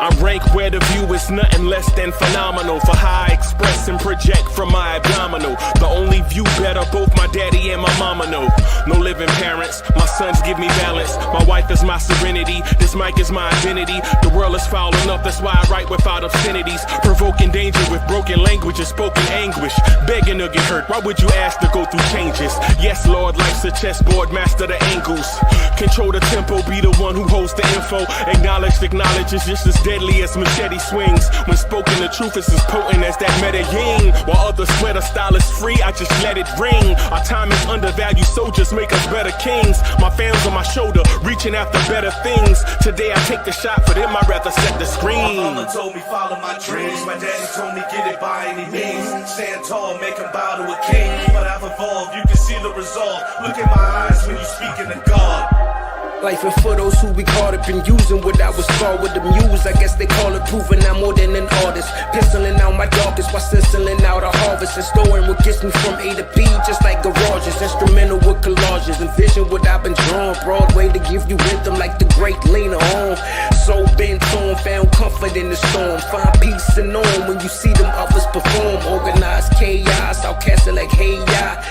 I rank where the view is nothing less than phenomenal. For how I express and project from my abdominal. The only view better, both my daddy and my mama know. No living parents, my sons give me balance. My wife is my serenity, this mic is my identity. The world is foul enough, that's why I write without obscenities. Provoking danger with broken language and spoken anguish. Begging to get hurt, why would you ask to go through changes? Yes, Lord, life's a chessboard, master the angles. Control the tempo, be the one who holds the info. Acknowledge is just as deadly as machete swings. When spoken, the truth is as potent as that Medellin. While others swear the style is free, I just let it ring. Our time is undervalued, soldiers make us better kings. My fans on my shoulder, reaching after better things. Today I take the shot, for them I'd rather set the screen. My mama told me follow my dreams. My daddy told me get it by any means. Stand tall, make him bow to a king. But I've evolved, you can see the resolve. Look in my eyes when you speaking to God. Life and for those who be caught up in using what I was taught with the muse. I guess they call it proving I'm more than an artist. Penciling out my darkest while stenciling out a harvest. And storing what gets me from A to B, just like garages. Instrumental with collages. Envision what I've been drawn. Broadway to give you rhythm like the great Lena Horne. So bent on, found comfort in the storm. Find peace and on when you see them others perform. Organized chaos, outcast it like hey ya.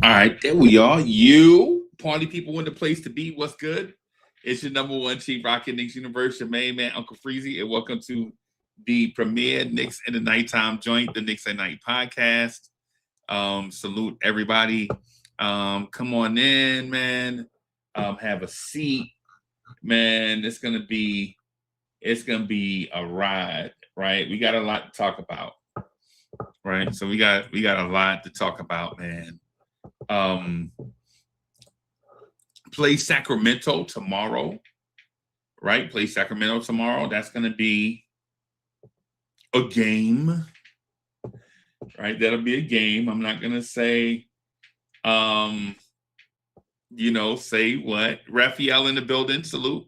All right, there we are. You party people in the place to be. What's good? It's your number one chief Rocket Knicks Universe, your main man, Uncle Freezy, and welcome to the premier Knicks in the Nighttime joint, the Knicks at Night podcast. Salute everybody. Come on in, man. Have a seat, man. It's gonna be a ride, right? We got a lot to talk about, right? So we got a lot to talk about, man. Play Sacramento tomorrow, right? Play Sacramento tomorrow. That's going to be a game, right? That'll be a game. I'm not going to say, say what? Raphael in the building. Salute.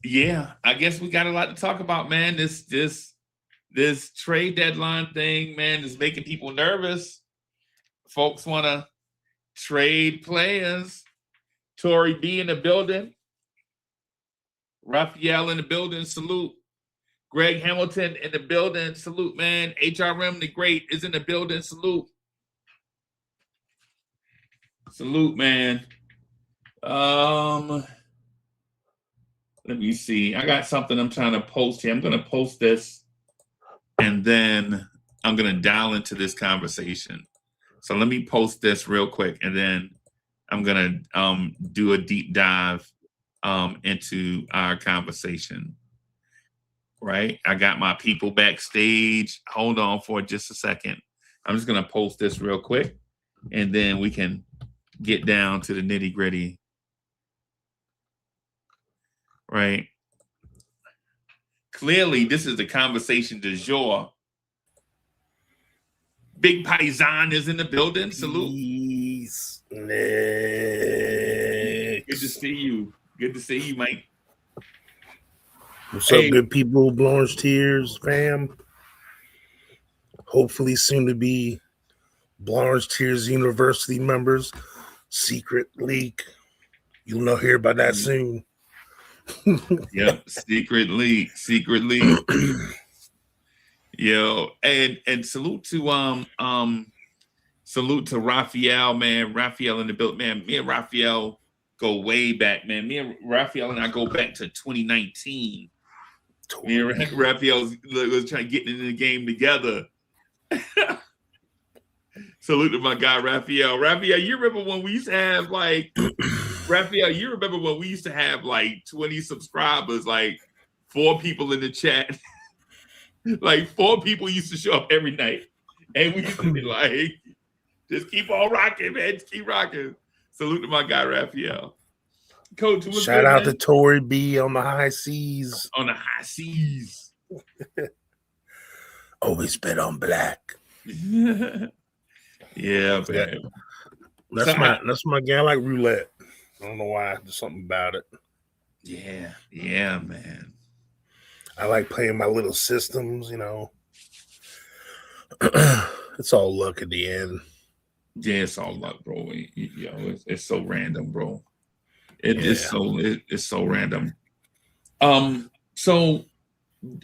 Yeah, I guess we got a lot to talk about, man. This trade deadline thing, man, is making people nervous. Folks want to trade players. Tory B in the building. Raphael in the building. Salute. Greg Hamilton in the building. Salute, man. HRM the Great is in the building. Salute. Salute, man. Let me see. I got something I'm trying to post here. I'm going to post this. And then I'm going to dial into this conversation. So let me post this real quick, and then I'm going to do a deep dive into our conversation. Right? I got my people backstage. Hold on for just a second. I'm just going to post this real quick, and then we can get down to the nitty-gritty. Right? Clearly, this is the conversation du jour. Big Paisan is in the building. Salute. Peace, Good to see you. Good to see you, Mike. What's up, good people? Blanche Tears, fam. Hopefully soon to be Blanche Tears University members. Secret leak. You'll know hear about that soon. Yep, secret leak. Yo, and salute to Raphael, man. Raphael in the build, man. Me and Raphael go way back, man. Me and Raphael and I go back to 2019. Me and Raphael was trying to get into the game together. Salute to my guy Raphael. Raphael, you remember when we used to have like Raphael, you remember when we used to have like 20 subscribers, like 4 people in the chat, like 4 people used to show up every night, and we used to be like, just keep on rocking, man, just keep rocking. Salute to my guy Raphael. Coach, what's Shout good, out man? to Tory B on the high seas. On the high seas. Always bet on black. Yeah, man. That's my guy. I like roulette. I don't know why. There's something about it. Yeah, man. I like playing my little systems, you know. It's all luck at the end. Yeah, it's all luck, bro. It's so random, bro. It's so random. So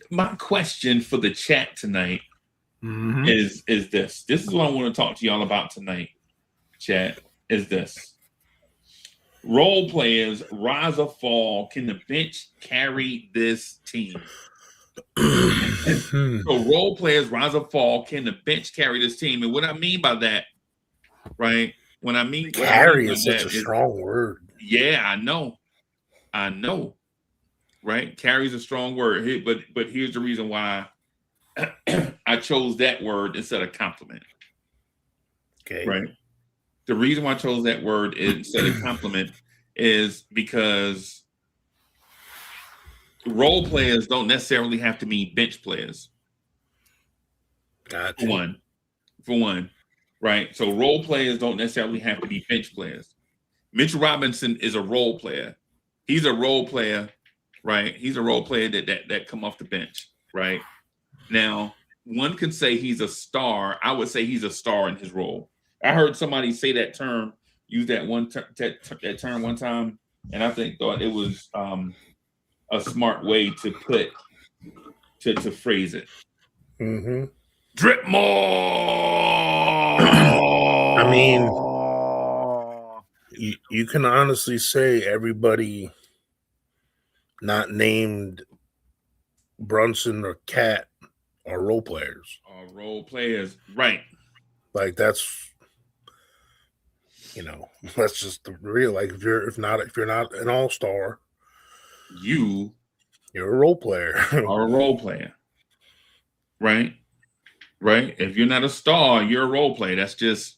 my question for the chat tonight is this. This is what I want to talk to y'all about tonight, chat, is this. Role players, rise or fall, can the bench carry this team? So role players, rise or fall, can the bench carry this team? And what I mean by that, right? Carry is such a strong word. Yeah, I know. Right? Carry is a strong word. But here's the reason why I chose that word instead of compliment. Okay. Right. The reason why I chose that word instead of compliment is because role players don't necessarily have to mean bench players. Gotcha. For one, right? So role players don't necessarily have to be bench players. Mitch Robinson is a role player. He's a role player, right? He's a role player that come off the bench, right? Now, one could say he's a star. I would say he's a star in his role. I heard somebody say that term, use that that term one time, and I thought it was a smart way to phrase it. Mm-hmm. Drip more. I mean, you can honestly say everybody not named Brunson or Cat are role players. Role players, right? Like that's, that's just the real. Like if you're not an all-star, you're a role player. Are a role player, right? Right. If you're not a star, you're a role player. That's just.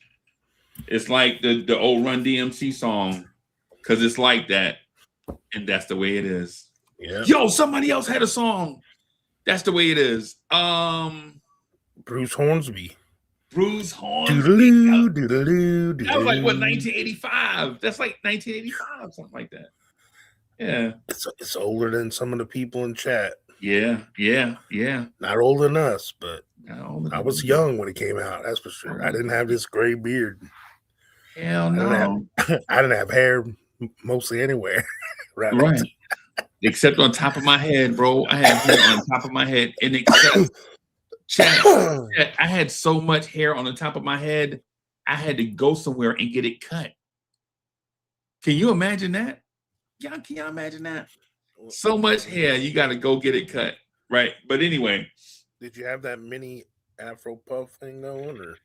It's like the old Run DMC song, because it's like that, and that's the way it is. Yeah. Yo, somebody else had a song. That's the way it is. Bruce Hornsby. Bruce Hornsby. Doodaloo. That was like what, 1985? That's like 1985, something like that. Yeah. It's older than some of the people in chat. Yeah. Not older than us, but I was young when it came out. That's for sure. I didn't have this gray beard. Hell no. I didn't have hair mostly anywhere. Right. Except on top of my head, bro. I had hair on top of my head. And chat, I had so much hair on the top of my head, I had to go somewhere and get it cut. Can you imagine that? Can y'all imagine that? So much hair, you got to go get it cut. Right. But anyway. Did you have that mini Afro puff thing going, or?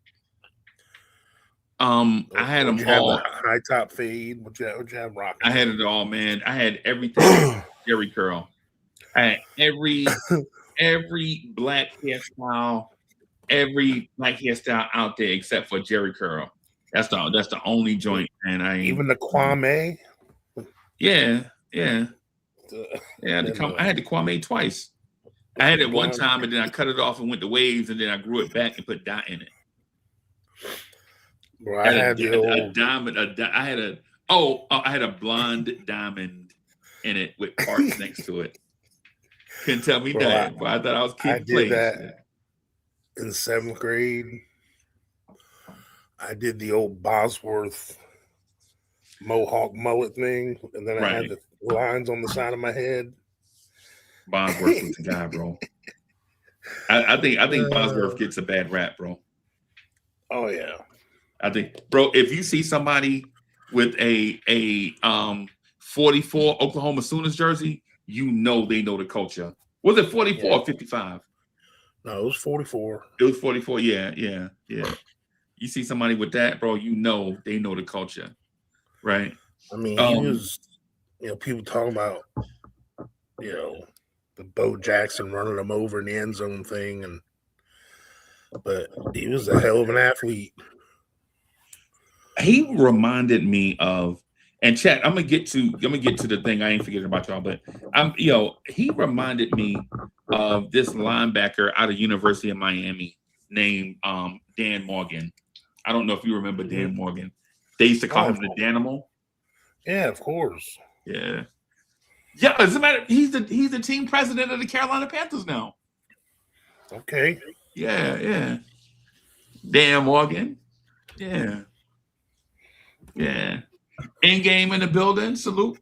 I had them all. High top fade. What you have rocking? I had it all, man. I had everything. Jerry curl. I had every black hairstyle, out there except for Jerry curl. That's the only joint, man. Even the Kwame. Yeah. I had the Kwame twice. I had it one time, and then I cut it off and went to waves, and then I grew it back and put dye in it. Bro, I had a diamond. I had a blonde diamond in it with parts next to it. Couldn't tell me that, but I thought I was keeping place. I did that in 7th grade. I did the old Bosworth mohawk mullet thing, and then I had the lines on the side of my head. Bosworth was the guy, bro. I think Bosworth gets a bad rap, bro. Oh yeah. I think, bro, if you see somebody with a 44 Oklahoma Sooners jersey, you know they know the culture. Was it 44 or 55? No, it was 44. It was 44. Yeah. You see somebody with that, bro, you know they know the culture, right? I mean, he was, people talking about, the Bo Jackson running him over in the end zone thing, but he was a hell of an athlete. He reminded me of, and chat, I'm gonna get to the thing. I ain't forgetting about y'all, but he reminded me of this linebacker out of University of Miami named Dan Morgan. I don't know if you remember Dan Morgan. They used to call him the Danimal. Yeah, of course. Yeah. Yeah, as a matter, he's the team president of the Carolina Panthers now. Okay. Yeah. Dan Morgan. Yeah. In game in the building. Salute.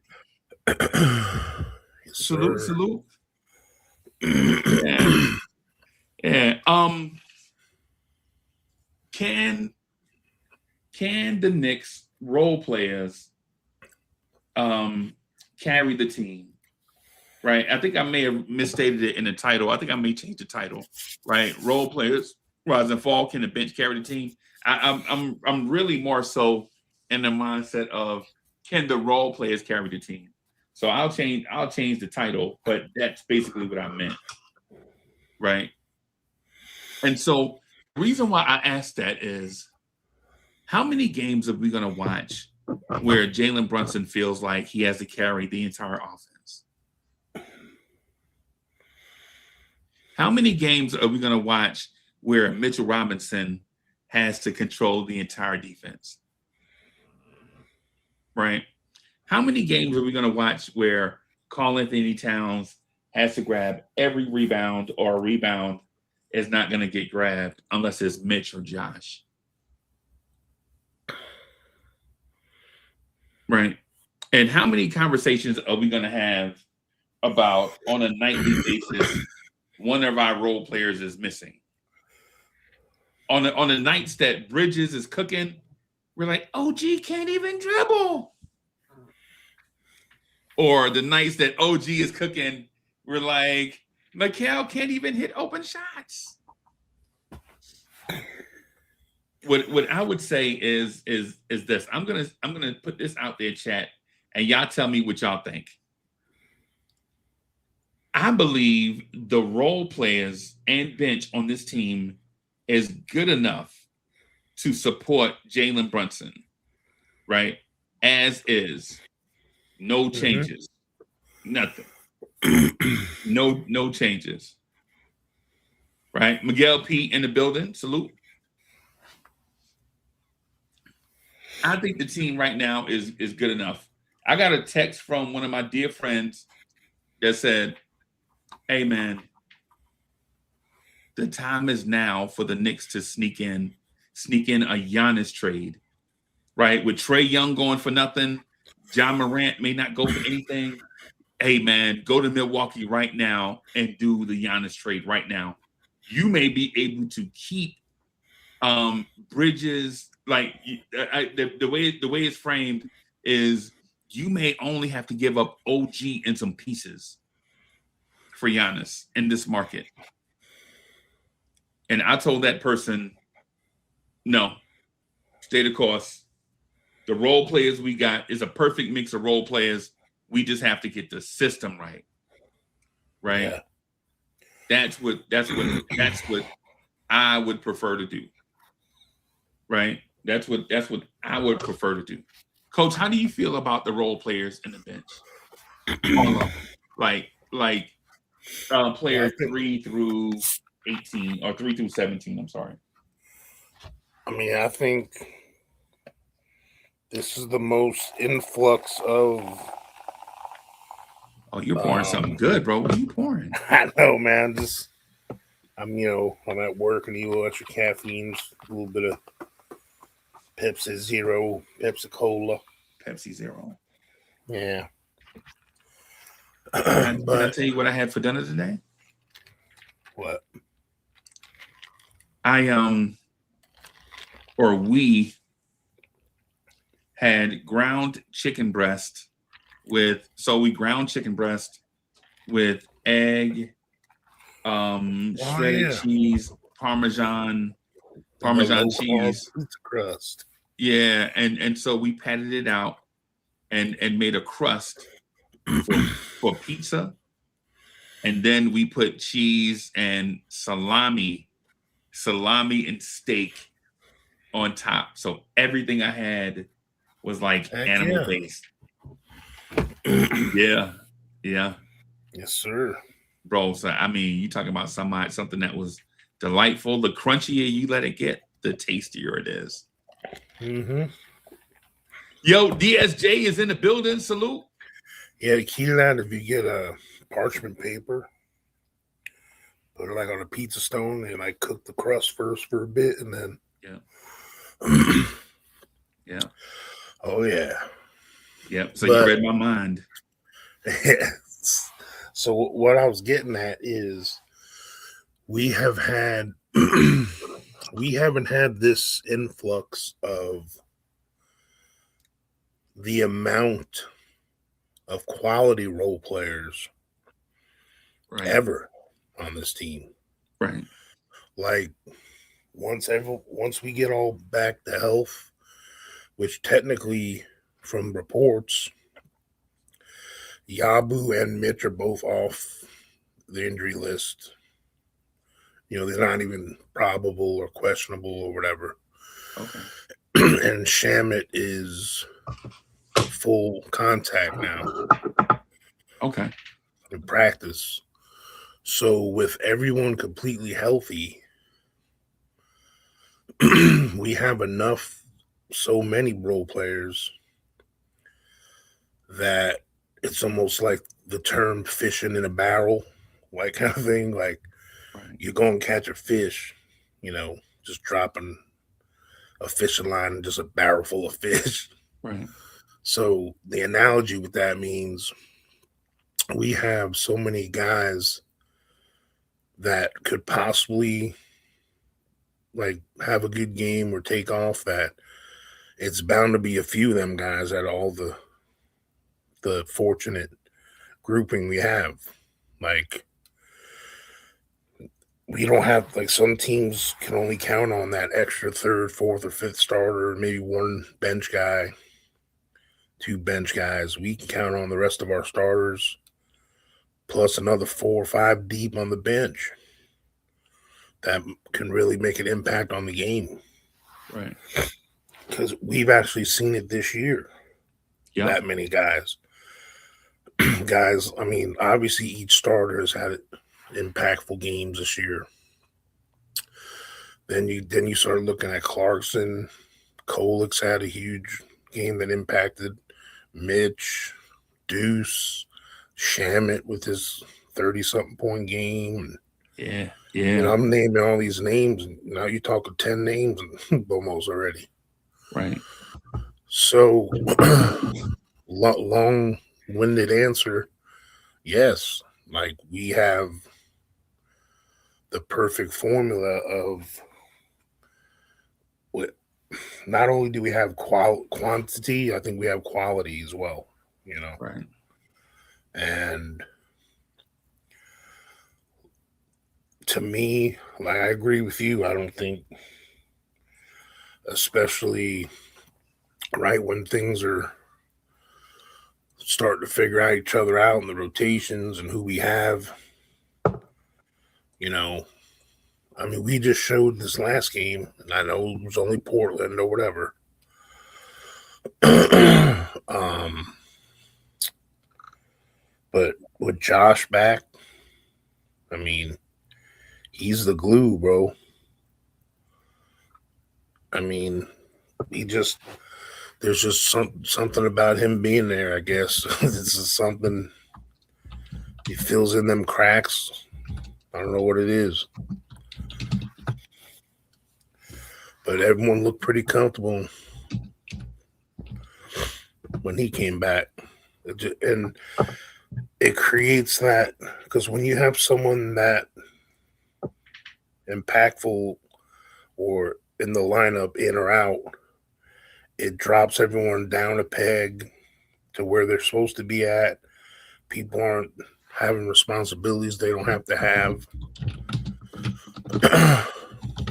Salute. Yeah. Can the Knicks role players carry the team? Right. I think I may have misstated it in the title. I think I may change the title. Right. Role players rise and fall. Can the bench carry the team? I'm really more so in the mindset of, can the role players carry the team? So I'll change the title, but that's basically what I meant. Right. And so the reason why I asked that is, how many games are we going to watch where Jalen Brunson feels like he has to carry the entire offense? How many games are we going to watch where Mitchell Robinson has to control the entire defense? Right? How many games are we going to watch where Karl-Anthony Towns has to grab every rebound, or a rebound is not going to get grabbed unless it's Mitch or Josh? Right. And how many conversations are we going to have about, on a nightly basis, one of our role players is missing? On the nights that Bridges is cooking, we're like, OG can't even dribble. Or the nights that OG is cooking, we're like, Mikal can't even hit open shots. What I would say is this. I'm gonna put this out there, chat, and y'all tell me what y'all think. I believe the role players and bench on this team is good enough to support Jalen Brunson, right? As is. No changes. Nothing. No changes. Right? Miguel P in the building. Salute. I think the team right now is good enough. I got a text from one of my dear friends that said, hey, man, the time is now for the Knicks to sneak in a Giannis trade, right? With Trae Young going for nothing, John Morant may not go for anything. Hey, man, go to Milwaukee right now and do the Giannis trade right now. You may be able to keep Bridges. Like the way it's framed is, you may only have to give up OG and some pieces for Giannis in this market. And I told that person, no, stay the course. The role players we got is a perfect mix of role players. We just have to get the system right. Right? Yeah. That's what I would prefer to do. Right? That's what I would prefer to do. Coach, how do you feel about the role players in the bench? like players 3 through 18 or 3 through 17, I'm sorry. I mean, I think this is the most influx of... Oh, you're pouring something good, bro. What are you pouring? I know, man. I'm at work and eat a little extra caffeine, a little bit of Pepsi Zero, Pepsi Cola. Pepsi Zero. Yeah. Can I tell you what I had for dinner today? What? We had ground chicken breast with egg, shredded cheese, Parmesan cheese, pizza crust. Yeah, and so we patted it out and made a crust for pizza, and then we put cheese and salami and steak on top. So everything I had was like animal based. Yeah. Yes, sir. Bro, so I mean, you talking about something that was delightful. The crunchier you let it get, the tastier it is. Mm-hmm. Yo, DSJ is in the building. Salute. Yeah, the key to that, if you get a parchment paper, put it like on a pizza stone and like cook the crust first for a bit, and then yeah. Oh yeah. Yep. So you read my mind. So what I was getting at is we haven't had this influx of the amount of quality role players ever on this team. Right. Like once we get all back to health, which technically from reports, Yabu and Mitch are both off the injury list. You know, they're not even probable or questionable or whatever. Okay. And Shamit is full contact now. Okay. In practice. So with everyone completely healthy, we have so many role players that it's almost like the term fishing in a barrel, like kind of thing. Like you go and catch a fish, you know, just dropping a fishing line and just a barrel full of fish. Right. So the analogy with that means we have so many guys that could possibly like have a good game or take off that it's bound to be a few of them guys at all the fortunate grouping we have. Like we don't have, like, some teams can only count on that extra third, fourth, or fifth starter, maybe one bench guy, two bench guys. We can count on the rest of our starters plus another 4 or 5 deep on the bench that can really make an impact on the game. Right. Because we've actually seen it this year. Yep. That many guys. Guys, I mean, obviously each starter has had impactful games this year. Then you start looking at Clarkson. Kolek's had a huge game that impacted. Mitch, Deuce, Shamit with his 30-something point game. Yeah. You know, I'm naming all these names, and now you're talking 10 names almost already. Right. So, long-winded answer, yes. Like, we have the perfect formula of what. Not only do we have quantity, I think we have quality as well. You know, right? And to me, like, I agree with you. I don't think, especially right when things are starting to figure out each other out in the rotations and who we have, you know, I mean, we just showed this last game, and I know it was only Portland or whatever. But with Josh back, I mean, he's the glue, bro. I mean, there's just something about him being there, I guess. This is something, he fills in them cracks. I don't know what it is. But everyone looked pretty comfortable when he came back. And it creates that, because when you have someone that impactful or in the lineup, in or out, it drops everyone down a peg to where they're supposed to be at. People aren't having responsibilities they don't have to have.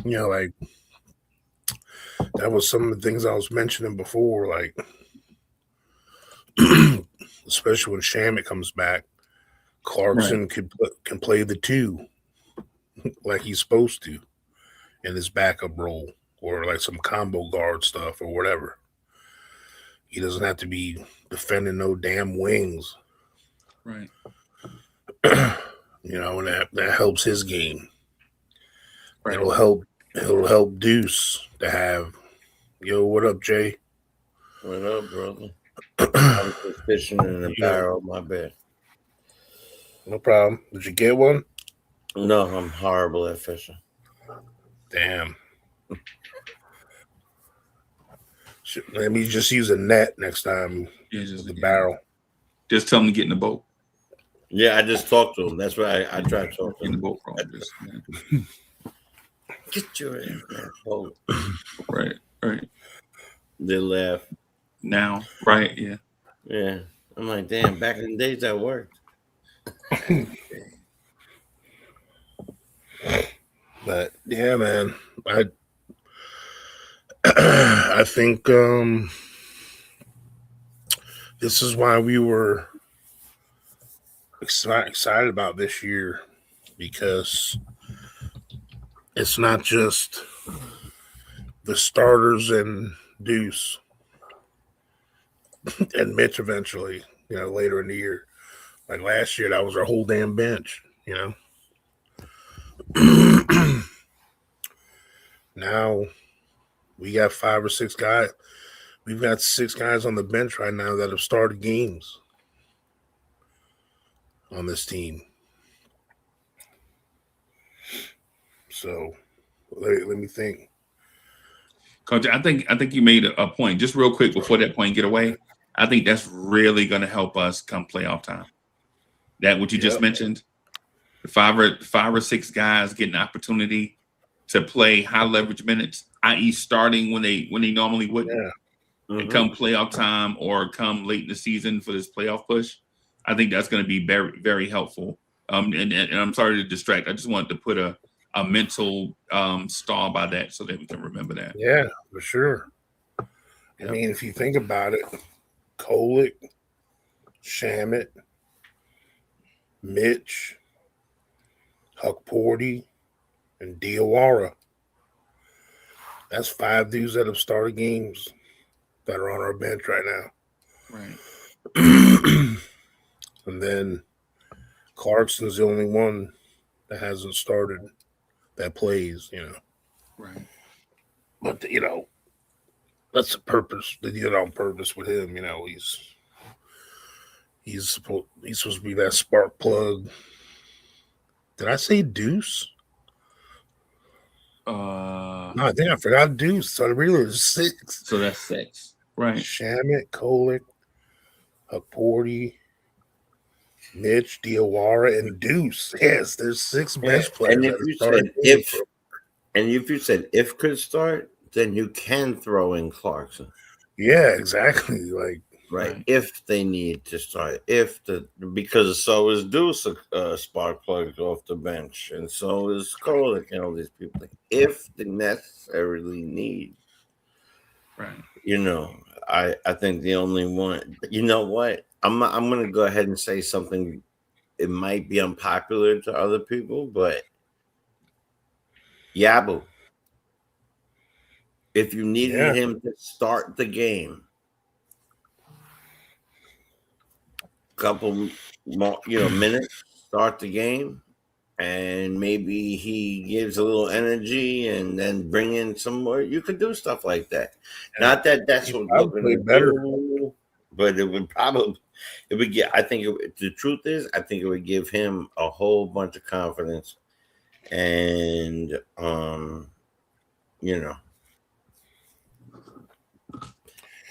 You know, like, that was some of the things I was mentioning before. Like, especially when Shamit comes back, Clarkson can play the 2 like he's supposed to in his backup role or like some combo guard stuff or whatever. He doesn't have to be defending no damn wings. Right. And that helps his game. Right. It'll help Deuce to have, yo, what up, Jay? What up, brother? I was just fishing in a barrel, my bad. No problem. Did you get one? No, I'm horrible at fishing. Damn. Let me just use a net next time with the barrel. Just tell him to get in the boat. Yeah, I just talked to him. That's why I tried to talk to him. In the boat, Get your ass in that boat. Right. They laugh. Now, right, yeah. Yeah. I'm like, damn, back in the days that worked. But yeah, man. I think this is why we were excited about this year, because it's not just the starters and Deuce and Mitch eventually, later in the year. Like last year, that was our whole damn bench, Now we got 5 or 6 guys. We've got 6 guys on the bench right now that have started games on this team. So let me think. Coach, I think you made a point. Just real quick before that point get away, I think that's really going to help us come playoff time. That what you just mentioned, the 5 or 6 guys getting an opportunity to play high leverage minutes, i.e., starting when they normally wouldn't, and come playoff time or come late in the season for this playoff push. I think that's going to be very, very helpful. And I'm sorry to distract. I just wanted to put a mental stall by that so that we can remember that. Yeah, for sure. I mean, if you think about it, Kolick, Shamit, Mitch, Huck Porty, and Diawara. That's 5 dudes that have started games that are on our bench right now. Right. And then Clarkson's the only one that hasn't started that plays, Right. But, that's the purpose. They did it on purpose with him, He's supposed to be that spark plug. Did I say Deuce? No, I think I forgot Deuce. So I really was 6. So that's 6. Right. Shamit, Kolick, Huck Porty, Mitch, Diawara, and Deuce. Yes, there's 6 bench players. And if you said if could start, then you can throw in Clarkson. Yeah, exactly. Right. If they need to start, because so is Deuce a spark plug off the bench, and so is Kolick and all these people. If they necessarily need, right. I think the only one. You know what? I'm going to go ahead and say something. It might be unpopular to other people, but Yabu. If you needed him to start the game, couple more, minutes, start the game, and maybe he gives a little energy and then bring in some more. You could do stuff like that. Not that that's what looking better, but it would get. I think the truth is, I think it would give him a whole bunch of confidence, and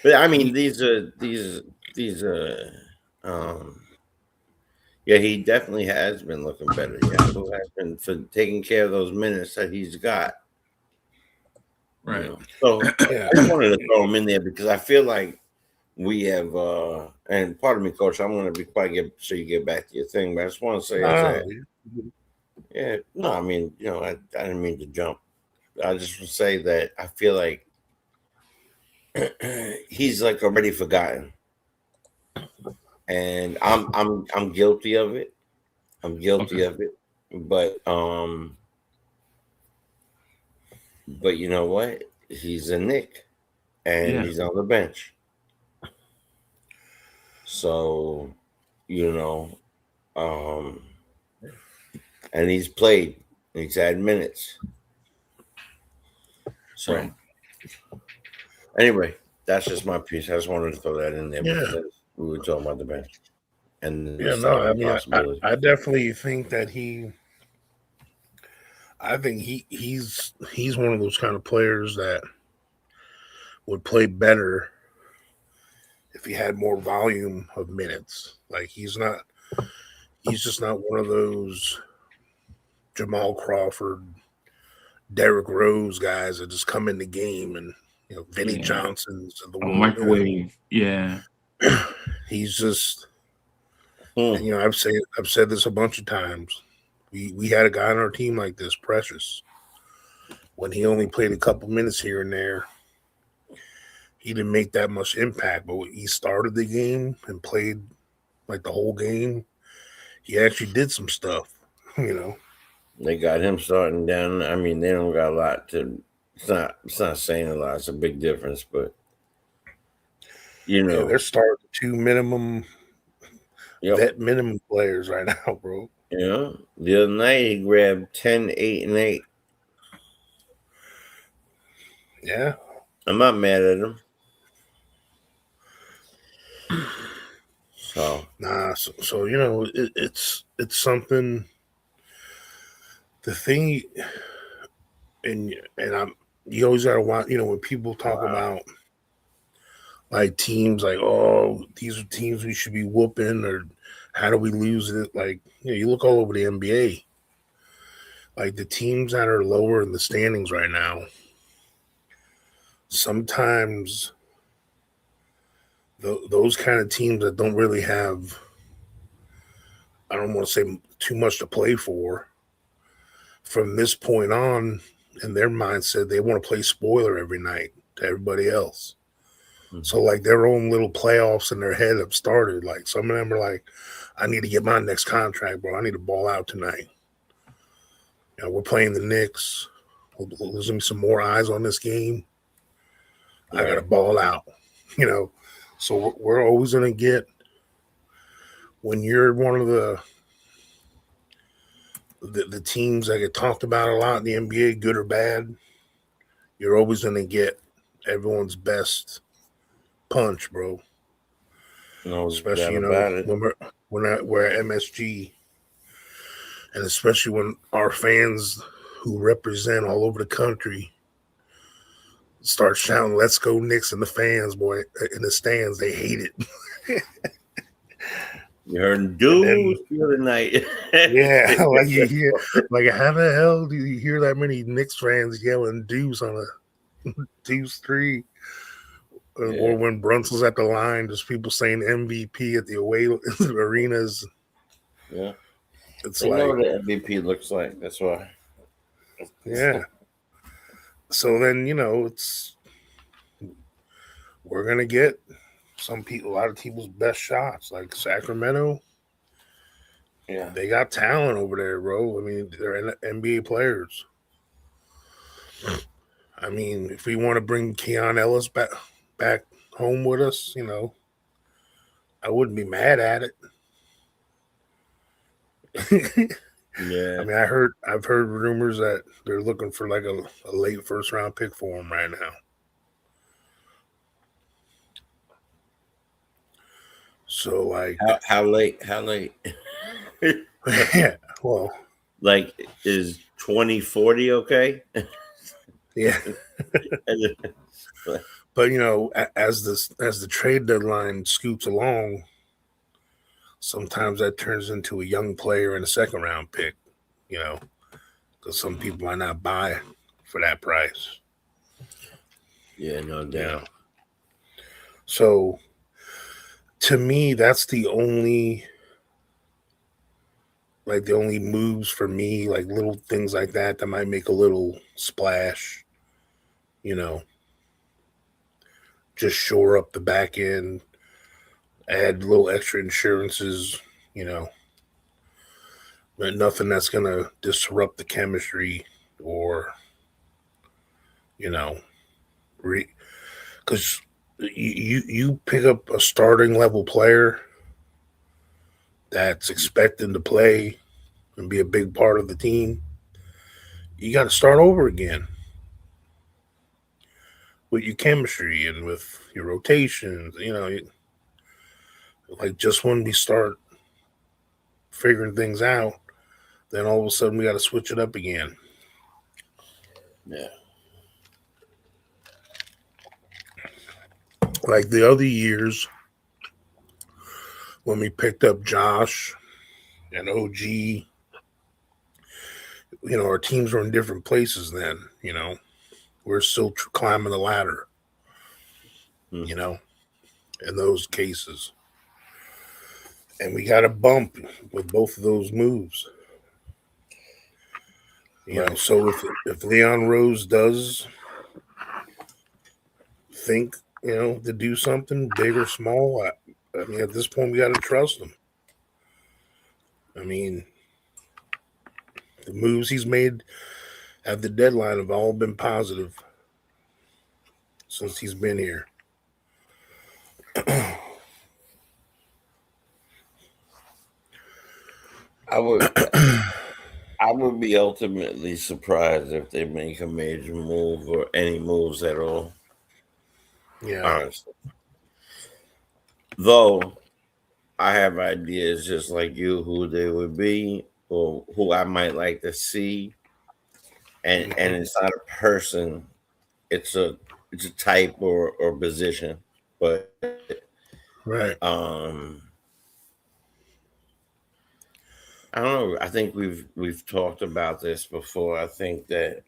But I mean, these are. Yeah, he definitely has been looking better. Yeah, who has been for taking care of those minutes that he's got. Right. So I just wanted to throw him in there because I feel like we have. And pardon me, Coach, I'm going to be quiet so you get back to your thing. But I just want to say that. Yeah. No, I mean, I didn't mean to jump. I just want to say that I feel like he's like already forgotten. and I'm guilty of it. I'm guilty of it, but you know what? He's a Knick, and he's on the bench. So, you know, and he's played. He's had minutes. So, anyway, that's just my piece. I just wanted to throw that in there because we were talking about the bench. And I mean, I definitely think that he's one of those kind of players that would play better if he had more volume of minutes. Like he's just not one of those Jamal Crawford, Derrick Rose guys that just come in the game and Vinnie Johnson's of the world. Microwave, He's just, and, I've said this a bunch of times. We had a guy on our team like this, Precious. When he only played a couple minutes here and there, he didn't make that much impact. But when he started the game and played like the whole game, he actually did some stuff. They got him starting down. I mean, they don't got a lot to. It's not saying a lot. It's a big difference, but they're starting two minimum, vet minimum players right now, bro. Yeah, the other night he grabbed 10, 8, and 8. Yeah, I'm not mad at him. So it's something. The thing, and you always gotta want, when people talk about like teams, like, oh, these are teams we should be whooping, or how do we lose it? Like, you look all over the NBA, like the teams that are lower in the standings right now. Sometimes those kind of teams that don't really have, I don't want to say too much to play for, from this point on, in their mindset, they want to play spoiler every night to everybody else. Mm-hmm. So, like, their own little playoffs in their head have started. Like, some of them are like, I need to get my next contract, bro. I need to ball out tonight. We're playing the Knicks. There's going to be some more eyes on this game. Right. I got to ball out, So we're always going to get, when you're one of the teams that get talked about a lot in the NBA, good or bad, you're always going to get everyone's best punch, bro. No, especially when we're at MSG, and especially when our fans who represent all over the country start shouting, "Let's go Knicks!" in the fans, boy, in the stands, they hate it. You heard dudes the other night. Yeah, like you hear, like, how the hell do you hear that many Knicks fans yelling "deuce" on a deuce 3? Or when Brunson's at the line, there's people saying MVP at the away arenas. Yeah, it's they know what the MVP looks like. That's why. Yeah. So then we're gonna get a lot of people's best shots, like Sacramento. Yeah, they got talent over there, bro. I mean, they're NBA players. I mean, if we want to bring Keon Ellis back home with us, I wouldn't be mad at it. Yeah, I mean, I've heard rumors that they're looking for like a late first round pick for him right now. So, like, how late? Yeah, well, like, is 2040 okay? Yeah. But as the trade deadline scoots along, sometimes that turns into a young player and a second round pick, because some people might not buy for that price. Yeah, no doubt. So, to me, that's the only moves for me, like little things like that might make a little splash, just shore up the back end, add little extra insurances, but nothing that's gonna disrupt the chemistry or you know, because you pick up a starting level player that's expecting to play and be a big part of the team. You got to start over again with your chemistry and with your rotations. Like just when we start figuring things out, then all of a sudden we got to switch it up again. Yeah. Like the other years when we picked up Josh and OG, our teams were in different places then, we're still climbing the ladder, in those cases. And we got a bump with both of those moves. So if Leon Rose does think, to do something big or small, I mean, at this point, we got to trust him. I mean, the moves he's made at the deadline have all been positive since he's been here. I would be ultimately surprised if they make a major move or any moves at all. Yeah. Honestly. Though I have ideas just like you who they would be or who I might like to see. And it's not a person, it's a type or position. But right. I don't know. I think we've talked about this before. I think that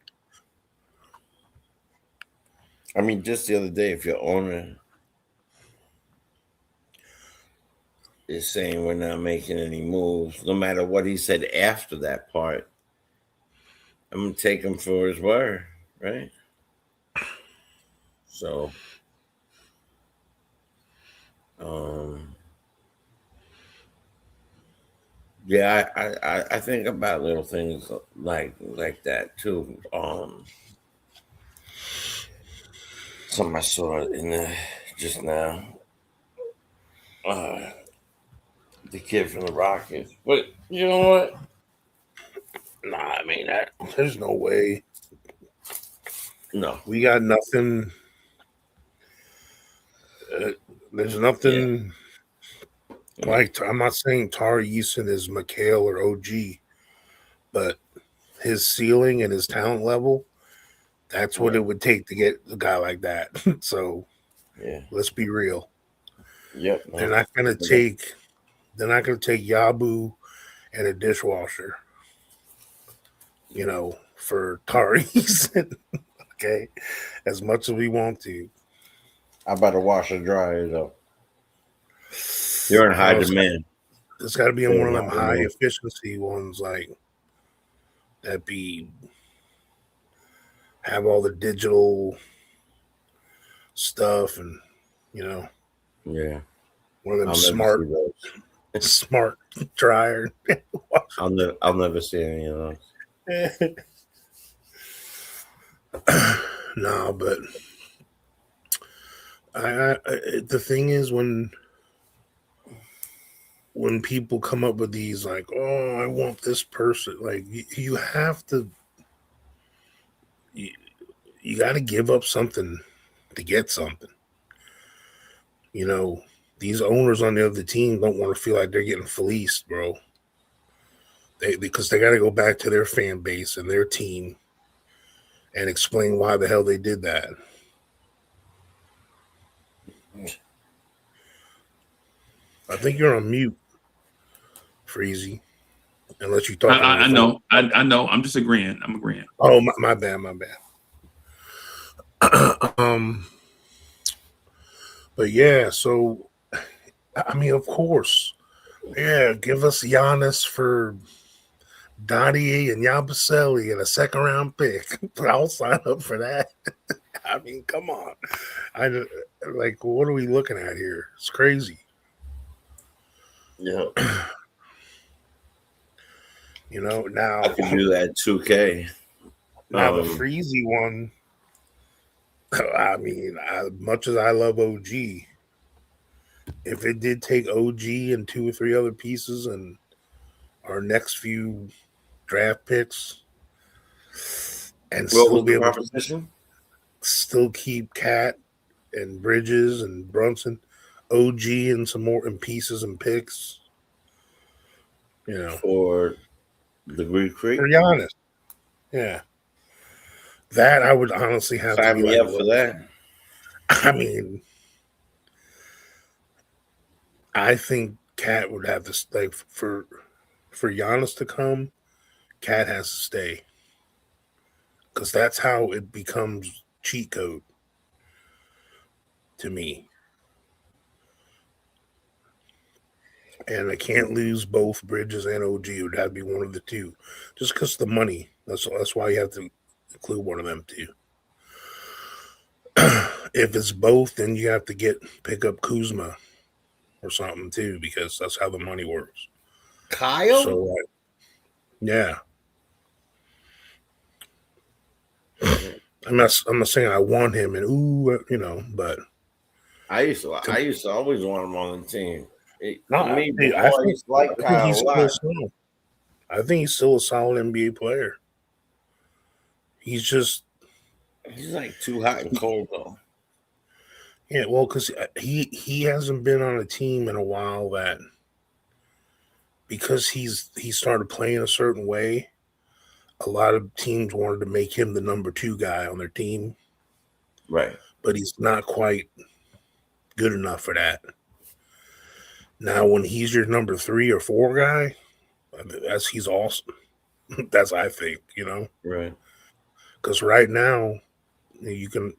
just the other day, if your owner is saying we're not making any moves, no matter what he said after that part, I'm gonna take him for his word, right? So, yeah, I think about little things like that too. Something I saw in the just now. The kid from the Rockets, but you know what? Nah, I mean there's no way. No, we got nothing. There's nothing. Yeah. Like I'm not saying Tari Eason is McHale or OG, but his ceiling and his talent level, that's what it would take to get a guy like that. So yeah, let's be real. Yep. They're not gonna take Yabu and a dishwasher, for Tari Eason. Okay. As much as we want to. I better wash and dry though. You're in high demand. It's got to be in one of them high efficiency ones, like that have all the digital stuff and yeah, one of them smart dryer. I'll never see any of those. No, but I the thing is when people come up with these like, oh, I want this person, like you have to, you got to give up something to get something. These owners on the other team don't want to feel like they're getting fleeced, bro. Because they got to go back to their fan base and their team and explain why the hell they did that. I think you're on mute, Freezy. Unless you talk. I know. I know. I'm just agreeing. I'm agreeing. Oh, my bad. But yeah, so I mean, of course, yeah, give us Giannis for Dottie and Yabusele and a second round pick. I'll sign up for that. I mean, come on. What are we looking at here? It's crazy. Yeah. Now I could do that 2K. Now the Freezy one, I mean, as much as I love OG, if it did take OG and 2 or 3 other pieces and our next few draft picks and What still was be the able to proposition? still keep Cat and Bridges and Brunson, OG and some more and pieces and picks, For the Greek Creek? for Giannis. Yeah. That I would honestly have to Sign be me like, up for that. I mean, I think Cat would have to like for Giannis to come. Cat has to stay because that's how it becomes cheat code to me. And I can't lose both Bridges and OG. It would have to be one of the two, just because the money. That's why you have to include one of them too. If it's both, then you have to pick up Kuzma or something too, because that's how the money works. Kyle? So, yeah. I'm not saying I want him but I used to always want him on the team. no, Me, dude, before I used to like Kyle a lot. I think he's still a solid NBA player. He's like too hot and cold though. Yeah, well, because he hasn't been on a team in a while that because he started playing a certain way. A lot of teams wanted to make him the number 2 guy on their team, right? But he's not quite good enough for that. Now, when he's your number 3 or 4 guy, he's awesome. That's I think, right? Because right now, you can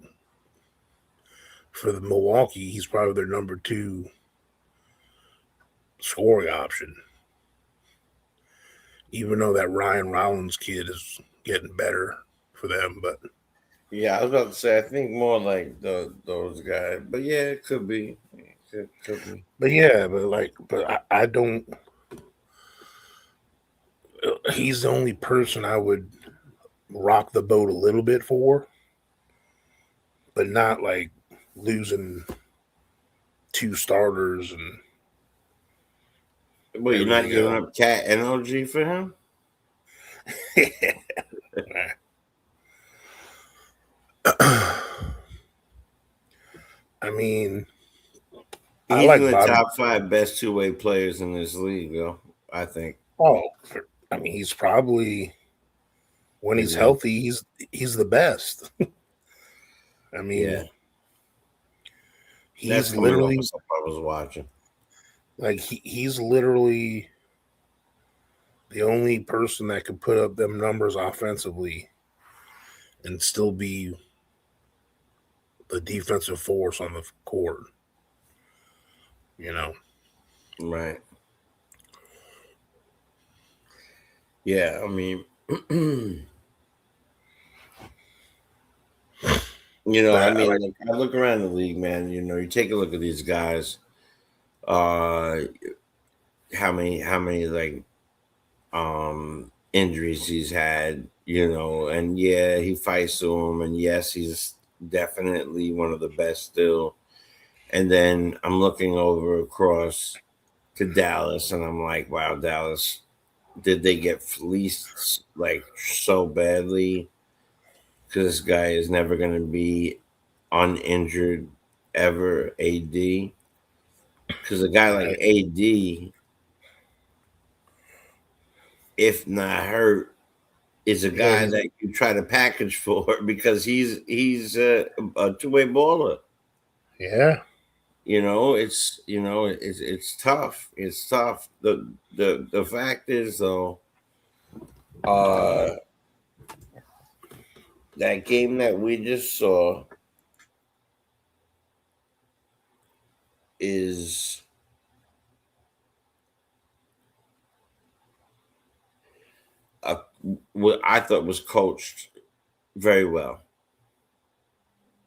for the Milwaukee, he's probably their number 2 scoring option. Even though that Ryan Rollins kid is getting better for them, but yeah, I was about to say I think more like those guys, but yeah, it could be, could be. But yeah, I don't. He's the only person I would rock the boat a little bit for, but not like losing 2 starters and. Well, you're not giving up Cat and OG for him? I mean, he's in the top 5 best 2-way players in this league, though. I think. Oh, I mean, he's probably when he's healthy, he's the best. I mean, yeah, he's literally. I was watching. Like he's literally the only person that could put up them numbers offensively and still be the defensive force on the court. Right. Yeah, I mean, I look around the league, man. You take a look at these guys. How many like injuries he's had, and yeah, he fights through them, and yes, he's definitely one of the best still. And then I'm looking over across to Dallas, and I'm like, wow, Dallas, did they get fleeced like so badly? Because this guy is never going to be uninjured ever, AD. Because a guy like AD, if not hurt, is a guy that you try to package for because he's a 2-way baller. Yeah. It's tough. It's tough. The fact is though, that game that we just saw is what I thought was coached very well.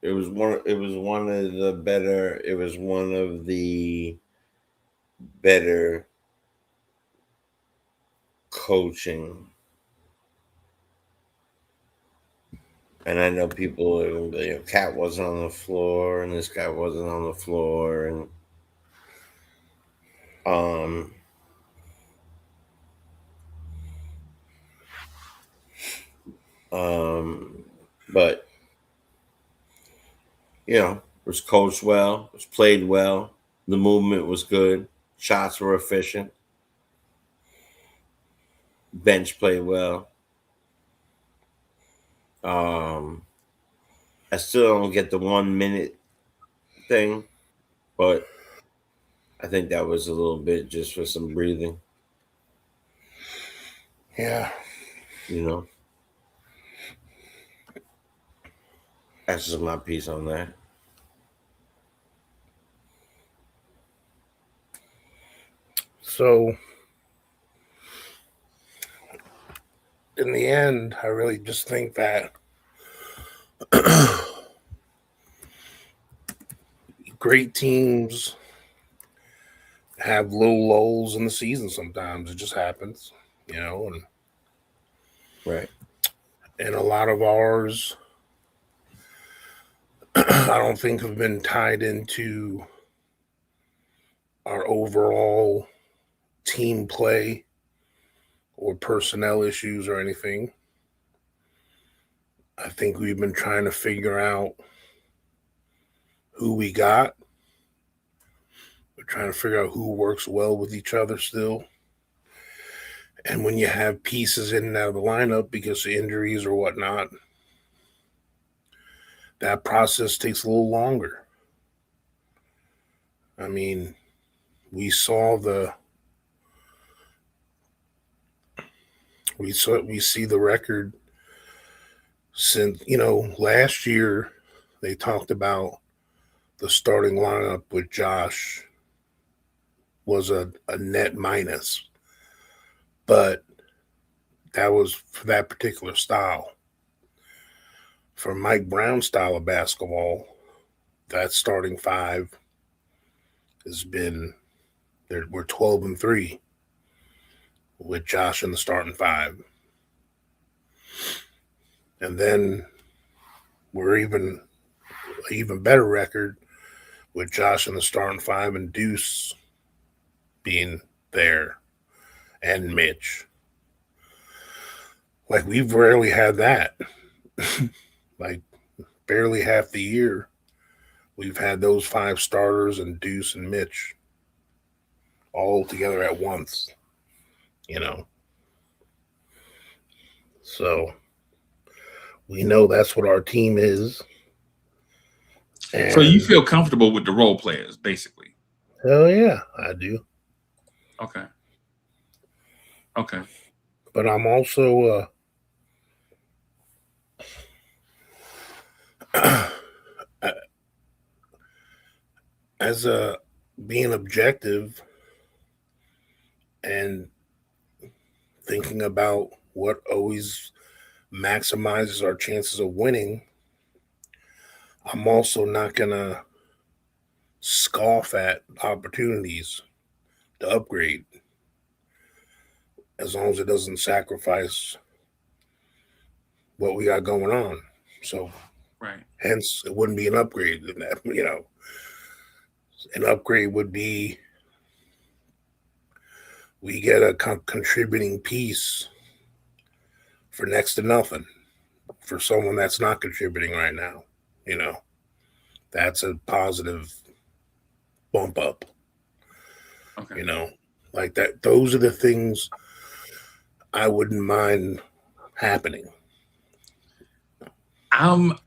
It was one of the better coaching. And I know people, Cat wasn't on the floor, and this guy wasn't on the floor, and but it was coached well, it was played well, the movement was good, shots were efficient, bench played well. I still don't get the 1 minute thing, but I think that was a little bit just for some breathing. Yeah. That's just my piece on that. So, in the end, I really just think that great teams have low lulls in the season sometimes. It just happens, and right. And a lot of ours, I don't think have been tied into our overall team play or personnel issues or anything. I think we've been trying to figure out who we got. We're trying to figure out who works well with each other still. And when you have pieces in and out of the lineup because of injuries or whatnot, that process takes a little longer. I mean, we see the record since, last year they talked about the starting lineup with Josh was a net minus, but that was for that particular style. For Mike Brown's style of basketball, that starting five has been, we're 12-3 with Josh in the starting five. And then we're even better record with Josh in the starting five and Deuce being there and Mitch. Like, we've rarely had that. Like, barely half the year we've had those five starters and Deuce and Mitch all together at once, So we know that's what our team is. And so you feel comfortable with the role players, basically? Hell yeah, I do. Okay. But I'm also as a being objective and thinking about what always maximizes our chances of winning, I'm also not gonna scoff at opportunities to upgrade as long as it doesn't sacrifice what we got going on. So right. Hence it wouldn't be an upgrade in that, An upgrade would be we get a contributing piece for next to nothing for someone that's not contributing right now. That's a positive bump up. Okay. Like that. Those are the things I wouldn't mind happening. I'm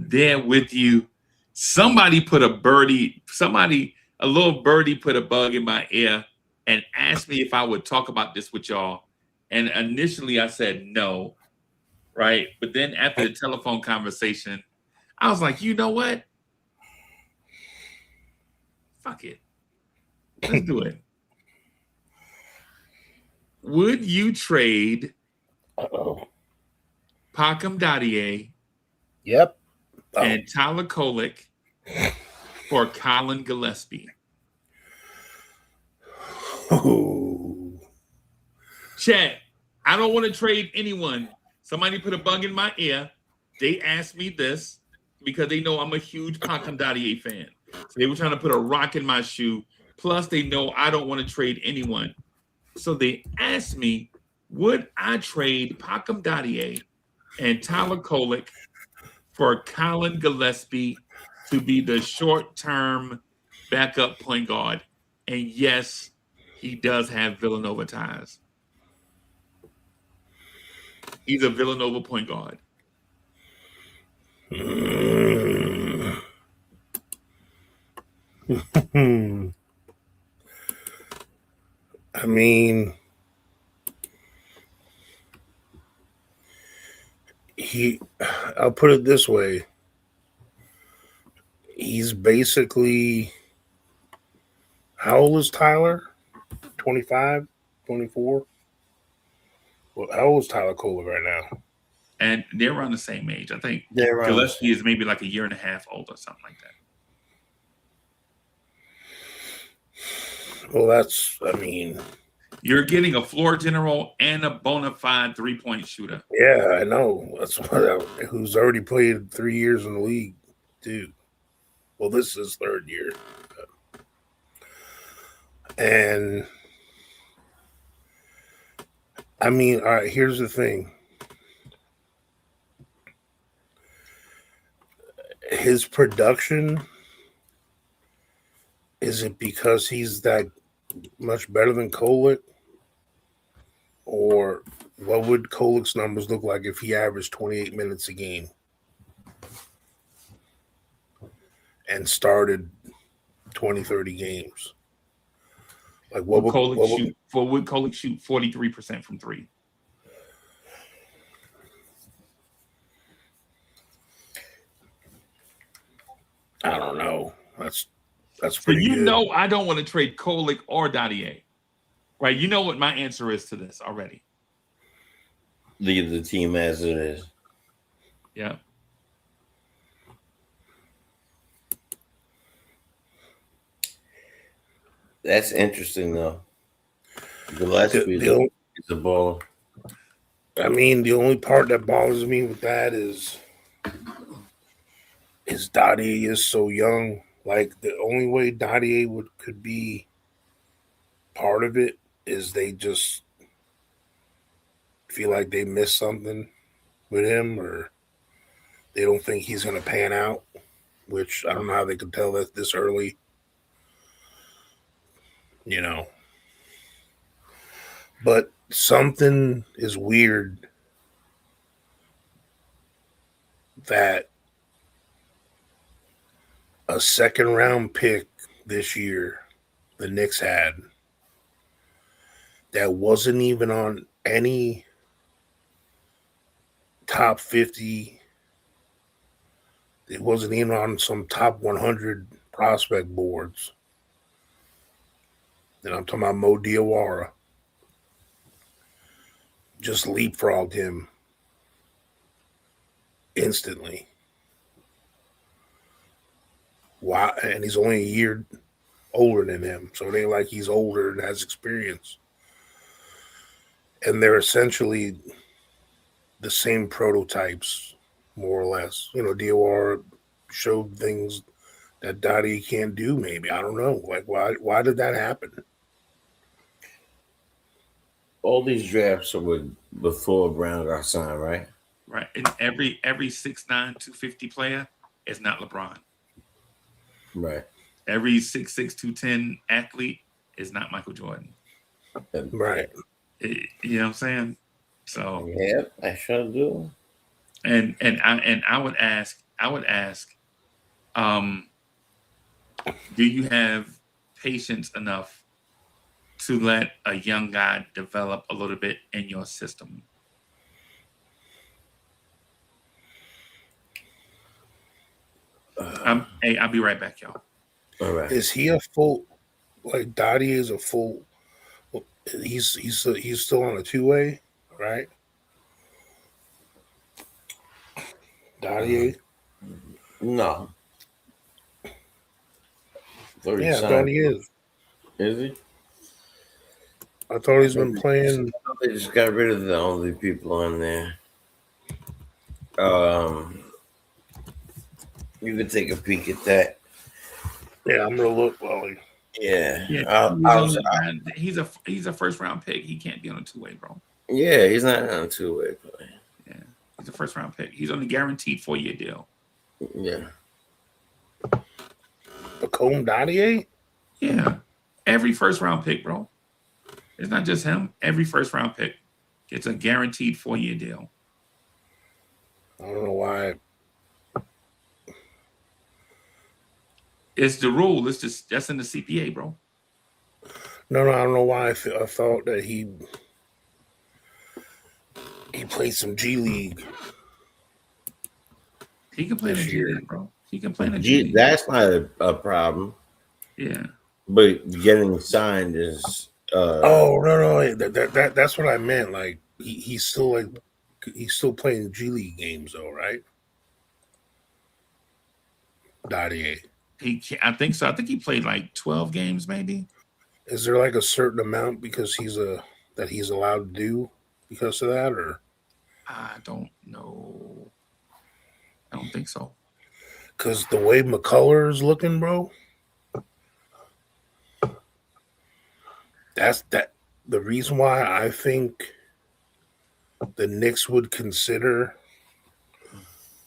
there with you. Somebody put a little birdie put a bug in my ear and asked me if I would talk about this with y'all. And initially I said no, right? But then after the telephone conversation, I was like, you know what? Fuck it. Let's do it. Would you trade Pacom Dadier Yep. and Tyler Kolek for Colin Gillespie? Oh. Chat. I don't want to trade anyone. Somebody put a bug in my ear. They asked me this because they know I'm a huge Pacom Dadier fan. So they were trying to put a rock in my shoe. Plus, they know I don't want to trade anyone. So they asked me, would I trade Pacom Dadier and Tyler Kolek for Colin Gillespie to be the short-term backup point guard? And yes, he does have Villanova ties. He's a Villanova point guard. I mean, I'll put it this way. He's basically, how old is Tyler? 25, 24? Well, how old is Tyler Kolek right now? And they're around the same age. I think They're Gillespie is maybe like a year and a half old or something like that. Well, that's, I mean, you're getting a floor general and a bona fide three-point shooter. Yeah, I know. That's what who's already played 3 years in the league, too. Well, this is his third year. And I mean, all right, here's the thing. His production, is it because he's that much better than Kolek? Or what would Kolek's numbers look like if he averaged 28 minutes a game and started 20, 30 games? Like would Kolek shoot 43% from three? I don't know. That's so pretty you good. know I don't want to trade Kolek or Dadier. Right? You know what my answer is to this already. Leave the team as it is. Yeah. That's interesting, though. Gillespie is a baller. I mean, the only part that bothers me with that is Dottie is so young. Like, the only way Dottie could be part of it is they just feel like they missed something with him, or they don't think he's going to pan out, which I don't know how they could tell that this early. You know. But something is weird that a second round pick this year the Knicks had that wasn't even on any top 50. It wasn't even on some top 100 prospect boards. And I'm talking about Mo Diawara. Just leapfrogged him instantly. Why? And he's only a year older than him, so it ain't like he's older and has experience. And they're essentially the same prototypes, more or less. You know, Diawara showed things that Dottie can't do. Maybe, I don't know. Like, why did that happen? All these drafts are before Brown got signed, right? Right. And every 6'9", 250 player is not LeBron. Right. Every 6'6", 210 athlete is not Michael Jordan. Right. You know what I'm saying? So yeah, I sure do. And I would ask, do you have patience enough to let a young guy develop a little bit in your system? I'll be right back, y'all. All right. Is he a full, like Dottie is a full, he's still on a two-way, right? Dottie? No. Yeah, I thought he is. Is he? I thought he's been playing They just got rid of the only people on there. You could take a peek at that. Yeah, I'm gonna look, Wally. Yeah, he's a first round pick. He can't be on a two-way, bro. Yeah, he's not on a two-way play. Yeah, he's a first round pick. He's on a guaranteed 4-year deal. Yeah. Bacone Dadier? Yeah, every first round pick, bro. It's not just him. Every first round pick gets a guaranteed 4-year deal. I don't know why. It's the rule. It's just that's in the CPA, bro. No, I don't know why I thought that he played some G League. He can play in the G League, bro. He can play in the G League. That's not a problem. Yeah. But getting signed is. Oh no! That's what I meant. Like he's still playing G League games though, right? Dadier. I think so. I think he played like 12 games, maybe. Is there like a certain amount because he's allowed to do because of that, or? I don't know. I don't think so. Because the way McCullough is looking, bro. That's the reason why I think the Knicks would consider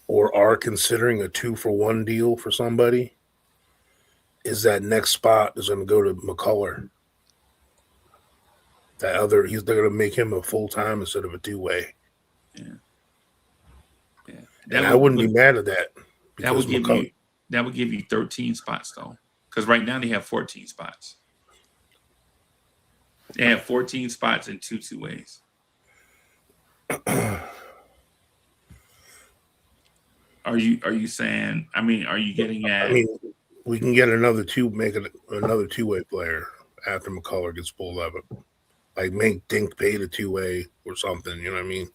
or are considering a 2-for-1 deal for somebody is that next spot is going to go to McCullough. They're going to make him a full-time instead of a two-way. Yeah. And I wouldn't be mad at that. That would give you 13 spots though. Because right now they have 14 spots. They have 14 spots in two ways. Are you saying? I mean, are you getting at? I mean, we can get another two-way player after McCullough gets pulled up. Like make Dink Pate a two-way or something. You know what I mean?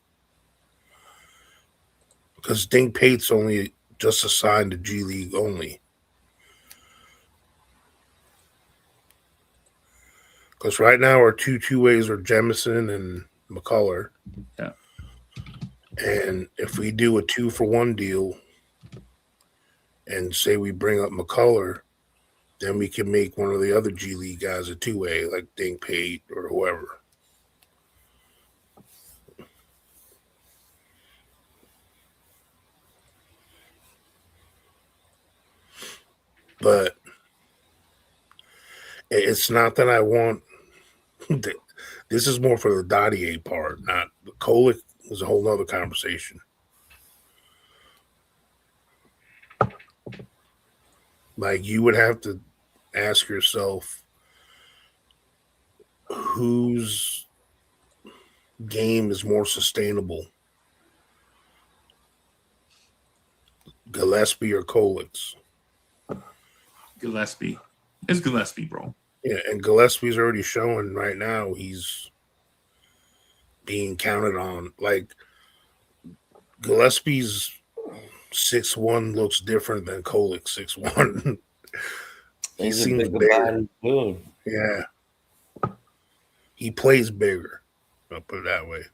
Because Dink Pate's only just assigned to G League only. Because right now our two-ways are Jemison and McCullough. Yeah. And if we do a 2-for-1 deal and say we bring up McCullough, then we can make one of the other G League guys a two-way, like Dink Pate or whoever. But it's not that I want. This is more for the Dadier part, not the Kolek is a whole other conversation. Like you would have to ask yourself whose game is more sustainable, Gillespie or Kolek's? Gillespie. It's Gillespie, bro. Yeah, and Gillespie's already showing right now he's being counted on. Like Gillespie's 6'1" looks different than Kolek's 6'1". He seems bigger. Yeah. He plays bigger. I'll put it that way.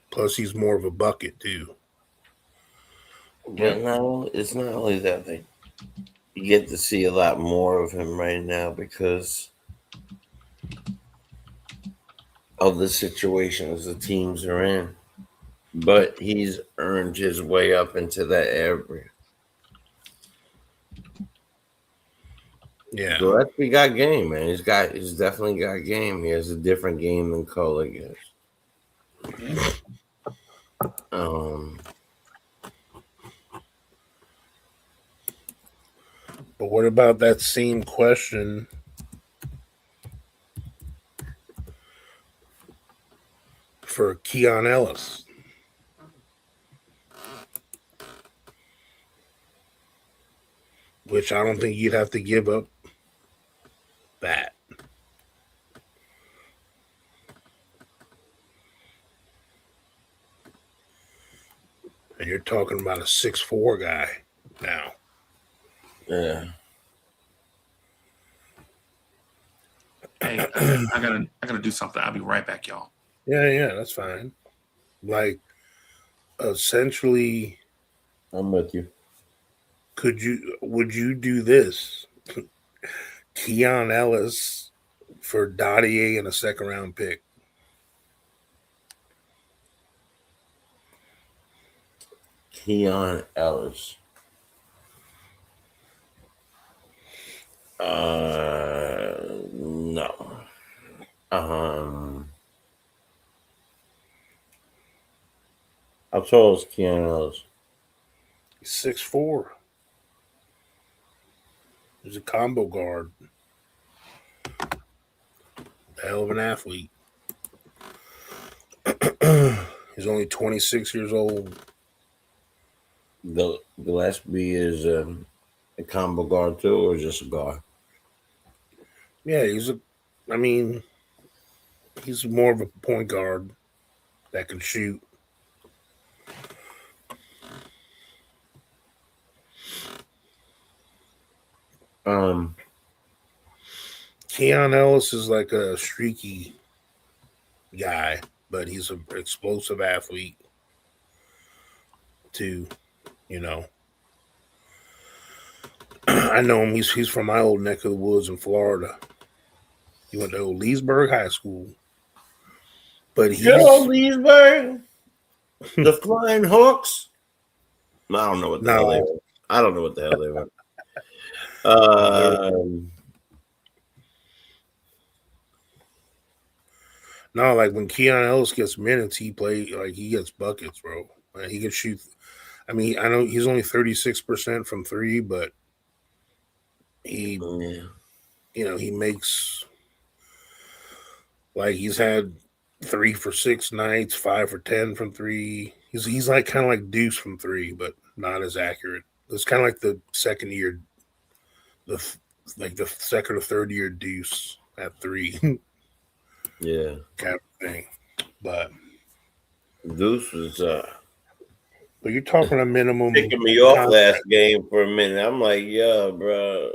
Plus he's more of a bucket too. But no, it's not only that you get to see a lot more of him right now because of the situations the teams are in. But he's earned his way up into that area. Yeah. Gillespie got game, man. He's definitely got game. He has a different game than Kolek is. But what about that same question for Keon Ellis? Which I don't think you'd have to give up that. And you're talking about a 6'4" guy now. Yeah. Hey, I gotta do something. I'll be right back, y'all. Yeah, that's fine. Like, essentially, I'm with you. Would you do this? Keon Ellis for Dottier and a second round pick. Keon Ellis. No. How tall is Keon Ellis? He's 6'4". He's a combo guard. Hell of an athlete. He's only 26 years old. Gillespie is a combo guard too, or just a guard? Yeah, I mean, he's more of a point guard that can shoot. Keon Ellis is like a streaky guy, but he's an explosive athlete too. You know, I know him. He's from my old neck of the woods in Florida. He went to Leesburg High School, but he's Leesburg, the Flying Hawks. I don't know what the hell they were. I don't know what the hell they were. No, like when Keon Ellis gets minutes, he gets buckets, bro. Like, he can shoot. I mean, I know he's only 36% from three, but he makes, like, he's had 3 for 6 nights, 5 for 10 from three. He's like kind of like Deuce from three, but not as accurate. It's kind of like the second year, the second or third year Deuce at three. Yeah, kind of thing. But Deuce was but you're talking a minimum taking me off last game for a minute. I'm like, yeah, bro.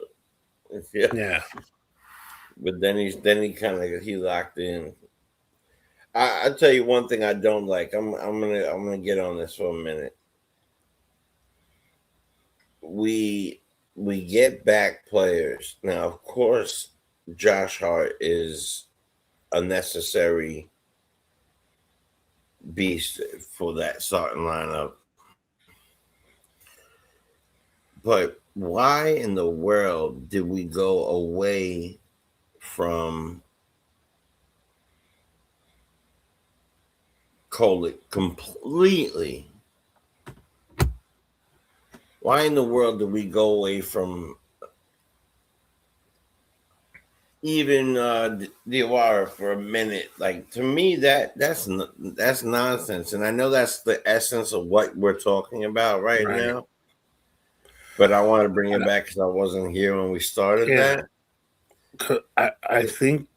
Yeah. But then he locked in. I tell you one thing I don't like. I'm gonna get on this for a minute. We get back players now. Of course, Josh Hart is a necessary beast for that starting lineup. But why in the world did we go away from Kolek completely? Why in the world did we go away from even Diawara for a minute? Like, to me, that's nonsense, and I know that's the essence of what we're talking about right now. But I want to bring it back because I wasn't here when we started that. I think,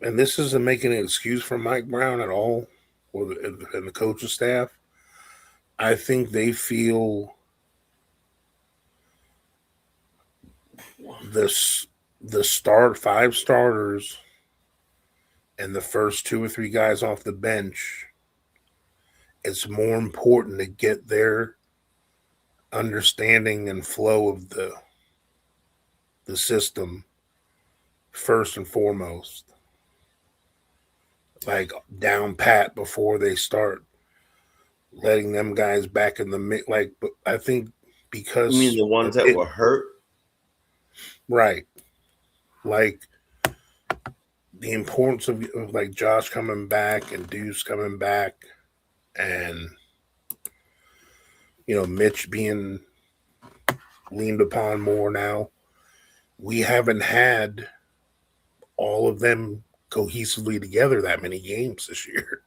and this isn't making an excuse for Mike Brown at all, or the coaching staff. I think they feel the five starters and the first 2 or 3 guys off the bench, it's more important to get their understanding and flow of the system first and foremost, like down pat before they start letting them guys back in the mix. Like, but I think because you mean the ones that were hurt, right? Like the importance of like Josh coming back and Deuce coming back, and Mitch being leaned upon more now. We haven't had all of them cohesively together that many games this year.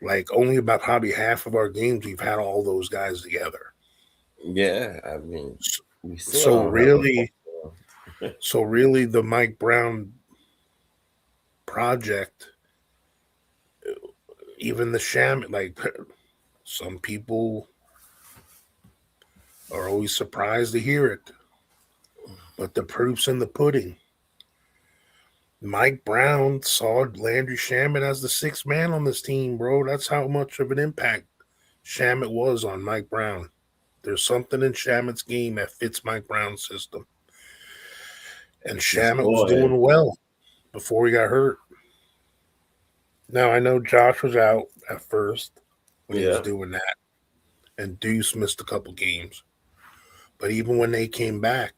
Like only about probably half of our games we've had all those guys together. Yeah, I mean, so really the Mike Brown project, even the sham, like some people are always surprised to hear it, but the proof's in the pudding. Mike Brown saw Landry Shamet as the sixth man on this team, bro. That's how much of an impact Shamet was on Mike Brown. There's something in Shamet's game that fits Mike Brown's system. And Shamet was doing well before he got hurt. Now, I know Josh was out at first when he was doing that, and Deuce missed a couple games. But even when they came back,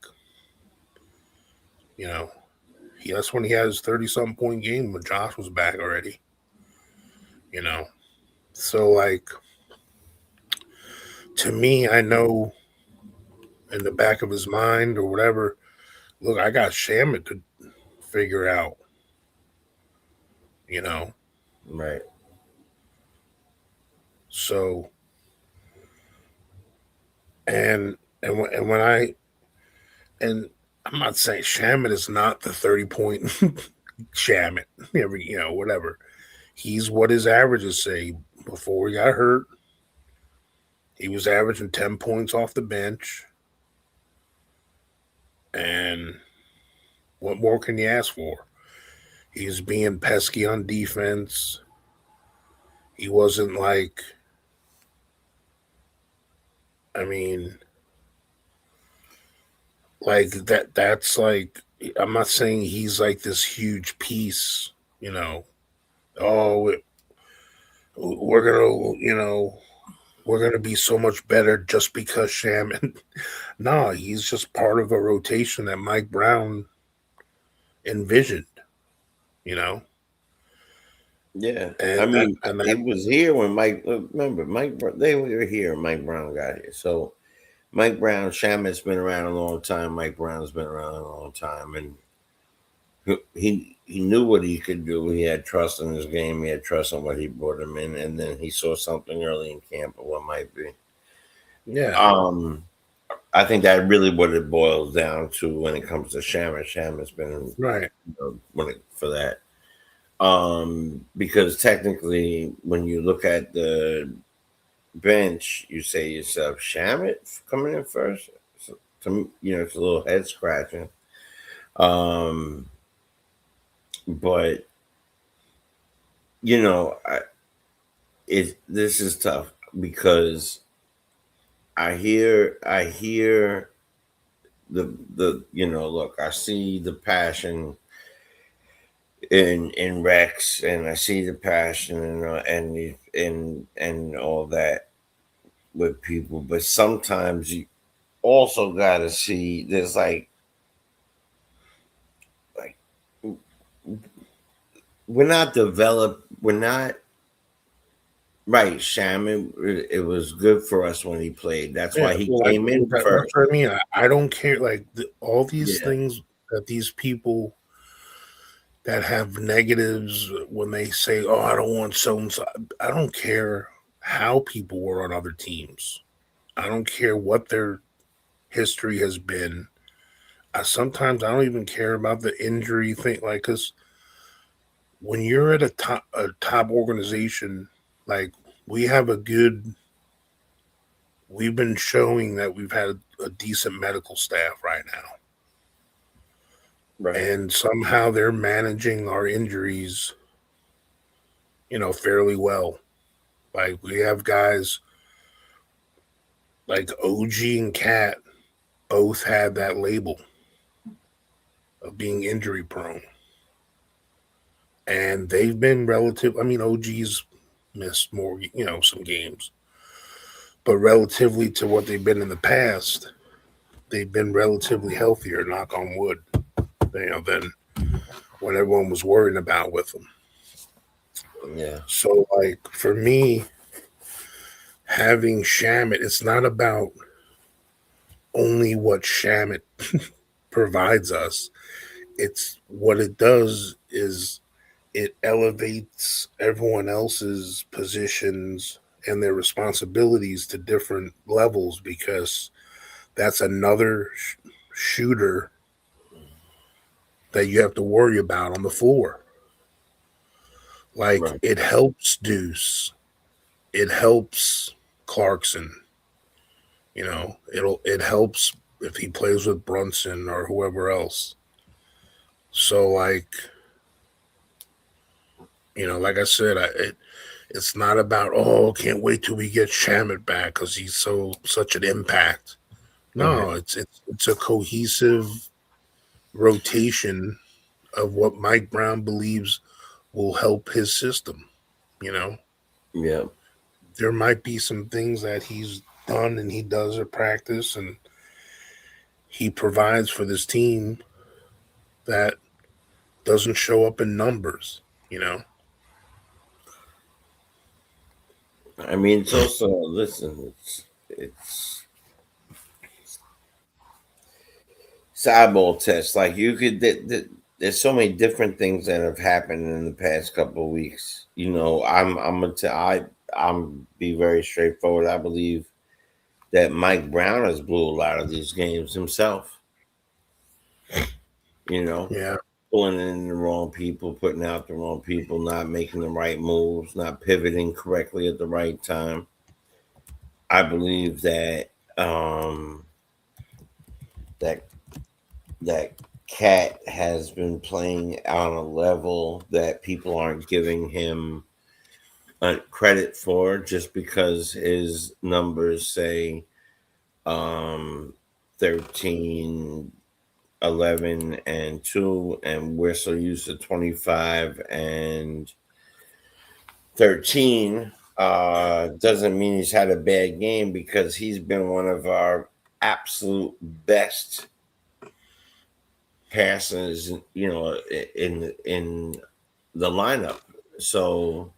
you know, that's when he had his 30-something point game when Josh was back already. You know, so like, to me, I know in the back of his mind or whatever, look, I got Shamet to figure out, you know. Right. So, and when I'm not saying Shamet is not the 30-point Shamet, whatever. He's what his averages say. Before he got hurt, he was averaging 10 points off the bench. And what more can you ask for? He's being pesky on defense. He wasn't like, I mean, like that's like, I'm not saying he's like this huge piece, you know. Oh, we're gonna be so much better just because Shaman. No, he's just part of a rotation that Mike Brown envisioned, you know. Yeah, And I mean, that it was here when Mike. Remember, they were here. Mike Brown got here. So Mike Brown, Shamit's been around a long time. Mike Brown's been around a long time, and he knew what he could do. He had trust in his game. He had trust in what he brought him in, and then he saw something early in camp of what might be. Yeah. I think that really what it boils down to when it comes to Shamit. Shamit's been right for that. Because technically, when you look at the bench, you say yourself, Shamit coming in first. So, it's a little head scratching. But this is tough because I hear the look, I see the passion in Rex, and I see the passion and all that with people, but sometimes you also got to see there's like we're not right. Shaman, it was good for us when he played. That's why he came in first. That's what I mean. I don't care. Like all these things that these people that have negatives when they say, "Oh, I don't want so and so." I don't care how people were on other teams. I don't care what their history has been. Sometimes I don't even care about the injury thing. Like, because when you're at a top organization, like we've been showing that we've had a decent medical staff right now. Right. And somehow they're managing our injuries, fairly well. Like we have guys like OG and Cat both had that label of being injury prone. And they've been OG's missed more, some games. But relatively to what they've been in the past, they've been relatively healthier, knock on wood, than what everyone was worrying about with them. Yeah. So, like, for me, having Shamet, it's not about only what Shamet provides us. It's what it does is it elevates everyone else's positions and their responsibilities to different levels, because that's another shooter that you have to worry about on the floor. Like, right. It helps Deuce. It helps Clarkson. It helps if he plays with Brunson or whoever else. So, like, Like I said, it's not about, oh, can't wait till we get Shamit back because he's such an impact. No, it's a cohesive rotation of what Mike Brown believes will help his system. You know, Yeah. there might be some things that he's done and he does at practice and he provides for this team that doesn't show up in numbers, I mean, it's also listen. It's eyeball test. Like you could. There's so many different things that have happened in the past couple of weeks. I'm be very straightforward. I believe that Mike Brown has blew a lot of these games himself. Yeah. Pulling in the wrong people, putting out the wrong people, not making the right moves, not pivoting correctly at the right time. I believe that that that Cat has been playing on a level that people aren't giving him credit for just because his numbers say 13, 11, and 2, and we're so used to 25 and 13. Doesn't mean he's had a bad game because he's been one of our absolute best passes, in the lineup. So,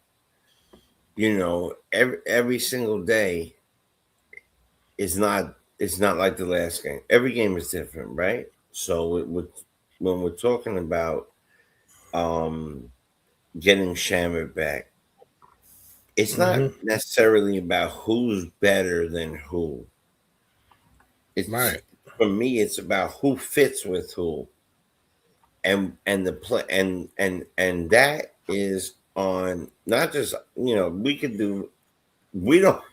every single day is not it's not like the last game. Every game is different, right? So when we're talking about getting Shammer back, it's not necessarily about who's better than who. It's Right. For me, it's about who fits with who, and the play, and that is on not just we could do we don't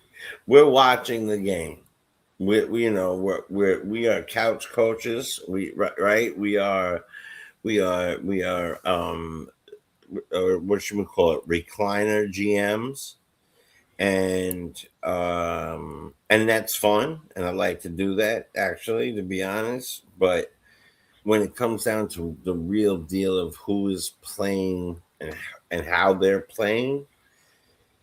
we're watching the game. We are couch coaches. Right. We are or what should we call it, recliner GMs, and that's fun, and I like to do that, actually, to be honest. But when it comes down to the real deal of who is playing and how they're playing,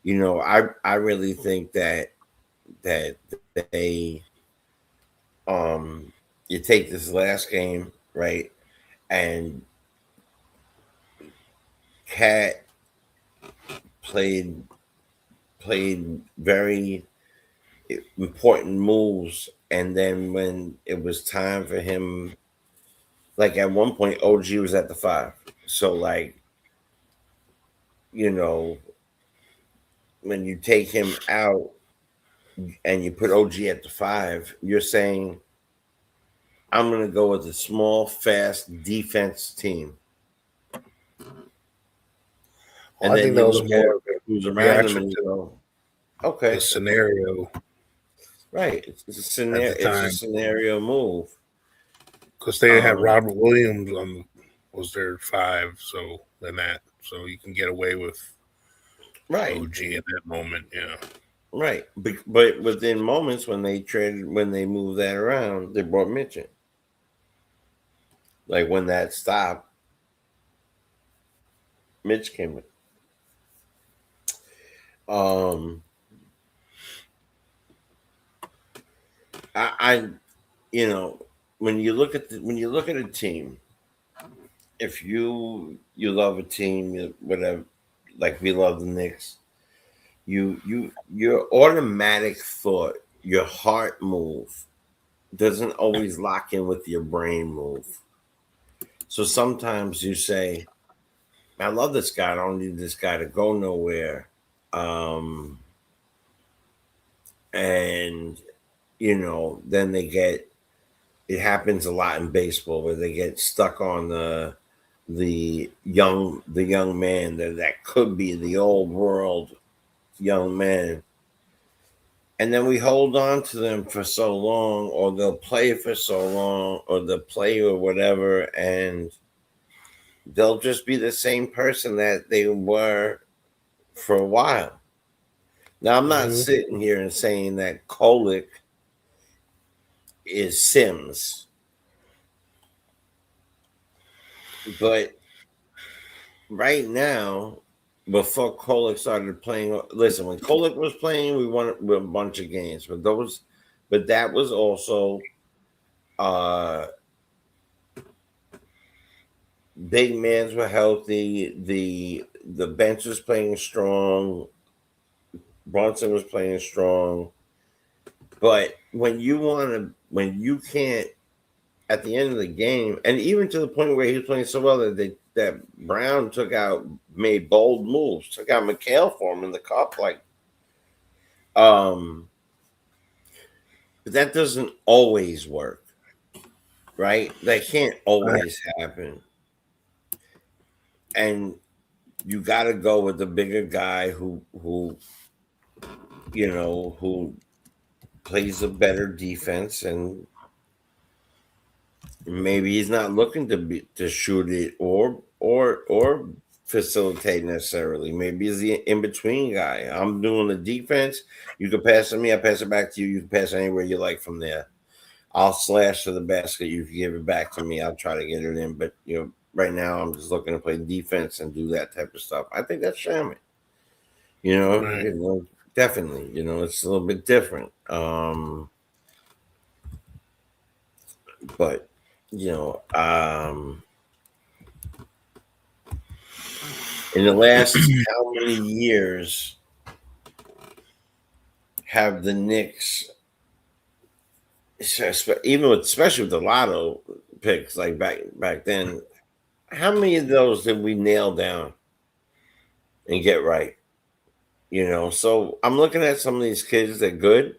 I really think that they you take this last game, right, and Cat played very important moves, and then when it was time for him, like at one point OG was at the 5, so like when you take him out and you put OG at the 5, you're saying I'm going to go with a small, fast defense team. Well, I think that was more of who's a around him reaction and you to go, okay, the scenario. right. It's a scenario. At the time. It's a scenario move because they had Robert Williams was their 5, so you can get away with OG at that moment, right. But within moments when they moved that around, they brought Mitch in. Like when that stopped, Mitch came in. I when you look at a team, if you love a team, whatever, like we love the Knicks, your automatic thought, your heart move doesn't always lock in with your brain move. So sometimes you say, I love this guy, I don't need this guy to go nowhere. And then it happens a lot in baseball where they get stuck on the young man that could be the old world young man, and then we hold on to them for so long, or they'll play for so long, or they'll play or whatever, and they'll just be the same person that they were for a while. Now, I'm not sitting here and saying that Kolek is Sims, but right now, before Kolek started playing, listen, when Kolek was playing, we won a bunch of games, but that was also big mans were healthy. The bench was playing strong. Brunson was playing strong. But when you can't at the end of the game, and even to the point where he was playing so well that Brown made bold moves, took out McHale for him in the cup, but that doesn't always work, right? That can't always happen. And you got to go with the bigger guy who plays a better defense, and maybe he's not looking to shoot it or facilitate necessarily. Maybe he's the in between guy. I'm doing the defense. You can pass to me. I pass it back to you. You can pass anywhere you like from there. I'll slash to the basket. You can give it back to me. I'll try to get it in. But right now I'm just looking to play defense and do that type of stuff. I think that's Shaman. Right. Definitely. It's a little bit different. But in the last how many years have the Knicks, especially with the lotto picks, like back then, how many of those did we nail down and get right? So I'm looking at some of these kids that are good,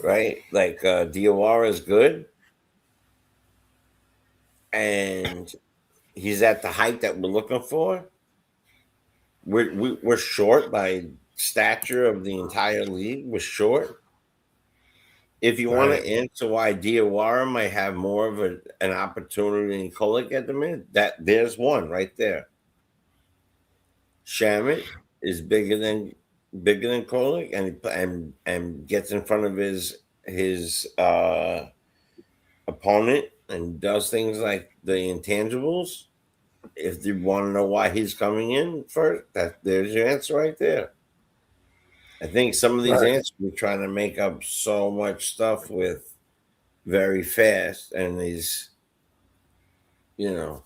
right? Like Diawara is good, and he's at the height that we're looking for. We're short by stature of the entire league. We're short. If you want to answer why Diawara might have more of an opportunity in Kolek at the minute, there's one right there. Shamit is bigger than Kolek, and gets in front of his opponent and does things like the intangibles. If you want to know why he's coming in first, there's your answer right there. I think some of these answers we're trying to make up so much stuff with very fast, and these, I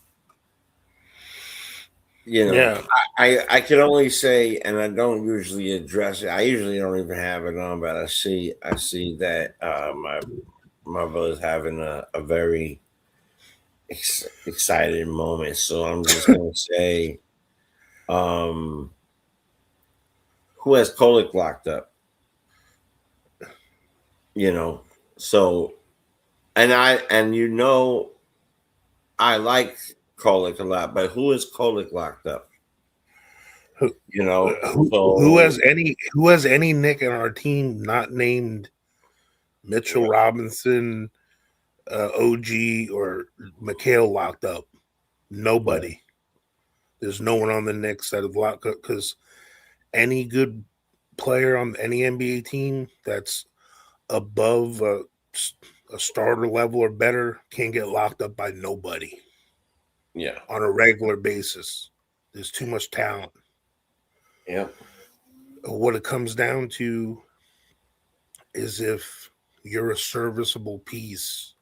can only say, and I don't usually address it. I usually don't even have it on, but I see that my brother's having a very excited moment. So I'm just gonna say, who has Kolek locked up? So, and I like Kolek a lot, but who is Kolek locked up? Who has any Nick in our team not named Mitchell Robinson, OG, or McHale locked up? Nobody. Yeah. There's no one on the Knicks that have locked up, because any good player on any NBA team that's above a starter level or better can't get locked up by nobody. Yeah. On a regular basis. There's too much talent. Yeah. What it comes down to is if you're a serviceable piece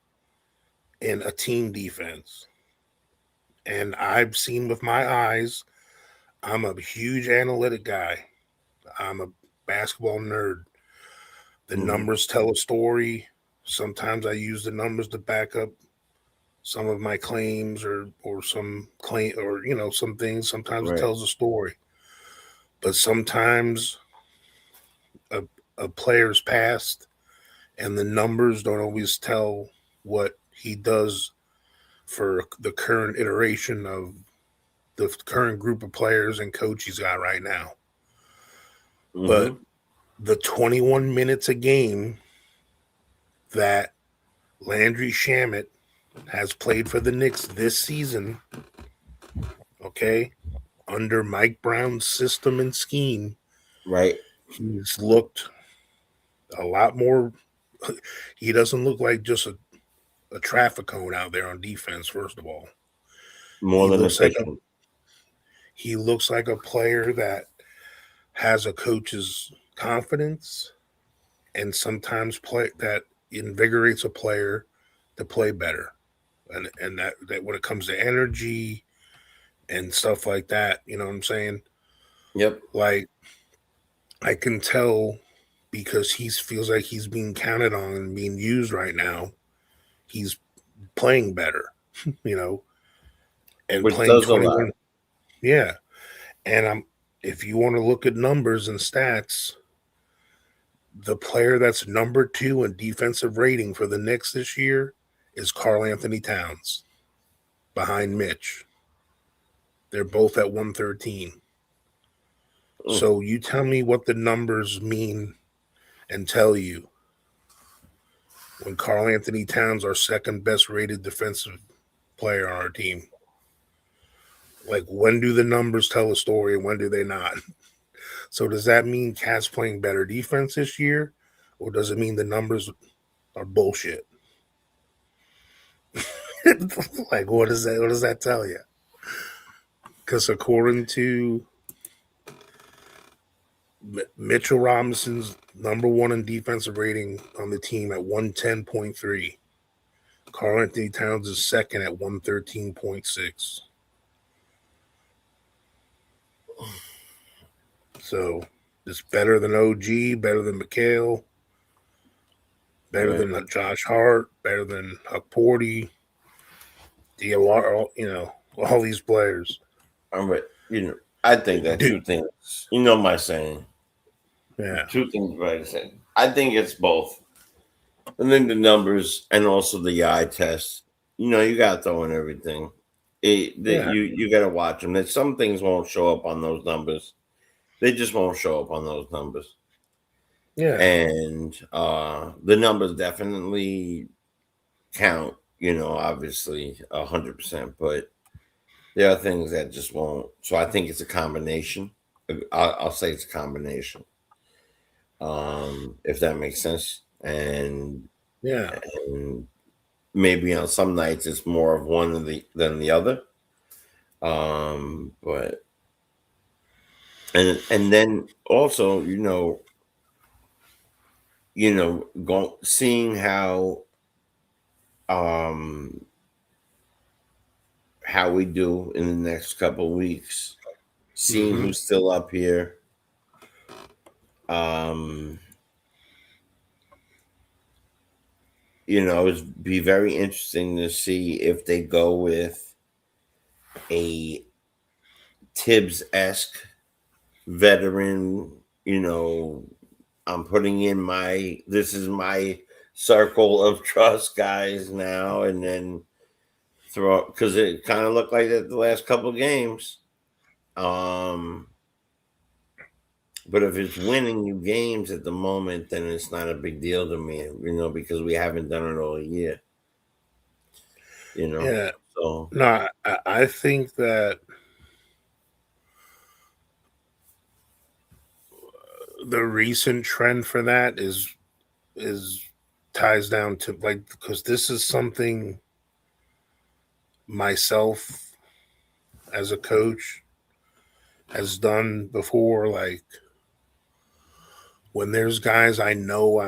in a team defense. And I've seen with my eyes, I'm a huge analytic guy. I'm a basketball nerd. The numbers tell a story. Sometimes I use the numbers to back up some of my claims or some claim, or some things. Sometimes it tells a story. But sometimes a player's past and the numbers don't always tell what he does for the current iteration of the current group of players and coach he's got right now. But the 21 minutes a game that Landry Shamet has played for the Knicks this season Okay, under Mike Brown's system and scheme, Right. he's looked a lot more. He doesn't look like just a traffic cone out there on defense. First of all, More he than looks like efficient. a player that has a coach's confidence, and sometimes play that invigorates a player to play better. And that when it comes to energy and stuff like that, you know what I'm saying? Yep. Like I can tell because he feels like he's being counted on and being used right now. He's playing better, you know, and Which playing does a lot. 21. Yeah. And if you want to look at numbers and stats, the player that's number 2 in defensive rating for the Knicks this year is Karl Anthony Towns behind Mitch. They're both at 113. So you tell me what the numbers mean and tell you when Karl Anthony Towns, our second best rated defensive player on our team. Like, when do the numbers tell a story and when do they not? So does that mean Cat's playing better defense this year? Or does it mean the numbers are bullshit? Like, what does that tell you? Because according to Mitchell Robinson's number 1 in defensive rating on the team at 110.3. Karl Anthony Towns is second at 113.6. So it's better than OG, better than McHale, better than Josh Hart, better than Huck Porty, DLR, all these players. I think that two things. You know my saying. Yeah. Two things right saying. I think it's both. And then the numbers and also the eye test. You got to throw in everything. You got to watch them. That some things won't show up on those numbers. They just won't show up on those numbers. Yeah. And the numbers definitely count, obviously 100%, but there are things that just won't. So I think it's a combination. I'll say it's a combination. If that makes sense. And maybe on some nights it's more of one than the other. But and then also, seeing how we do in the next couple of weeks, seeing who's still up here. It'd be very interesting to see if they go with a Tibbs-esque veteran. I'm putting in this is my circle of trust guys now, and then throw, because it kind of looked like that the last couple of games. But if it's winning you games at the moment, then it's not a big deal to me, because we haven't done it all year. Yeah. So no, I think that the recent trend for that is ties down to, like, because this is something myself as a coach has done before. Like, when there's guys I know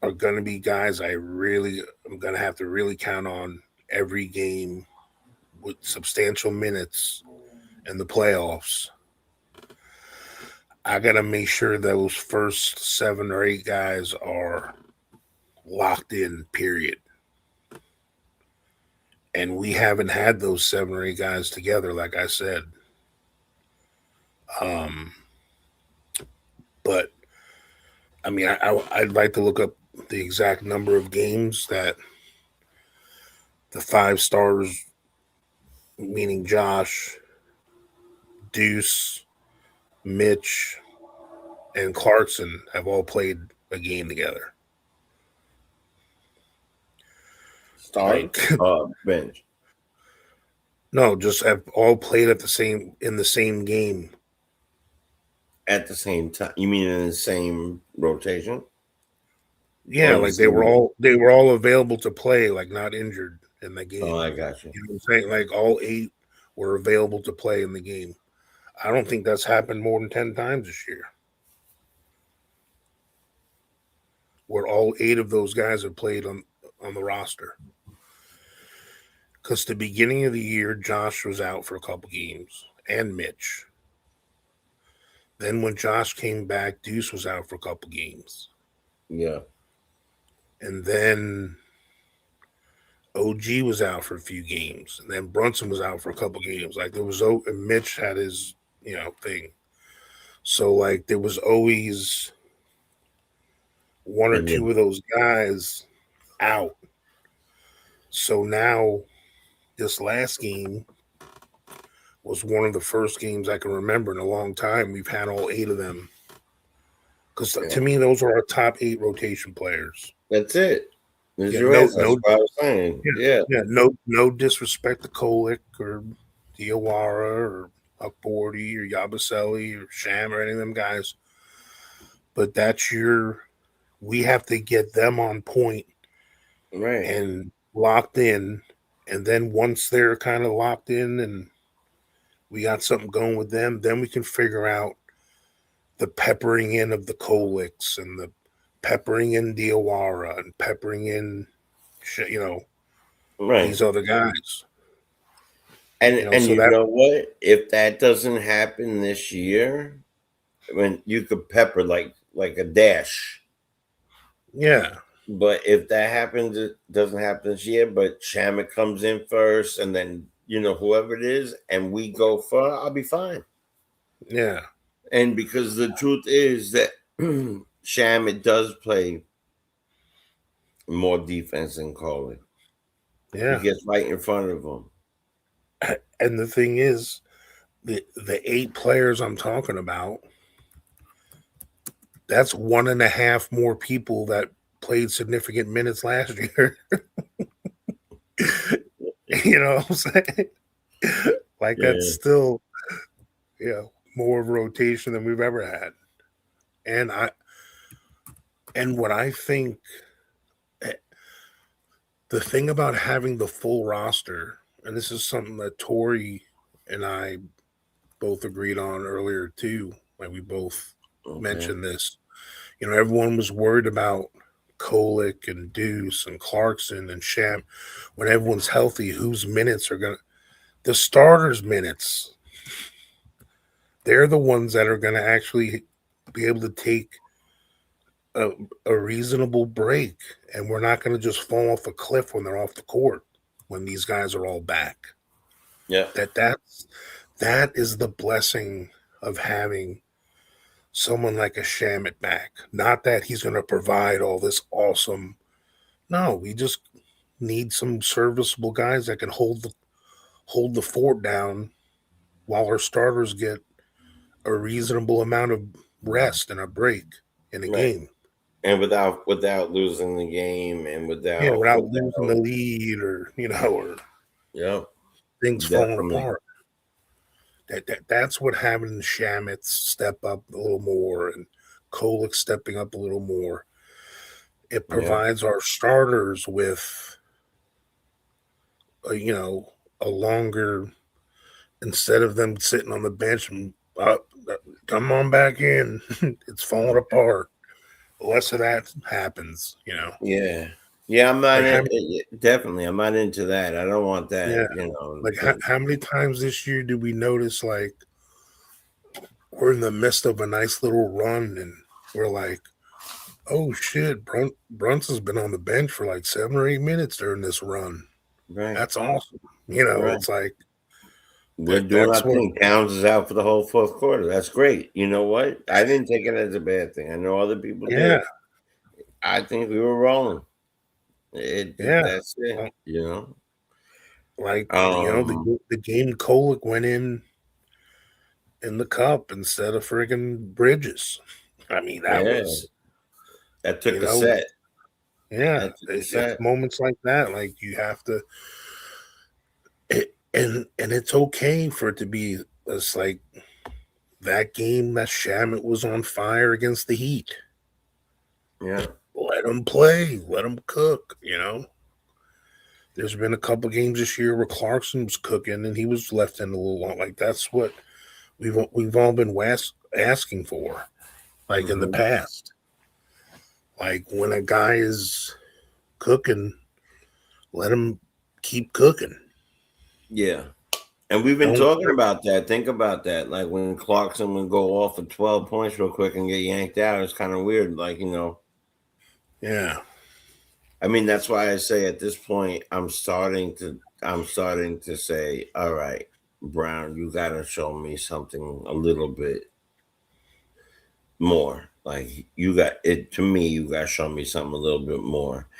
are going to be guys I'm going to have to really count on every game with substantial minutes in the playoffs, I got to make sure those first 7 or 8 guys are locked in, period. And we haven't had those 7 or 8 guys together, like I said. But I mean, I'd like to look up the exact number of games that the 5 stars, meaning Josh, Deuce, Mitch, and Clarkson, have all played a game together. Start bench. No, just have all played in the same game. At the same time, you mean in the same rotation? Yeah, like they were all available to play, like not injured in the Oh, game. I got you. You know what I'm saying? Like all 8 were available to play in the game. I don't think that's happened more than 10 times this year, where all 8 of those guys have played on the roster. Because the beginning of the year, Josh was out for a couple games, and Mitch. Then when Josh came back, Deuce was out for a couple games. Yeah. And then OG was out for a few games. And then Brunson was out for a couple games. Like there was, and Mitch had his, thing. So like there was always one or two of those guys out. So now this last game was one of the first games I can remember in a long time. We've had all 8 of them. Because to me, those are our top 8 rotation players. That's it. That's That's what I was saying. Yeah. No disrespect to Kolick or Diawara or Upbordy or Yabusele or Sham or any of them guys. But we have to get them on point and locked in. And then once they're kind of locked in and we got something going with them, then we can figure out the peppering in of the Kolicks and the peppering in Diawara and peppering in, these other guys. And you know what? If that doesn't happen this year, you could pepper like a dash. Yeah. But if that happens, it doesn't happen this year. But Shamet comes in first, and then whoever it is, and we go for, I'll be fine. Yeah. And because the truth is that Shamet does play more defense than Coley. Yeah. He gets right in front of him. And the thing is, the 8 players I'm talking about, that's 1.5 more people that played significant minutes last year. You know what I'm saying? Like that's still, more of a rotation than we've ever had. And what I think, the thing about having the full roster, and this is something that Tori and I both agreed on earlier too, like we both mentioned this. Everyone was worried about Kolick and Deuce and Clarkson and Sham. When everyone's healthy, whose minutes are the starters' minutes, they're the ones that are going to actually be able to take a reasonable break, and we're not going to just fall off a cliff when they're off the court when these guys are all back. Yeah. That is the blessing of having someone like a Shamet back. Not that he's going to provide all this awesome. No, we just need some serviceable guys that can hold the fort down while our starters get a reasonable amount of rest and a break in a game. And without losing the game and without losing the lead or things falling apart. That's what having Shamet step up a little more and Kolick stepping up a little more. It provides our starters with a longer, instead of them sitting on the bench and come on back in. It's falling apart. Less of that happens, Yeah, I'm not definitely. I'm not into that. I don't want that. Like how many times this year do we notice like we're in the midst of a nice little run and we're like, oh shit, Brunson's been on the bench for like 7 or 8 minutes during this run. Right, that's awesome. It's like we're doing our thing. Towns is out for the whole 4th quarter. That's great. You know what? I didn't take it as a bad thing. I know other people did. I think we were rolling. That's it. Like the game Kolick went in the cup instead of friggin' Bridges. I mean that took a set. Yeah, it's moments like that. Like you have to. and it's okay for it to be. It's like that game that Shamit was on fire against the Heat. Yeah. Let him play. Let him cook. You know, there's been a couple games this year where Clarkson was cooking and he was left in a little long. Like that's what we've all been asking for, like in the past. Like when a guy is cooking, let him keep cooking. Yeah. And we've been talking about that. Think about that. Like when Clarkson would go off for 12 points real quick and get yanked out, it's kind of weird. Like, you know. Yeah. I mean, that's why I say at this point, I'm starting to say, all right, Brown, you got to show me something a little bit more. Like you got it to me, you got to show me something a little bit more.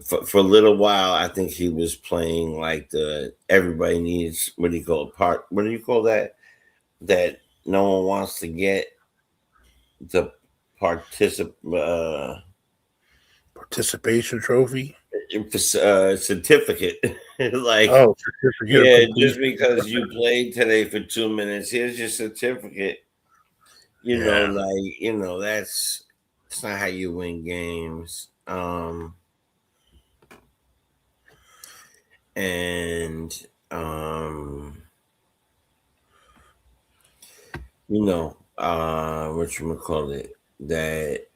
For a little while, I think he was playing like the everybody needs, what do you call it? What do you call that? That no one wants to get the participation trophy. Certificate. Like, oh, certificate. Yeah, just because you played today for 2 minutes, here's your certificate. You know, like, you know, that's not how you win games. You know, whatchamacallit, that,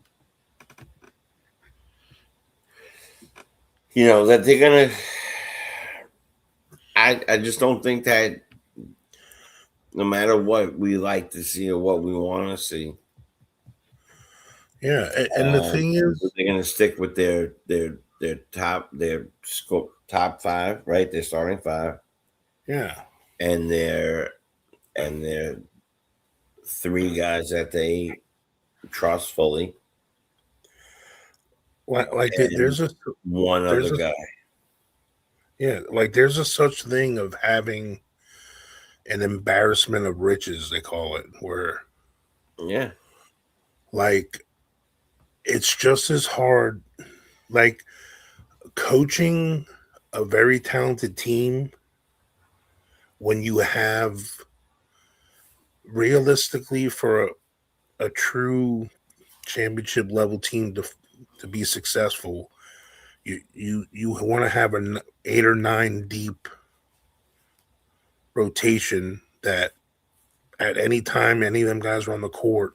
you know, that they're gonna, I just don't think that no matter what we like to see or what we want to see. Yeah, and the thing is, they're gonna stick with their top five, right? They're starting five. Yeah, and their three guys that they trust fully. Like there's other guy. Yeah, like there's a such thing of having an embarrassment of riches, they call it, where like it's just as hard, like coaching a very talented team when you have realistically for a true championship level team to be successful, you want to have an 8 or 9 deep rotation that at any time any of them guys are on the court,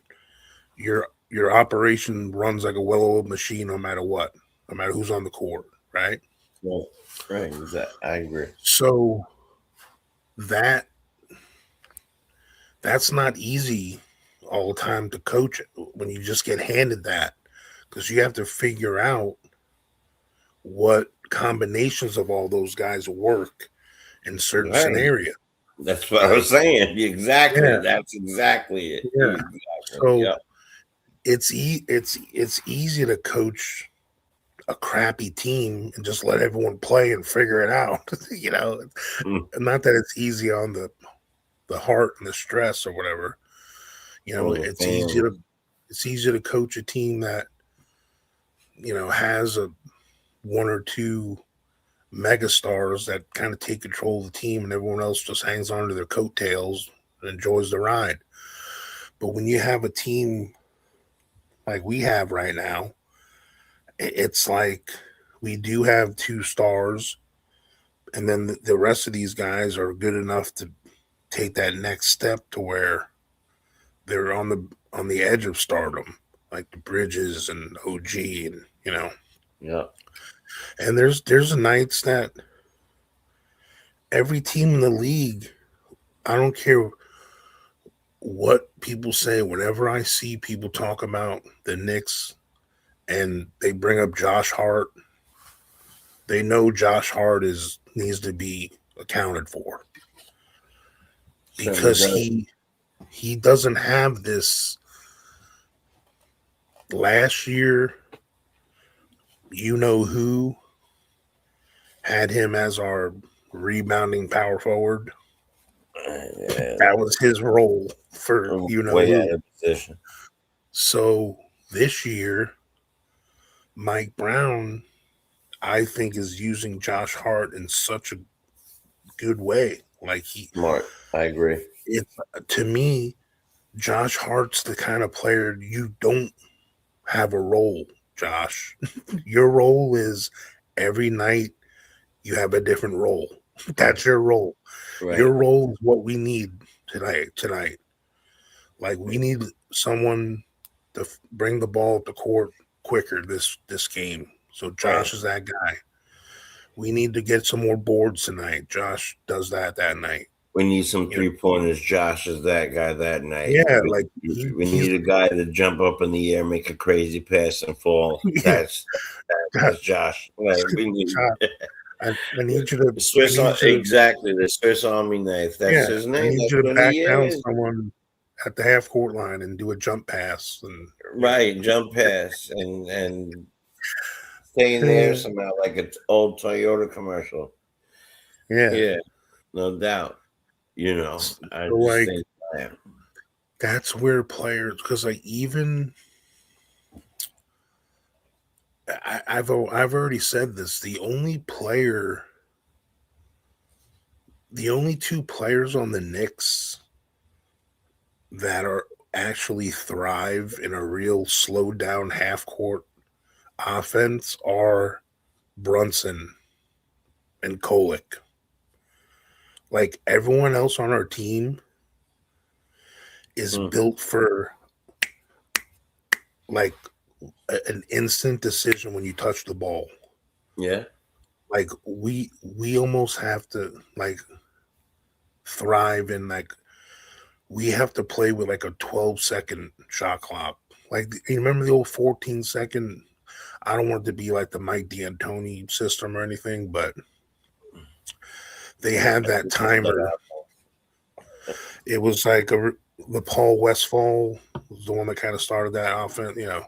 your operation runs like a well-oiled machine no matter what, no matter who's on the court, right? Well, right, I agree. So that's not easy all the time to coach it when you just get handed that, because you have to figure out what combinations of all those guys work in certain scenarios. That's what I was saying. Exactly. Yeah. That's exactly it. Yeah. Exactly. So it's easy to coach a crappy team and just let everyone play and figure it out. You know, not that it's easy on the heart and the stress or whatever. You know, it's easier to coach a team that, you know, has a 1 or 2 megastars that kind of take control of the team and everyone else just hangs on to their coattails and enjoys the ride. But when you have a team like we have right now, it's like we do have 2 stars, and then the rest of these guys are good enough to take that next step to where they're on the edge of stardom, like the Bridges and OG, and you know. Yeah. And there's nights that every team in the league, I don't care what people say, whenever I see people talk about the Knicks and they bring up Josh Hart, they know Josh Hart needs to be accounted for, because he doesn't have this. Last year, you know who had him as our rebounding power forward. That was his role for way out of position. So this year, Mike Brown, I think, is using Josh Hart in such a good way. Like Smart. I agree. To me, Josh Hart's the kind of player you don't have a role, Josh. Your role is every night you have a different role. That's your role. Right. Your role is what we need tonight. Like we need someone to bring the ball up the court quicker this game. So Josh is that guy. We need to get some more boards tonight. Josh does that night. We need some 3-pointers. Josh is that guy that night. Yeah, we need a guy to jump up in the air, make a crazy pass, and fall. Yeah. That's Josh. Like, we need. I need you to exactly the Swiss Army knife. That's his name. I need you to back down someone at the half court line and do a jump pass and jump pass and stay in there somehow like an old Toyota commercial. Yeah, no doubt. I just think that's where players, because I've already said this. The only two players on the Knicks that are actually thrive in a real slowed down half court offense are Brunson and Kolek. Like everyone else on our team is built for like an instant decision when you touch the ball. Yeah. Like we almost have to like thrive in like we have to play with like a 12-second shot clock. Like you remember the old 14-second? I don't want it to be like the Mike D'Antoni system or anything, but they had that timer. It was like the Paul Westphal was the one that kind of started that offense. Yeah.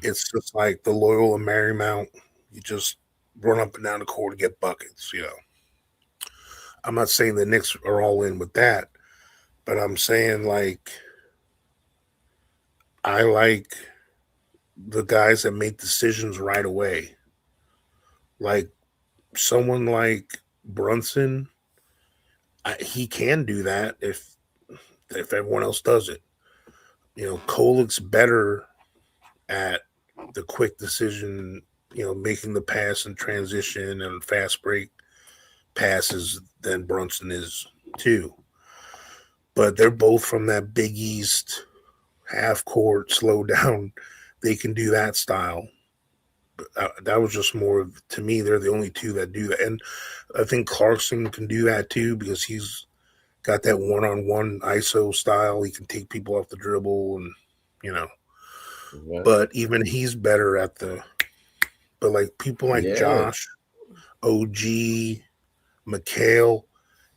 It's just like the Loyola Marymount. You just run up and down the court and get buckets. I'm not saying the Knicks are all in with that, but I'm saying like I like the guys that make decisions right away. Like someone like Brunson, he can do that if everyone else does it. Kolek's better at the quick decision, making the pass and transition and fast break passes than Brunson is too. But they're both from that Big East half court, slow down. They can do that style. That was just more of, to me, they're the only two that do that. And I think Clarkson can do that too because he's got that one-on-one ISO style. He can take people off the dribble and, but even he's better at but like people like Josh, OG, McHale,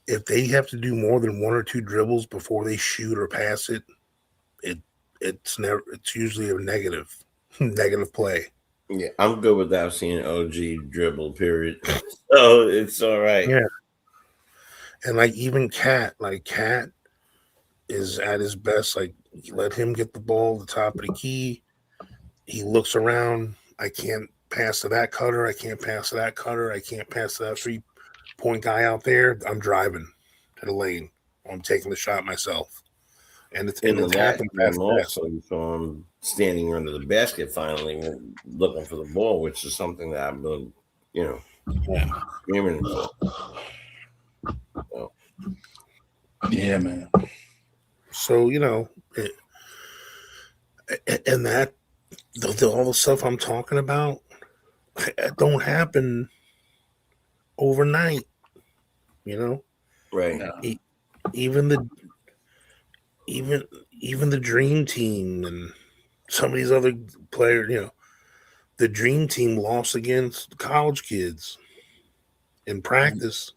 if they have to do more than one or two dribbles before they shoot or pass it, it's usually a negative play. Yeah, I'm good without seeing OG dribble, period. So it's all right. Yeah. And like even Cat is at his best. Like you let him get the ball at the top of the key. He looks around. I can't pass to that cutter. I can't pass to that cutter. I can't pass to that 3-point guy out there. I'm driving to the lane. I'm taking the shot myself. And it's happened. Also, you saw him standing under the basket finally, looking for the ball, which is something that I've been, screaming for. So. Yeah, man. So, and that, all the stuff I'm talking about, it don't happen overnight, Right. Even the Dream Team and some of these other players, the Dream Team lost against college kids in practice.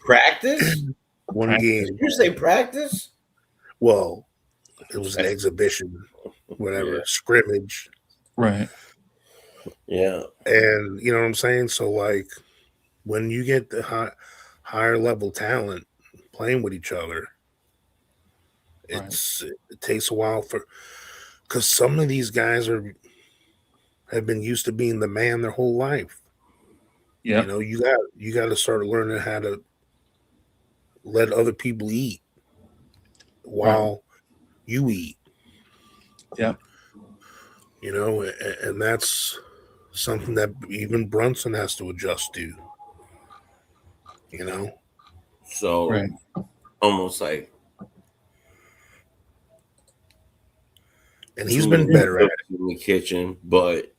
Practice? One game. Did you say practice? Well, it was an exhibition, whatever, scrimmage. Right. Yeah. And you know what I'm saying? So like when you get the higher level talent playing with each other, it takes a while because some of these guys have been used to being the man their whole life. Yeah. You got to start learning how to let other people eat while you eat. Yep. You know, and that's something that even Brunson has to adjust to. You know, So Right. almost like and he's too been many better at cooks in the kitchen, but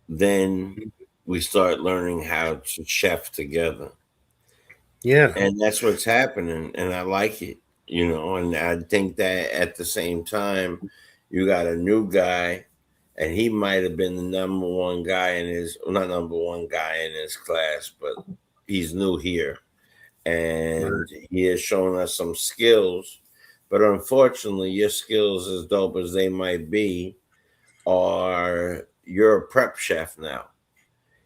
then we start learning how to chef together. it. Yeah, And that's what's happening, and I like it, and I think that at the same time you got a new guy, and he might have been the number one guy in his not number one guy in his class, but he's new here, right. and he has shown us some skills. But unfortunately, your skills, as dope as they might be, are you're a prep chef now.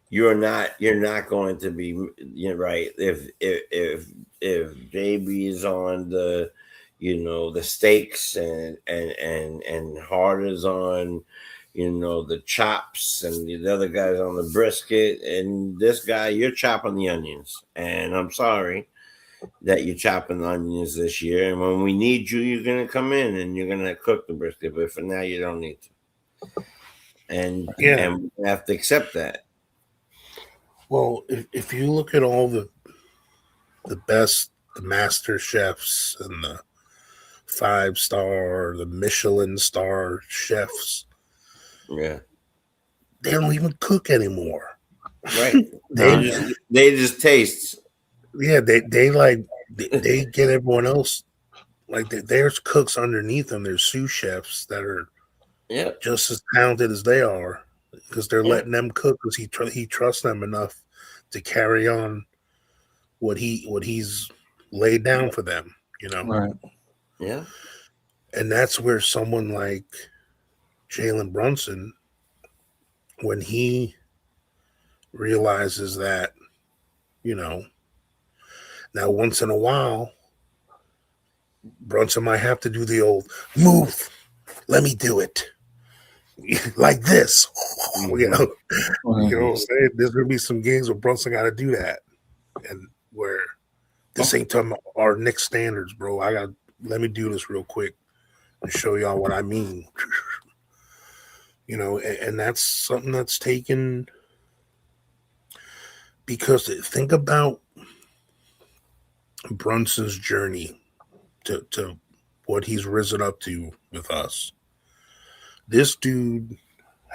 You're not going to be, right. If JB is on the steaks, and Hart is on the chops, and the other guy's on the brisket, and this guy, you're chopping the onions, and I'm sorry that you're chopping the onions this year, and when we need you, you're going to come in and you're going to cook the brisket, but for now you don't need to, and Yeah. and we have to accept that. Well, if you look at all the master chefs and the 5-star, the Michelin star chefs, Yeah. they don't even cook anymore. Right. They just taste. Yeah, they get everyone else, like there's cooks underneath them. There's sous chefs that are just as talented as they are, because they're letting them cook, because he trusts them enough to carry on what he's laid down for them. Right. Yeah. And that's where someone like Jalen Brunson, when he realizes that, now once in a while, Brunson might have to do the old move. Let me do it like this. Mm-hmm. You know what I'm saying? There's gonna be some games where Brunson got to do that, and where this ain't talking about our Knicks standards, bro. Let me do this real quick and show y'all what I mean. And that's something that's taken, because think about Brunson's journey to what he's risen up to with us. This dude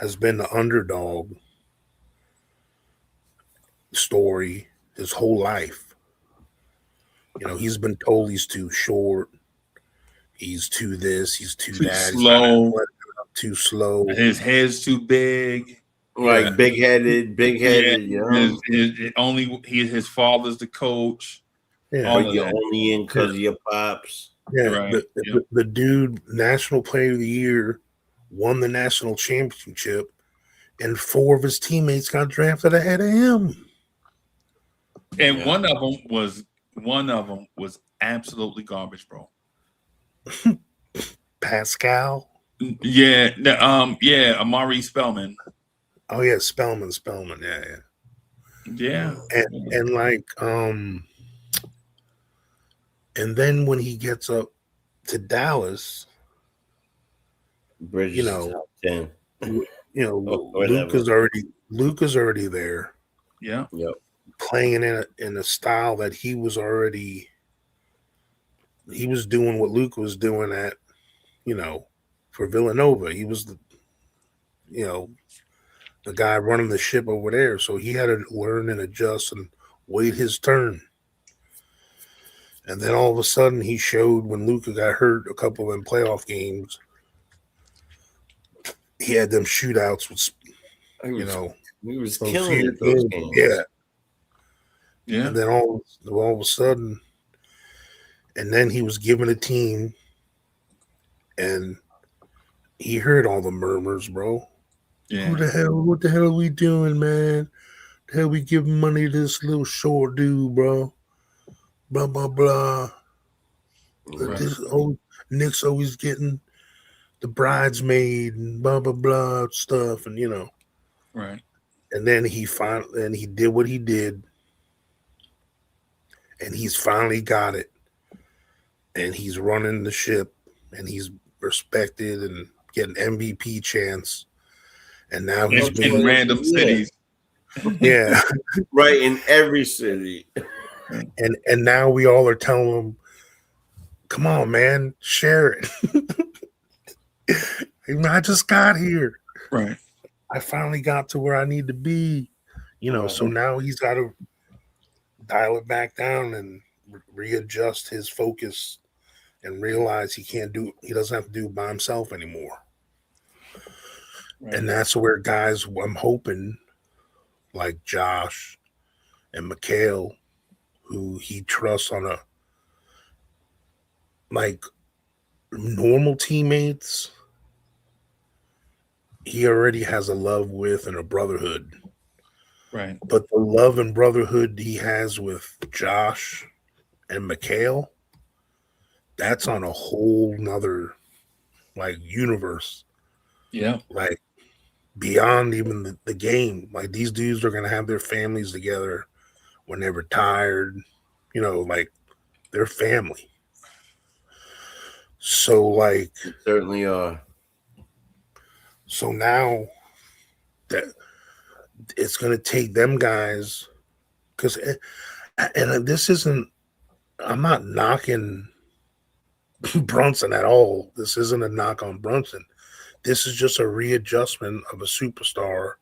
has been the underdog story his whole life. He's been told he's too short, he's too this, he's too that, slow, too slow. His head's too big. Like big headed. His father's the coach. Yeah, but you're only in because of your pops. Yeah, right. The dude, National Player of the Year, won the national championship, and 4 of his teammates got drafted ahead of him. And one of them was absolutely garbage, bro. Pascal. Yeah. Amari Spellman. Oh yeah, Spellman. Yeah. And like and then when he gets up to Dallas, Bridges top 10. Luke is already there. Yeah. Yep. Playing in a style that he was doing what Luke was doing at, for Villanova. He was the guy running the ship over there. So he had to learn and adjust and wait his turn. And then all of a sudden he showed, when Luka got hurt a couple in playoff games, he had them shootouts with, he was killing it those games. Yeah. And then all of a sudden, and then he was given a team, and he heard all the murmurs, bro. Yeah. What the hell are we doing, man? The hell we giving money to this little short dude, bro? Blah blah blah. Right. Knicks always getting the bridesmaid and blah blah blah stuff, and Right. And then he did what he did, and he's finally got it. and he's running the ship, and he's respected and getting MVP chance. And now he's in random cities. Yeah. Right, in every city. And now we all are telling him, come on, man, share it. I just got here. Right. I finally got to where I need to be. So now he's got to dial it back down and readjust his focus and realize he doesn't have to do it by himself anymore. Right. And that's where guys, I'm hoping, like Josh and Mikhail, who he trusts on a like normal teammates, he already has a love with and a brotherhood. Right. But the love and brotherhood he has with Josh and Mikhail, that's on a whole nother universe. Yeah. Like beyond even the game. Like these dudes are gonna have their families together when they're retired, their family. So they certainly are. So now that it's going to take them guys, and this isn't, I'm not knocking Brunson at all. This isn't a knock on Brunson. This is just a readjustment of a superstar,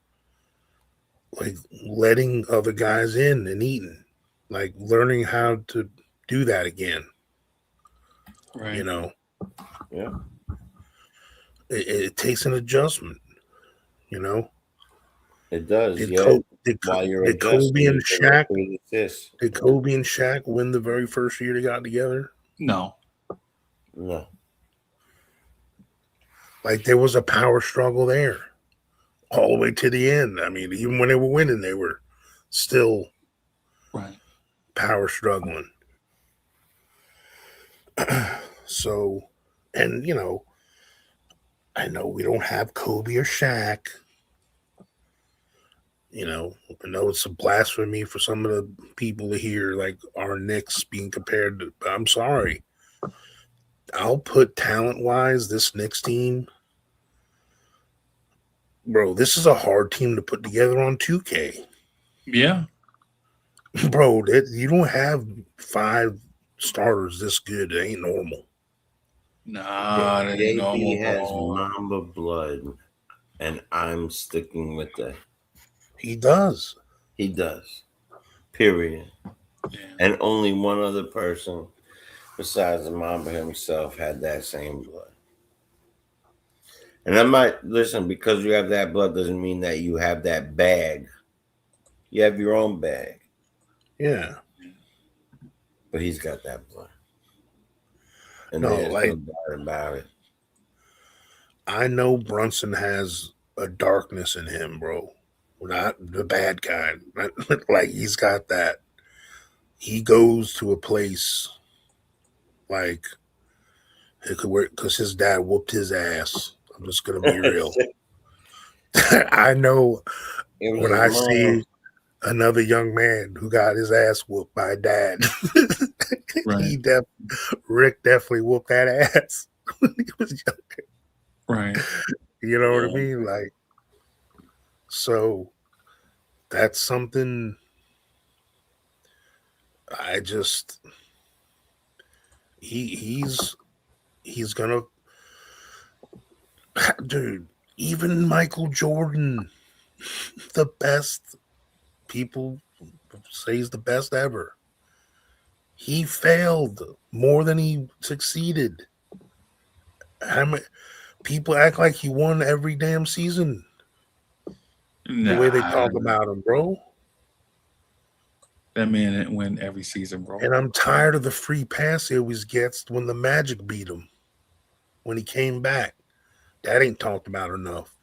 letting other guys in and eating, learning how to do that again. Right. Yeah. It takes an adjustment, It does. Did Did Kobe and Shaq win the very first year they got together? No. There was a power struggle there all the way to the end. I mean, even when they were winning, they were still power struggling. So, and I know we don't have Kobe or Shaq. I know it's a blasphemy for some of the people to hear our Knicks being compared to, but I'm sorry. I'll put talent-wise, this Knicks team, bro, this is a hard team to put together on 2K. Yeah. Bro, you don't have 5 starters this good. It ain't normal. Nah, that ain't normal. He has Mamba blood, and I'm sticking with that. He does. He does. Period. Yeah. And only one other person besides the Mamba himself had that same blood. And I might listen, because you have that blood doesn't mean that you have that bag. You have your own bag. Yeah. But he's got that blood. And no doubt about it. I know Brunson has a darkness in him, bro. Not the bad kind. He's got that. He goes to a place it could work because his dad whooped his ass. I'm just gonna be real. I know when I see another young man who got his ass whooped by dad, Rick definitely whooped that ass when he was younger. Right. You know what I mean? So that's something I just he's gonna, dude, even Michael Jordan, the best, people say he's the best ever. He failed more than he succeeded. People act like he won every damn season. The way they talk about him, bro. That man didn't win every season, bro. And I'm tired of the free pass he always gets when the Magic beat him. When he came back. That ain't talked about enough.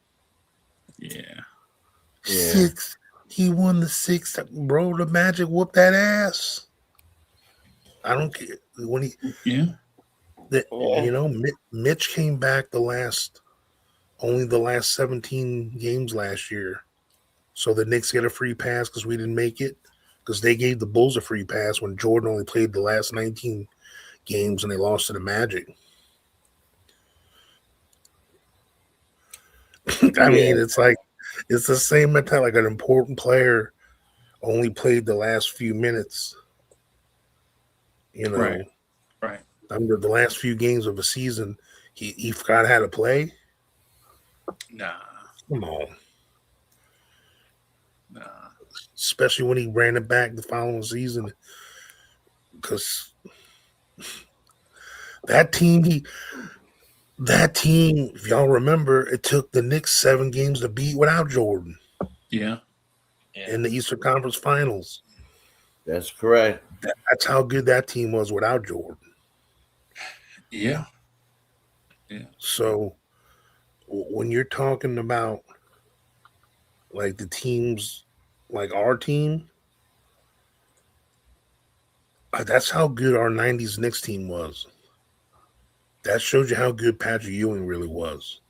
Yeah. 6. He won the 6th. Bro, the Magic whooped that ass. I don't care. When Mitch came back only the last 17 games last year. So the Knicks get a free pass because we didn't make it. Because they gave the Bulls a free pass when Jordan only played the last 19 games and they lost to the Magic. I mean, it's like it's the same mentality. Like an important player only played the last few minutes. You know, right. Under the last few games of a season, he forgot how to play. Nah. Come on. Nah. Especially when he ran it back the following season. Because that team, if y'all remember, it took the Knicks 7 games to beat without Jordan. Yeah. In the Eastern Conference Finals. That's correct. That's how good that team was without Jordan. Yeah. So when you're talking about like the teams, like our team, that's how good our 90s Knicks team was. That shows you how good Patrick Ewing really was.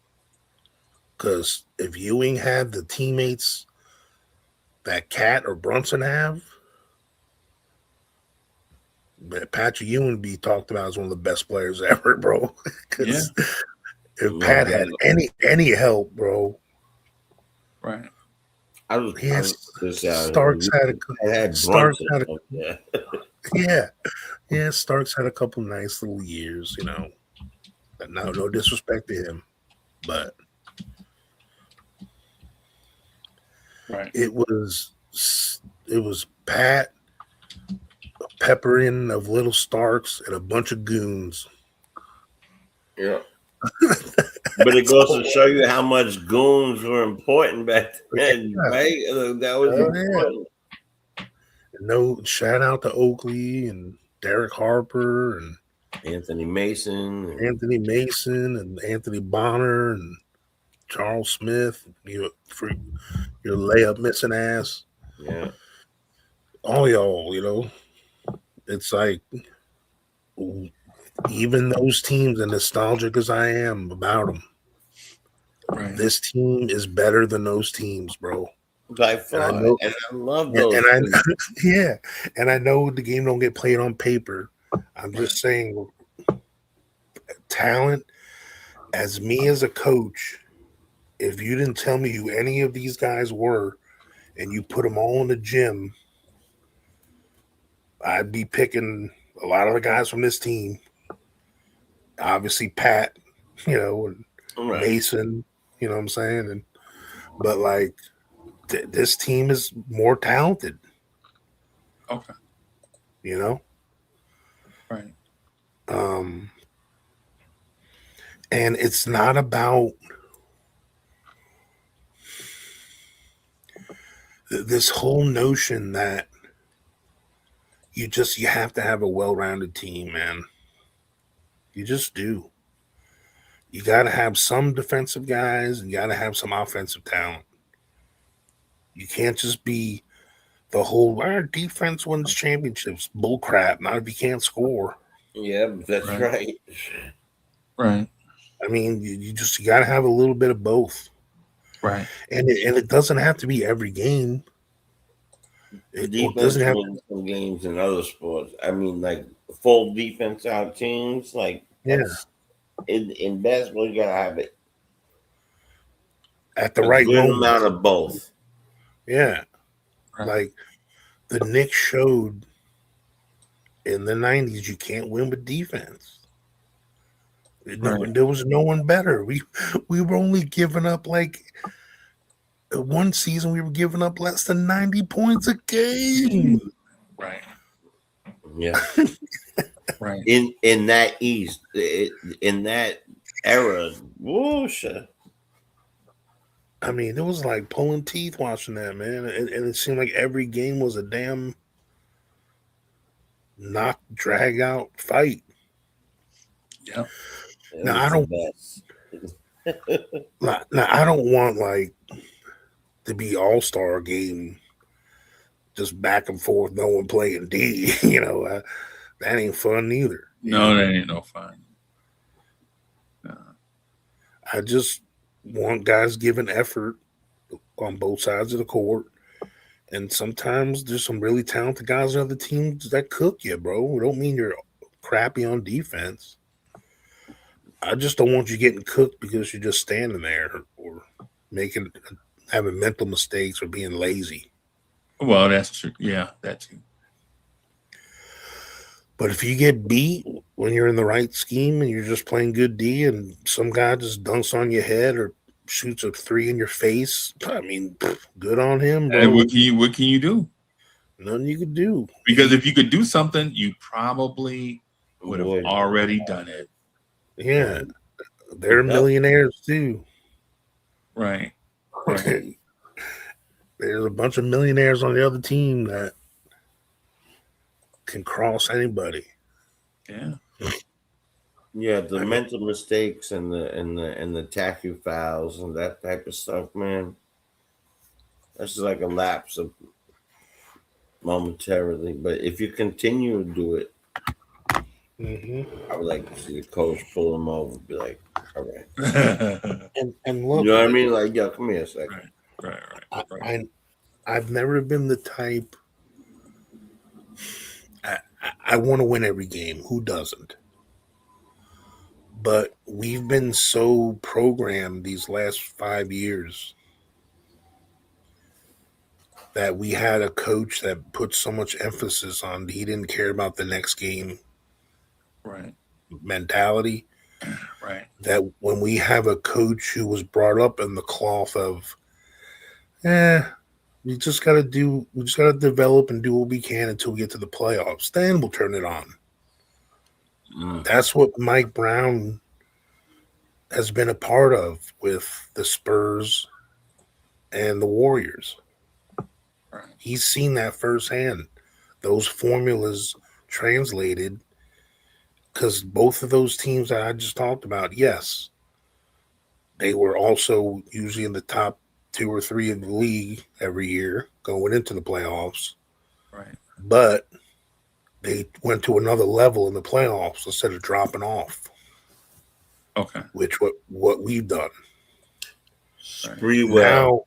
Because if Ewing had the teammates that Cat or Brunson have, Patrick Ewing would be talked about as one of the best players ever, bro. Because if Pat had any help, bro. Right. Starks had a couple nice little years, you know. No disrespect to him, but it was Pat, a peppering of little Starks, and a bunch of goons. Yeah. But it goes to show you how much goons were important back then, right? That was important. No, shout out to Oakley and Derek Harper and Anthony Mason, and Anthony Bonner and Charles Smith. For your layup missing ass. Yeah. All y'all, you know, it's like even those teams, and nostalgic as I am about them, this team is better than those teams, bro. By far, and I love those. And I know the game don't get played on paper. I'm just saying, talent. As me as a coach, if you didn't tell me who any of these guys were, and you put them all in the gym, I'd be picking a lot of the guys from this team. Obviously, Pat, you know, and Mason, you know what I'm saying? But like, this team is more talented. Okay. You know? Right. And it's not about this whole notion that you have to have a well-rounded team, man. You just do. You got to have some defensive guys and you got to have some offensive talent. You can't just be the whole our defense wins championships bullcrap. Not if you can't score. Yeah, that's right. Right. I mean, you got to have a little bit of both. Right. And it doesn't have to be every game. It doesn't have some games in other sports. I mean, like full defense out teams, like in basketball, you gotta have it at the right moment. Amount of both. Yeah, like the Knicks showed in the 90s, you can't win with defense. There was no one better. We were only giving up like one season. We were giving up less than 90 points a game. Right. Yeah. Right. In that East, in that era, whoosh. I mean, it was like pulling teeth watching that, man. And it seemed like every game was a damn drag out fight. Yeah. Now I don't want like to be all-star game just back and forth, no one playing D. You know, that ain't fun either. No, that ain't no fun. No. I just want guys giving effort on both sides of the court. And sometimes there's some really talented guys on other teams that cook you, bro. We don't mean you're crappy on defense. I just don't want you getting cooked because you're just standing there or having mental mistakes or being lazy. Well, that's true. Yeah, that's true. But if you get beat when you're in the right scheme and you're just playing good D and some guy just dunks on your head or shoots a 3 in your face, I mean, good on him, bro. And what can you do? Nothing you could do. Because if you could do something, you probably would have already done it. Yeah. They're millionaires too. Right. There's a bunch of millionaires on the other team that can cross anybody. Yeah. Yeah, the mental mistakes and the tackle fouls and that type of stuff, man. That's just like a lapse of momentarily. But if you continue to do it, I would like to see the coach pull him over and be like, all right. and look, you know what I mean? Like, yo, come here a second. Right. I've never been the type. I want to win every game. Who doesn't? But we've been so programmed these last 5 years that we had a coach that put so much emphasis on he didn't care about the next game mentality. Right. That when we have a coach who was brought up in the cloth of, we just got to develop and do what we can until we get to the playoffs. Then we'll turn it on. That's what Mike Brown has been a part of with the Spurs and the Warriors. Right. He's seen that firsthand. Those formulas translated because both of those teams that I just talked about, yes, they were also usually in the top 2 or 3 of the league every year going into the playoffs. Right. But they went to another level in the playoffs instead of dropping off. Okay. Which what we've done. Pretty well. Now,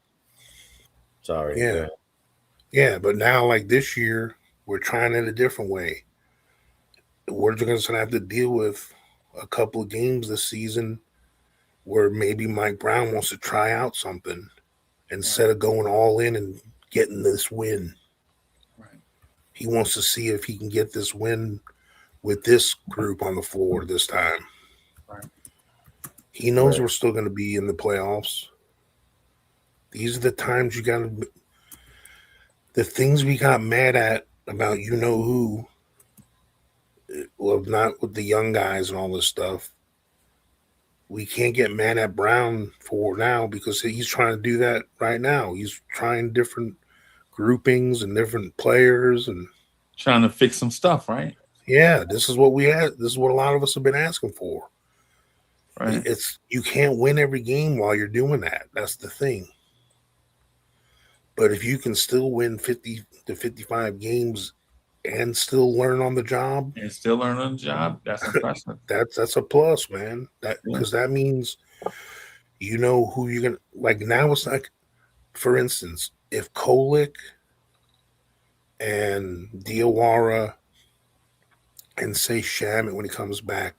sorry. Yeah. Yeah, but now like this year, we're trying it a different way. We're just going to have to deal with a couple of games this season where maybe Mike Brown wants to try out something instead of going all in and getting this win. Right. He wants to see if he can get this win with this group on the floor this time. Right. He knows we're still going to be in the playoffs. These are the times you got to – the things we got mad at about who, well, not with the young guys and all this stuff, we can't get mad at Brown for now because he's trying to do that right now. He's trying different groupings and different players and trying to fix some stuff, right? Yeah, this is what we had. This is what a lot of us have been asking for. Right. You can't win every game while you're doing that. That's the thing. But if you can still win 50 to 55 games and still learn on the job, that's impressive. That's a plus, man. Because that means you know who you're gonna like. Now it's like, for instance, if Kolek and Diawara and say Shamit when he comes back,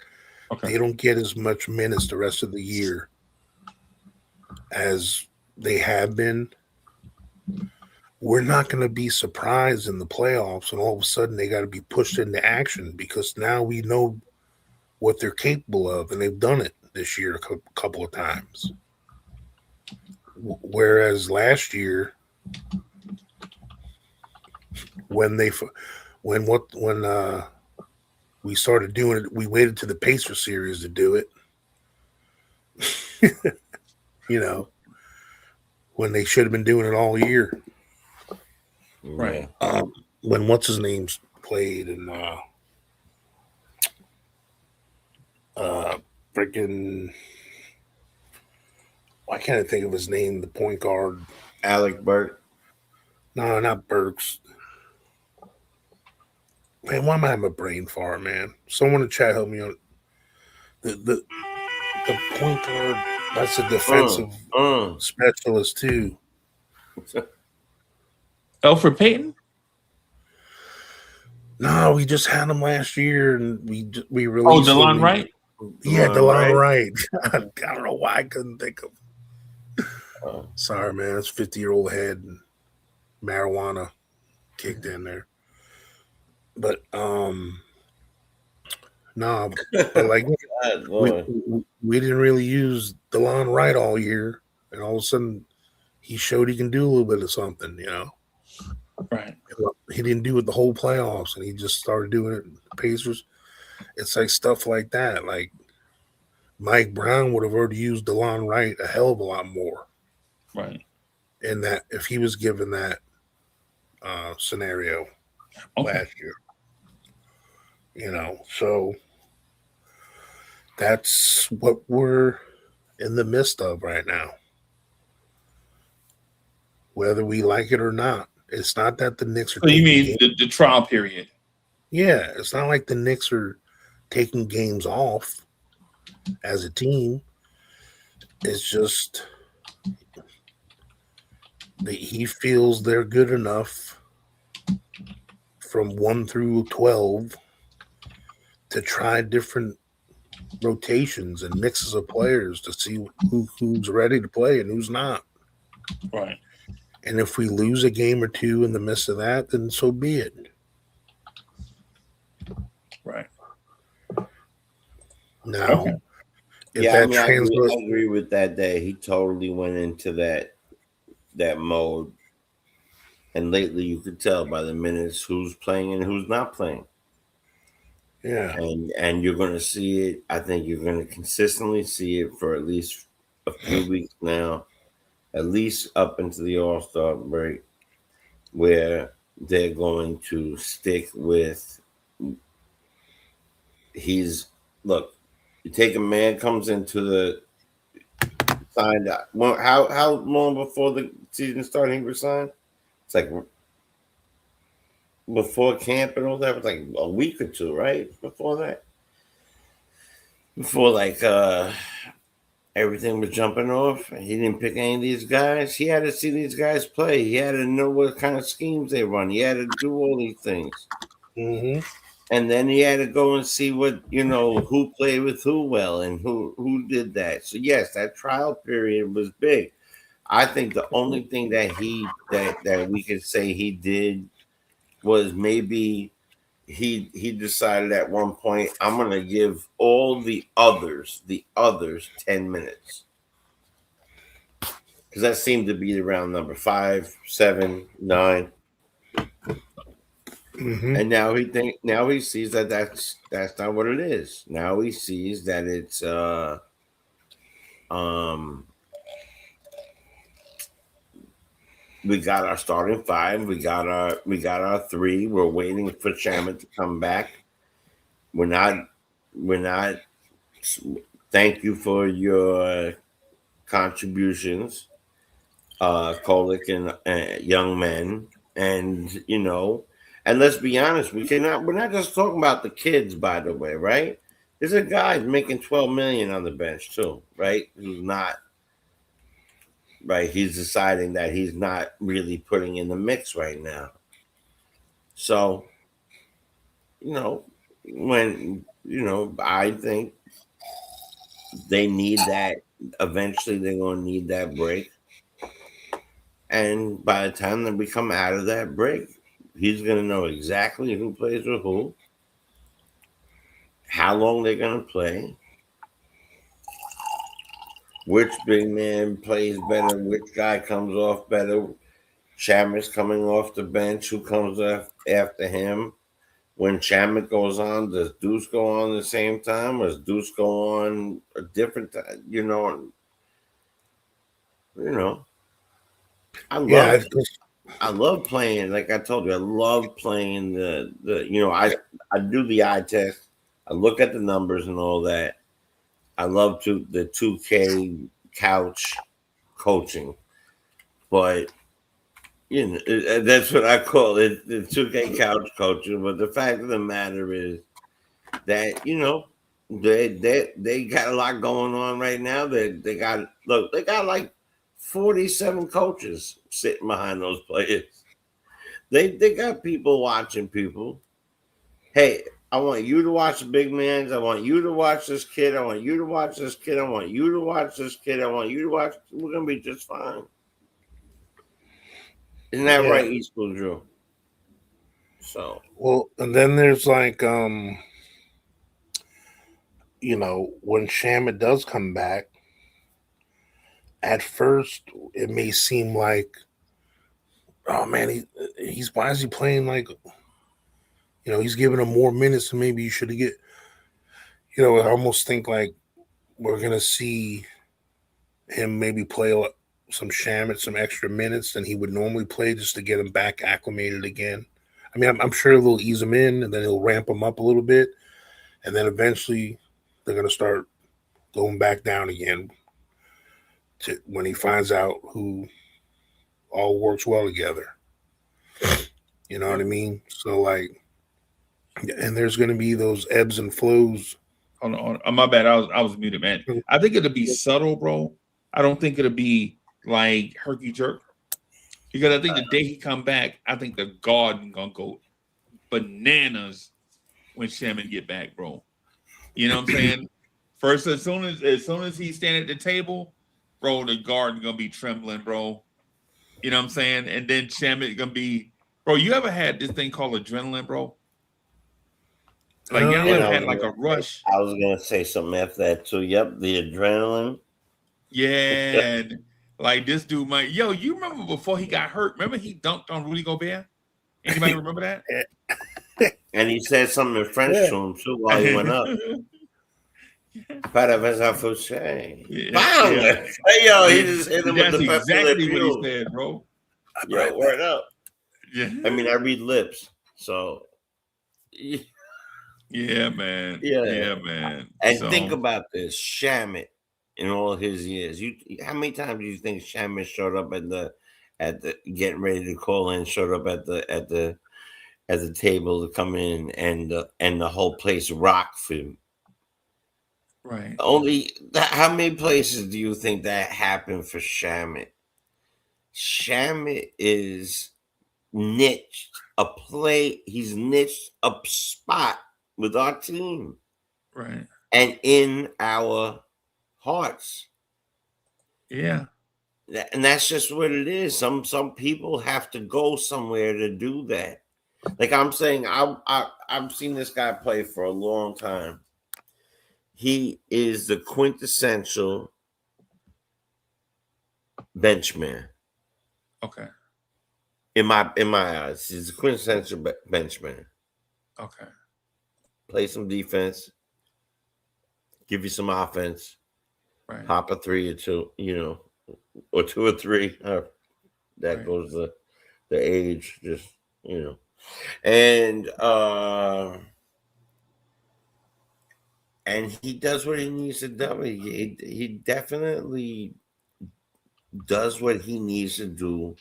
they don't get as much minutes the rest of the year as they have been. We're not going to be surprised in the playoffs and all of a sudden they got to be pushed into action because now we know what they're capable of and they've done it this year a couple of times. Whereas last year, when we started doing it, we waited to the Pacer series to do it. When they should have been doing it all year. Right. When what's his name's played and freaking, why can't I think of his name? The point guard, Alec Burke. No, not Burks. Man, why am I having a brain fart, man? Someone in chat help me on the point guard. That's a defensive specialist too. Elfrid Payton? No, we just had him last year, and we Oh, released DeLon him. Wright? Yeah, DeLon DeLon Wright? Wright. I don't know why I couldn't think of. Oh. Sorry, man. It's 50-year-old head and marijuana kicked in there. But no, but like God, we Lord. we didn't really use DeLon Wright all year, and all of a sudden he showed he can do a little bit of something. You know, Right. he didn't do it the whole playoffs, and he just started doing it. The Pacers. It's like stuff like that. Like Mike Brown would have already used DeLon Wright a hell of a lot more. Right. In that, if he was given that scenario last year, you know, so that's what we're in the midst of right now. Whether we like it or not, it's not that the Knicks are So you taking mean games. the trial period? Yeah, it's not like the Knicks are taking games off as a team. It's just that he feels they're good enough from 1 through 12 to try different rotations and mixes of players to see who's ready to play and who's not. Right. And if we lose a game or two in the midst of that, then so be it. Right. Now, Okay. if Yeah, I that mean, I translates, agree with that day. He totally went into that mode. And lately you could tell by the minutes who's playing and who's not playing. yeah, And you're gonna see it. I think you're gonna consistently see it for at least a few weeks now, at least up into the All-Star break, where they're going to stick with look, you take a man comes into the signed out. Well, how long before the season started he was signed? It's like before camp and all that was like a week or two, right? Before that. Before everything was jumping off. He didn't pick any of these guys. He had to see these guys play. He had to know what kind of schemes they run. He had to do all these things. mm-hmm. And then he had to go and see what, who played with who well and who did that. So yes, that trial period was big. I think the only thing that that we could say he did was maybe he decided at one point, I'm gonna give all the others 10 minutes. Because that seemed to be around number 5, 7, 9. Mm-hmm. And now he sees that that's not what it is. Now he sees that it's we got our starting 5, we got our 3. We're waiting for Shaman to come back. We're not thank you for your contributions, Kolick and young men. And and let's be honest, we're not just talking about the kids, by the way, right? There's a guy making $12 million on the bench too, right? Who's not right. He's deciding that he's not really putting in the mix right now. So, when I think they need that. Eventually, they're going to need that break. And by the time that we come out of that break, he's going to know exactly who plays with who, how long they're going to play, which big man plays better, which guy comes off better. Shaman's coming off the bench, who comes after him. When Shaman goes on, does Deuce go on the same time, or does Deuce go on a different time? I love playing. Like I told you, I love playing I do the eye test. I look at the numbers and all that. I love the 2K couch coaching, but that's what I call it, the 2K couch coaching. But the fact of the matter is that they got a lot going on right now. They got like 47 coaches sitting behind those players. They got people watching people. hey, I want you to watch the big man. I want you to watch this kid. I want you to watch this kid. I want you to watch this kid. I want you to watch. We're gonna be just fine. Isn't that right, East School Drew? So well, and then there's like you know, when Shamit does come back, at first it may seem like, oh man, he's why is he playing like, you know, he's giving him more minutes than maybe you should get. You know, I almost think like we're gonna see him maybe play some Shamit some extra minutes than he would normally play just to get him back acclimated again. I mean, I'm sure they'll ease him in and then he'll ramp him up a little bit, and then eventually they're gonna start going back down again to when he finds out who all works well together. You know what I mean? So like, and there's gonna be those ebbs and flows. Hold on. Oh, my bad. I was muted, man. I think it'll be subtle, bro. I don't think it'll be like herky jerk. Because I think the day he come back, I think the Garden gonna go bananas when Shamit get back, bro. You know what I'm saying? First, as soon as he stand at the table, bro, the Garden gonna be trembling, bro. You know what I'm saying? And then Shamit gonna be, bro. You ever had this thing called adrenaline, bro? Like y'all ever had like a rush? I was gonna say something after that too. Yep, the adrenaline. Yeah, like this dude might. Yo, you remember before he got hurt? Remember he dunked on Rudy Gobert? Anybody remember that? And he said something in French to him too while he went up. Yo, he just hit him with the exactly what he said, bro. Yo, word up. Yeah. I mean, I read lips, so. Yeah, man. Yeah, man. And think about this, Shamit, in all his years. How many times do you think Shamit showed up at the getting ready to call in, showed up at the table to come in and the whole place rocked for him? Right. How many places do you think that happened for Shamit? Shamit is niched he's niched a spot with our team. Right. And in our hearts. Yeah. And that's just what it is. Some people have to go somewhere to do that. Like I'm saying, I've seen this guy play for a long time. He is the quintessential benchman. Okay. In my eyes, he's the quintessential benchman. Okay. Play some defense, give you some offense, right. Pop a 3 or 2, or 2 or 3. That right. Goes the age, just and he does what he needs to do. He definitely does what he needs to do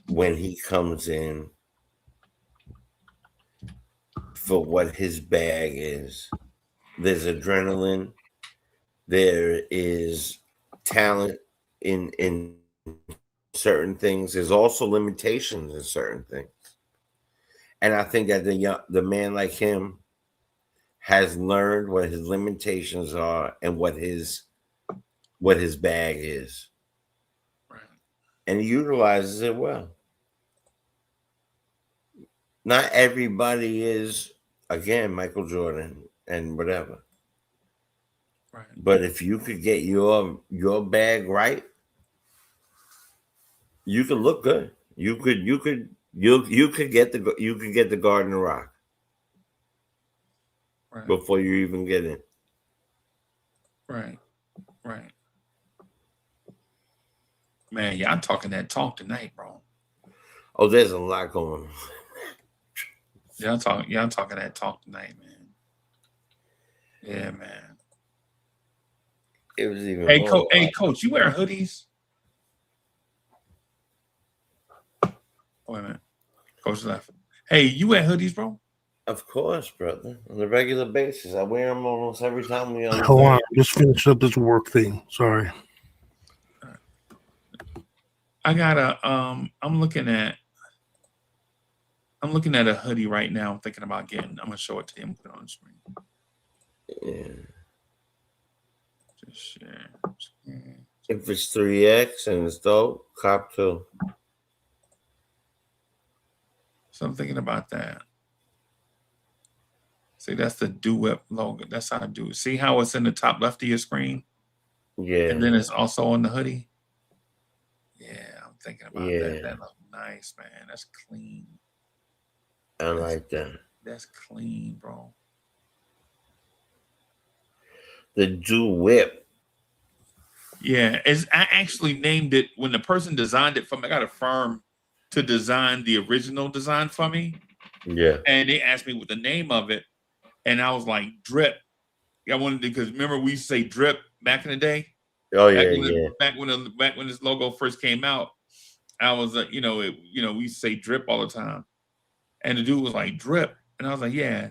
when he comes in for what his bag is. There's adrenaline. There is talent in certain things. There's also limitations in certain things. And I think that the man like him has learned what his limitations are and what his bag is. Right. And he utilizes it well. Not everybody is, again, Michael Jordan and whatever. Right. But if you could get your bag right, you could look good. You could get the Garden of Rock. Right. Before you even get in. Right. Man, y'all talking that talk tonight, bro. Oh, there's a lot going on. Y'all talking that talk tonight, man. Yeah, man. It was even Hey, coach, you wear hoodies? Wait a minute. Coach left. Hey, you wear hoodies, bro? Of course, brother. On a regular basis. I wear them almost every time we on. Hold on, just finish up this work thing. Sorry. I got I'm looking at I'm looking at a hoodie right now. I'm thinking about getting. I'm gonna show it to him. Put it on the screen. Yeah. Just share. If it's 3X and it's dope, cop 2. So I'm thinking about that. See, that's the Do Whip logo. That's how I do it. See how it's in the top left of your screen? Yeah. And then it's also on the hoodie. Yeah, I'm thinking about Yeah. that. That looks nice, man. That's clean. I like that. That's clean, bro. The Do Whip. Yeah, I actually named it when the person designed it for me. I got a firm to design the original design for me. Yeah. And they asked me what the name of it. And I was like, Drip. I wanted to, because remember we used to say Drip back in the day? Oh, yeah, back when this logo first came out, I was we used to say Drip all the time. And the dude was like, Drip. And I was like, yeah.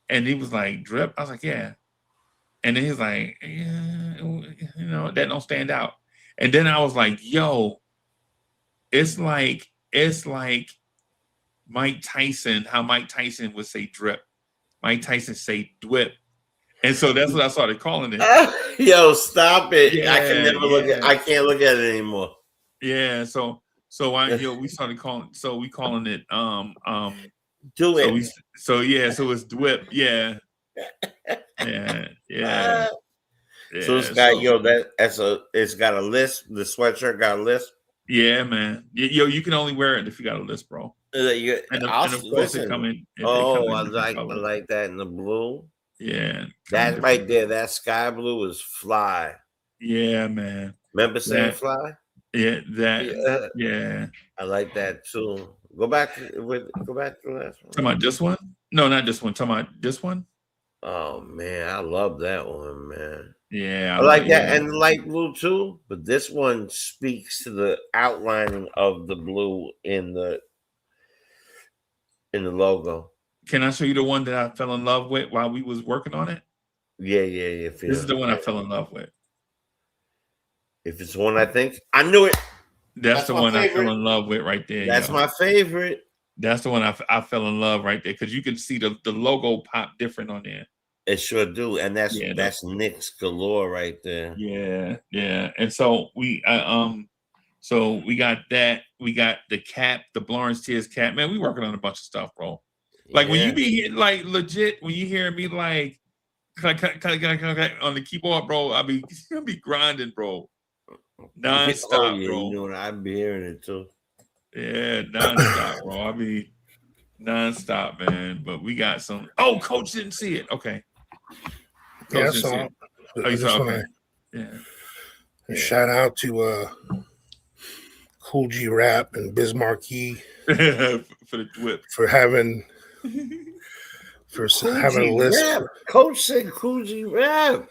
And he was like, Drip? I was like, yeah. And then he's like, yeah, that don't stand out. And then I was like, yo, it's like Mike Tyson, how Mike Tyson would say drip. Mike Tyson say dwip. And so that's what I started calling it. Yo, stop it. Yeah, I can never I can't look at it anymore. Yeah, so we started calling, so we calling it Do it. So it's dwip. Yeah. Yeah. So it's got it's got a list. The sweatshirt got a list. Yeah, man. Yo, you can only wear it if you got a list, bro. And of course it come in. I like that in the blue. Yeah, that right there, that sky blue is fly. Yeah, man. Remember saying fly? Yeah, yeah. I like that too. Go back to the last one. Talking about this one? No, not this one. Talking about this one? Oh man, I love that one, man. Yeah, I like that, and the light blue too. But this one speaks to the outlining of the blue in the logo. Can I show you the one that I fell in love with while we was working on it? Yeah. This is the one I fell in love with. If it's one I think, I knew it. That's the one I fell in love with right there. That's my favorite. That's the one I fell in love right there, because you can see the logo pop different on there. It sure do, and that's Knicks galore right there. Yeah. And so we got that. We got the cap, the Lawrence Tears cap. Man, we working on a bunch of stuff, bro. Like when you be like legit, when you hear me like on the keyboard, bro, I'll be grinding, bro. Non-stop, bro. You know, I'd be hearing it too. Yeah, non-stop, bro. I'll be non-stop, man. But we got some. Oh, Coach didn't see it. Okay. Yeah, I saw it. You saw it? Yeah. Shout out to Cool G Rap and Biz Markie for the whip, for having having a list. Coach said Cool G Rap.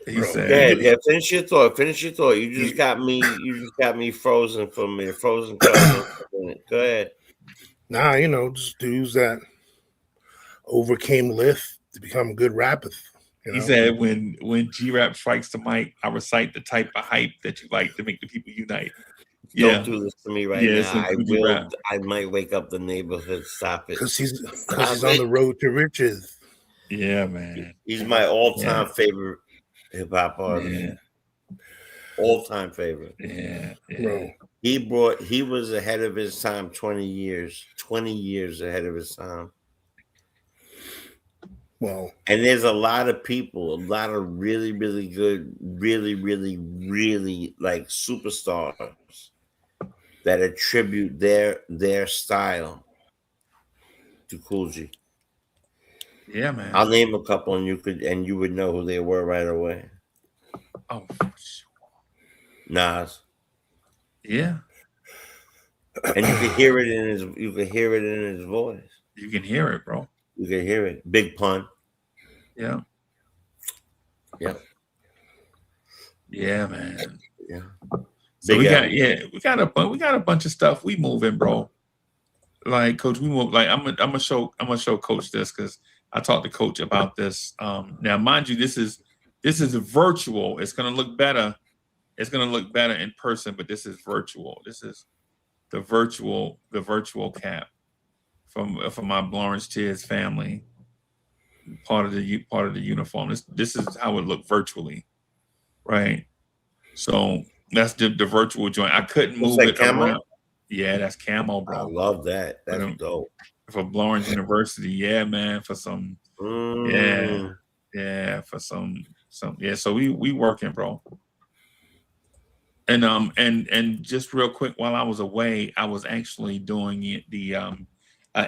He said, yeah. Finish your thought. You just got me frozen from me. Frozen. Go ahead. Nah, just dudes that overcame lift to become good rappers. He said, when G-Rap strikes the mic, I recite the type of hype that you like to make the people unite. Don't do this to me right now. I will. I might wake up the neighborhood. Stop it. Because he's on the road to riches. Yeah, man. He's my all-time favorite hip hop artist. Yeah. All-time favorite. Yeah. Bro. He was ahead of his time 20 years. 20 years ahead of his time. Well, and there's a lot of people, a lot of really, really good, really, really, really like superstars that attribute their style to Cool G. Yeah, man. I'll name a couple, and you would know who they were right away. Oh, Nas. Yeah. And you can hear it in his voice. You can hear it, bro. You can hear it. Big Pun. Yeah. Yeah. Yeah, man. Yeah. So we got a bunch of stuff we moving, bro. Like Coach, we move. Like I'm gonna show Coach this, because I talked to Coach about this. Now, mind you, this is virtual. It's gonna look better. It's gonna look better in person, but this is virtual. This is the virtual cap from my Lawrence Tibbs family. Part of the uniform. This is how it looked virtually, right? So that's the virtual joint. I couldn't move it camo? around. Yeah, that's camo, bro. I love that. That's dope. For Lawrence University, yeah, man. For some, yeah, for some, yeah. So we working, bro. And just real quick, while I was away, I was actually doing the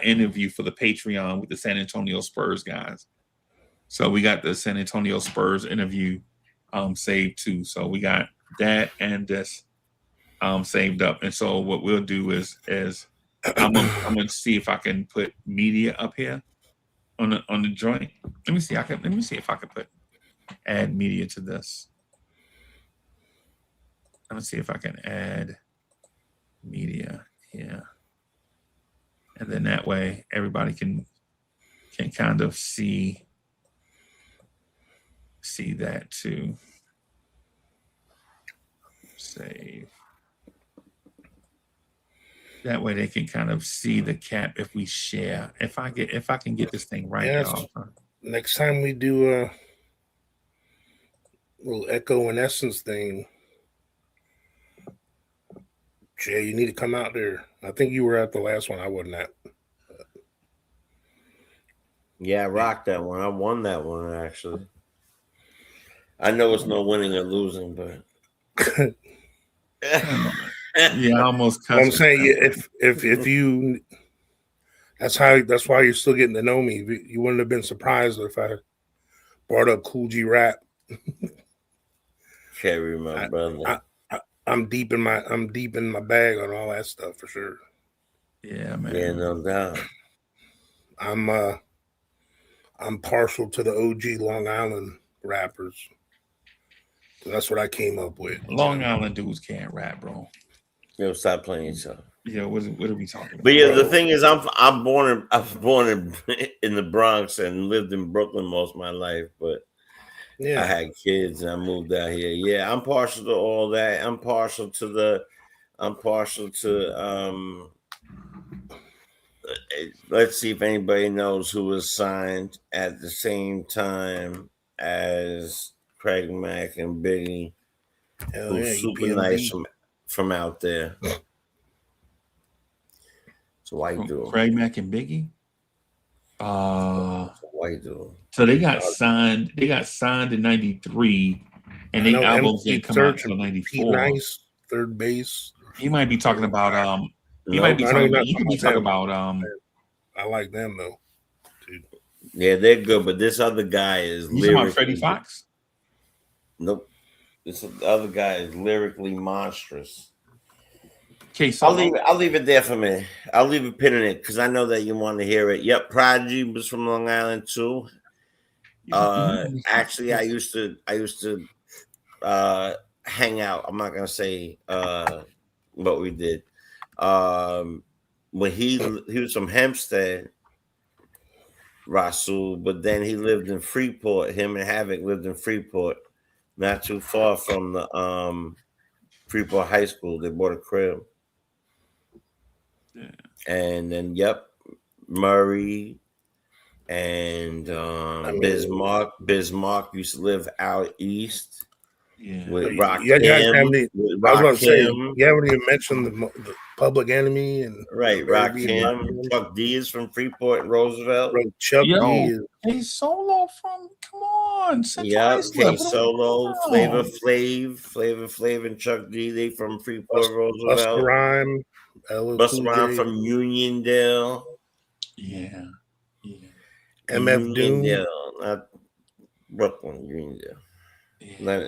interview for the Patreon with the San Antonio Spurs guys. So we got the San Antonio Spurs interview saved too. So we got that and this saved up. And so what we'll do is I'm gonna see if I can put media up here on the joint. Let me see if I can add media to this. Let me see if I can add media here. And then that way everybody can kind of see that too. Save. That way they can kind of see the cap if we share. If I can get this thing right, y'all. Next time we do a little Echo and Essence thing, Jay, you need to come out there. I think you were at the last one. I wasn't at. Yeah, I rocked that one. I won that one, actually. I know it's no winning or losing, but yeah, I almost. I'm saying if you, that's why you're still getting to know me. You wouldn't have been surprised if I brought up Cool G Rap. Carry my brother. I'm deep in my bag on all that stuff for sure. Yeah, man. Yeah, no doubt. I'm partial to the OG Long Island rappers. So that's what I came up with. Long Island dudes can't rap, bro. Yo, stop playing yourself. Yeah, what are we talking about? But yeah, the thing is, I'm born in the Bronx and lived in Brooklyn most of my life, but yeah, I had kids and I moved out here. Yeah, I'm partial to all that. I'm partial to let's see if anybody knows who was signed at the same time as Craig Mack and Biggie. Who's super nice from out there. It's a white dude. Craig Mack and Biggie? It's a white dude. So they got signed. They got signed in '93, and the albums didn't come out until '94. Nice, third base. He might be talking about He might be talking about. You could be talking about. I like them though. Dude. Yeah, they're good, but this other guy is. You talking about Freddie Fox? Nope. This other guy is lyrically monstrous. Okay, so I'll leave it there for me. I'll leave a pin in it because I know that you want to hear it. Yep, Prodigy was from Long Island too. Actually, I used to hang out. I'm not gonna say what we did. When he was from Hempstead, Rasul, but then he lived in Freeport. Him and Havoc lived in Freeport, not too far from the Freeport High School. They bought a crib. Yeah. And then Murray and Bismarck. Bismarck used to live out east. Yeah. With You Rakim. haven't even mentioned the Public Enemy and Rakim. Chuck D is from Freeport and Roosevelt. Chuck D is K Solo from come on. K Solo, Flavor Flav, and Chuck D. They from Freeport, Roosevelt. Busta Rhymes from Uniondale. Yeah. MF Doom. Uniondale, not Brooklyn, Uniondale. Not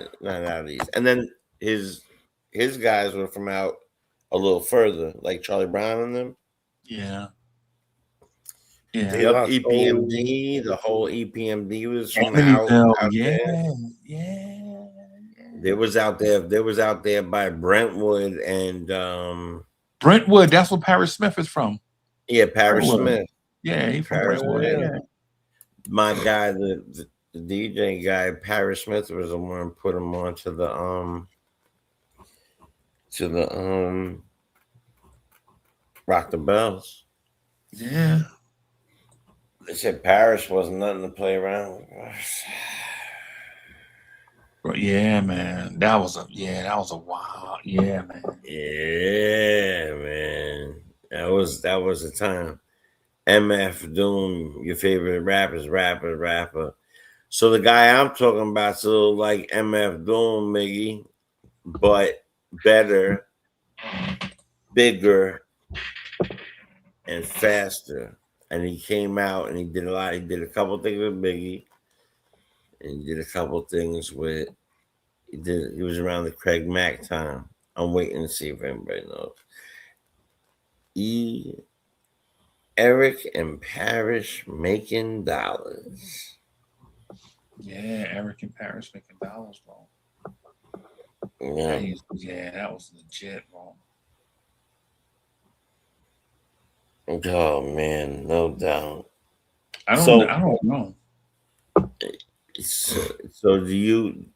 out of these. And then his guys were from out a little further, like Charlie Brown and them. Yeah. EPMD, the whole EPMD was from out there. Yeah. They was out there by Brentwood and Brentwood, that's where Paris Smith is from. Yeah, Paris Smith. Yeah, he's from Brentwood. Yeah. My guy, the DJ guy, Paris Smith, was the one who put him on to the Rock the bells. Yeah. They said Paris wasn't nothing to play around with. Yeah, man. That was a wild. Yeah, man. Yeah, man. That was the time. MF Doom, your favorite rapper. So the guy I'm talking about is a little like MF Doom, Miggy, but better, bigger, and faster. And he came out and he did a lot. He did a couple things with Biggie, and he did a couple things with. He was around the Craig Mack time. I'm waiting to see if anybody knows. Eric and Parrish making dollars. Yeah, Eric and Paris making dollars, bro. Yeah. That was legit, bro. Oh man, no doubt. I don't know. So do you?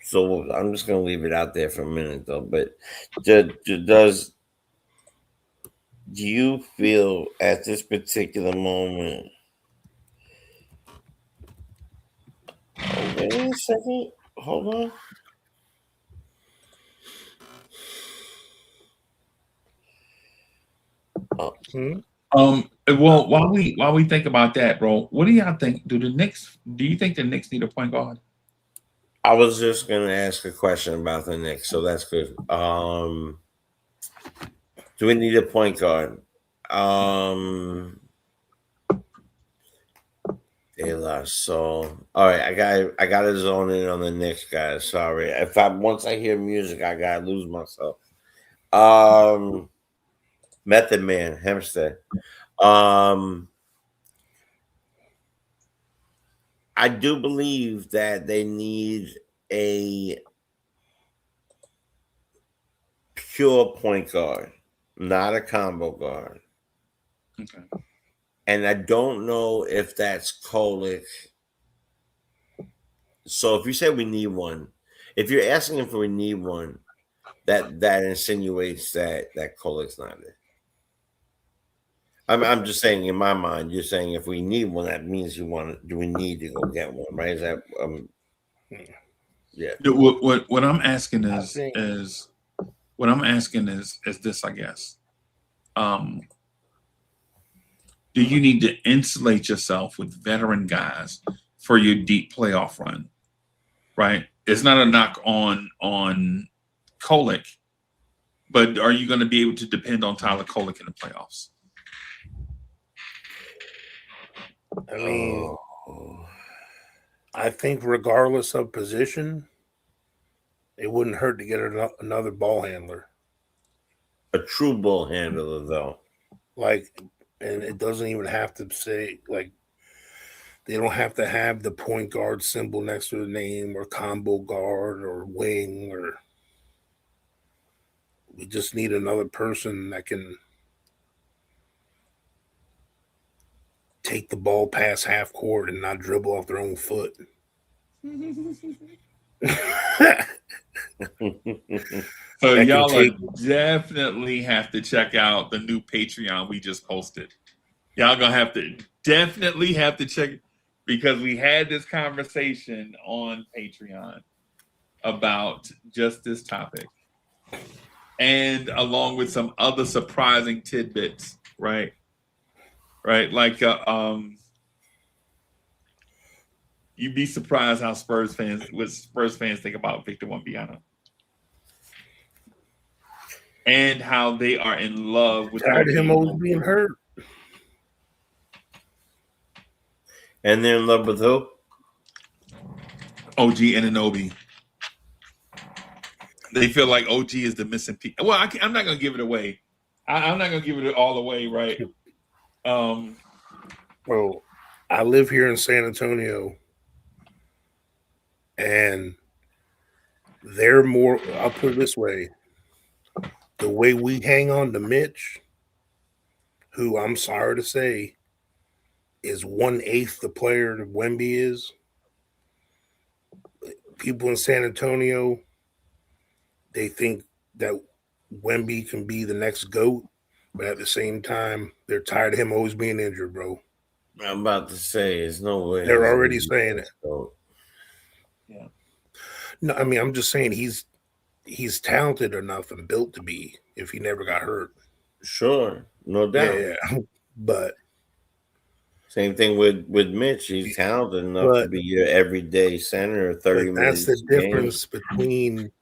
So I'm just gonna leave it out there for a minute though. But do you feel at this particular moment? Oh, wait a second. Hold on. Well, while we think about that, bro, what do y'all think? Do you think the Knicks need a point guard? I was just gonna ask a question about the Knicks, so that's good. Do we need a point guard? De La Soul. All right, I gotta zone in on the Knicks, guys. Sorry. Once I hear music, I gotta lose myself. Method Man, Hempstead. I do believe that they need a pure point guard, not a combo guard. Okay. And I don't know if that's Kolek. So if you say we need one, if you're asking if we need one, that insinuates that Kolek's not it. I'm just saying in my mind, you're saying if we need one, that means do we need to go get one, right? Is that yeah. What I'm asking is this, I guess. Do you need to insulate yourself with veteran guys for your deep playoff run? Right? It's not a knock on Kolek, but are you going to be able to depend on Tyler Kolek in the playoffs? I mean, I think regardless of position, it wouldn't hurt to get another ball handler. A true ball handler, though. And it doesn't even have to say, they don't have to have the point guard symbol next to the name or combo guard or wing we just need another person that can take the ball past half court and not dribble off their own foot. So y'all definitely have to check out the new Patreon we just posted. Y'all gonna definitely have to check, because we had this conversation on Patreon about just this topic, and along with some other surprising tidbits, right? Like you'd be surprised how Spurs fans think about Victor Wembanyama, and how they are in love with him always being hurt. And they're in love with who? OG Anunoby. They feel like OG is the missing piece. Well, I'm not going to give it away. I'm not going to give it all away, right? Well, I live here in San Antonio, and they're more, I'll put it this way, the way we hang on to Mitch, who I'm sorry to say is 1/8 the player that Wemby is. People in San Antonio, they think that Wemby can be the next GOAT, But at the same time, they're tired of him always being injured, bro. I'm about to say, there's no way. They're already saying it. Yeah. No, I mean, I'm just saying he's talented enough and built to be if he never got hurt. Sure, no doubt. Yeah. But same thing with Mitch. He's talented enough to be your everyday center, 30 minutes. That's the difference between,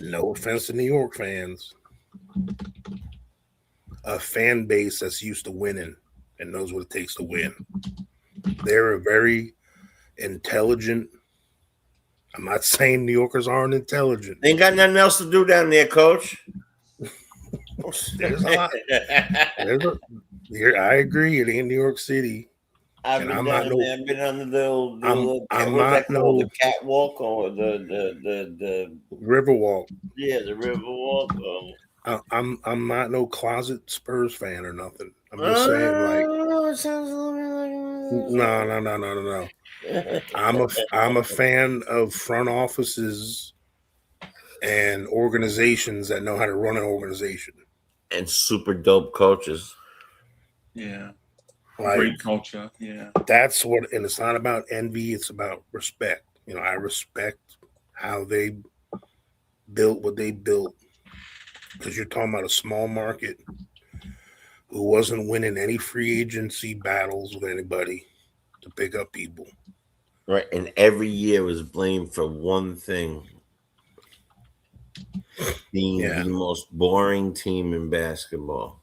no offense to New York fans, a fan base that's used to winning and knows what it takes to win. They're a very intelligent. I'm not saying New Yorkers aren't intelligent. They ain't got nothing else to do down there, Coach. There's a lot. I agree. It ain't New York City. I've been on the catwalk or the Riverwalk. Yeah, the Riverwalk. I'm not no closet Spurs fan or nothing. I'm just saying, like, it sounds a little bit like no. I'm a fan of front offices and organizations that know how to run an organization. And super dope coaches. Yeah. Like, great culture. Yeah. That's what, and it's not about envy, it's about respect. You know, I respect how they built what they built. Because you're talking about a small market who wasn't winning any free agency battles with anybody to pick up people. Right, and every year was blamed for one thing. Being the most boring team in basketball.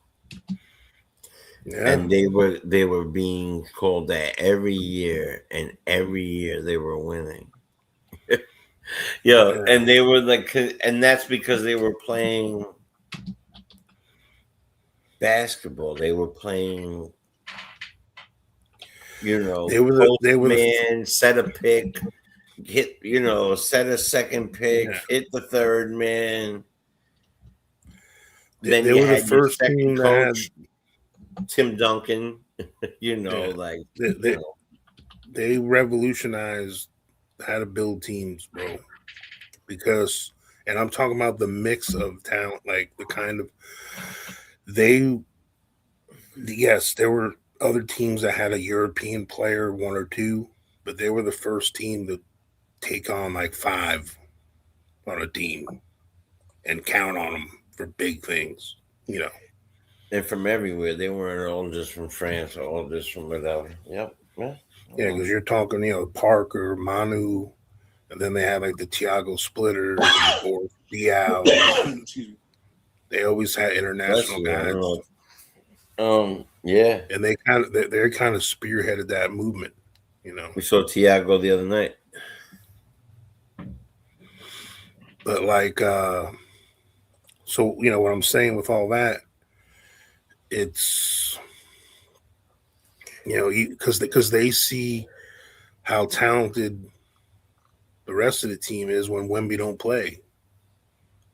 Yeah. And they were being called that every year, and every year they were winning. And they were like, and that's because they were playing basketball. They were playing, they were man, set a pick, hit, set a second pick, hit the third man. Then they were the first team coach, Tim Duncan. They revolutionized how to build teams, bro. Because, and I'm talking about the mix of talent, like the kind of there were other teams that had a European player, one or two, but they were the first team to take on like 5 on a team and count on them for big things, And from everywhere. They weren't all just from France or all just from whatever. Yep. Yeah, because you're talking, Parker, Manu, and then they had like the Thiago Splitters and the Boris Diaw. They always had international guys. Yeah. And they kind of spearheaded that movement, We saw Thiago the other night. But like so what I'm saying with all that, it's because they see how talented the rest of the team is when Wemby don't play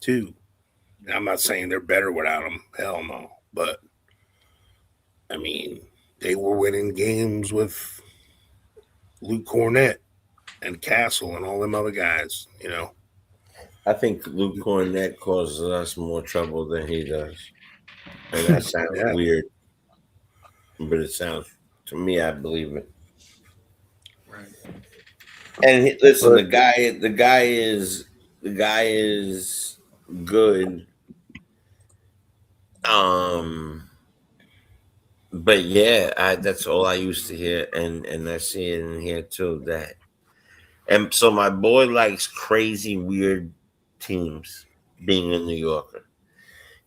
too. And I'm not saying they're better without him, hell no, but I mean they were winning games with Luke Cornett and Castle and all them other guys, I think Luke Cornett causes us more trouble than he does. And that sounds weird. But it sounds, to me, I believe it. Right. And listen, the guy is good. But yeah, that's all I used to hear, and I see it in here too. And so my boy likes crazy, weird teams. Being a New Yorker,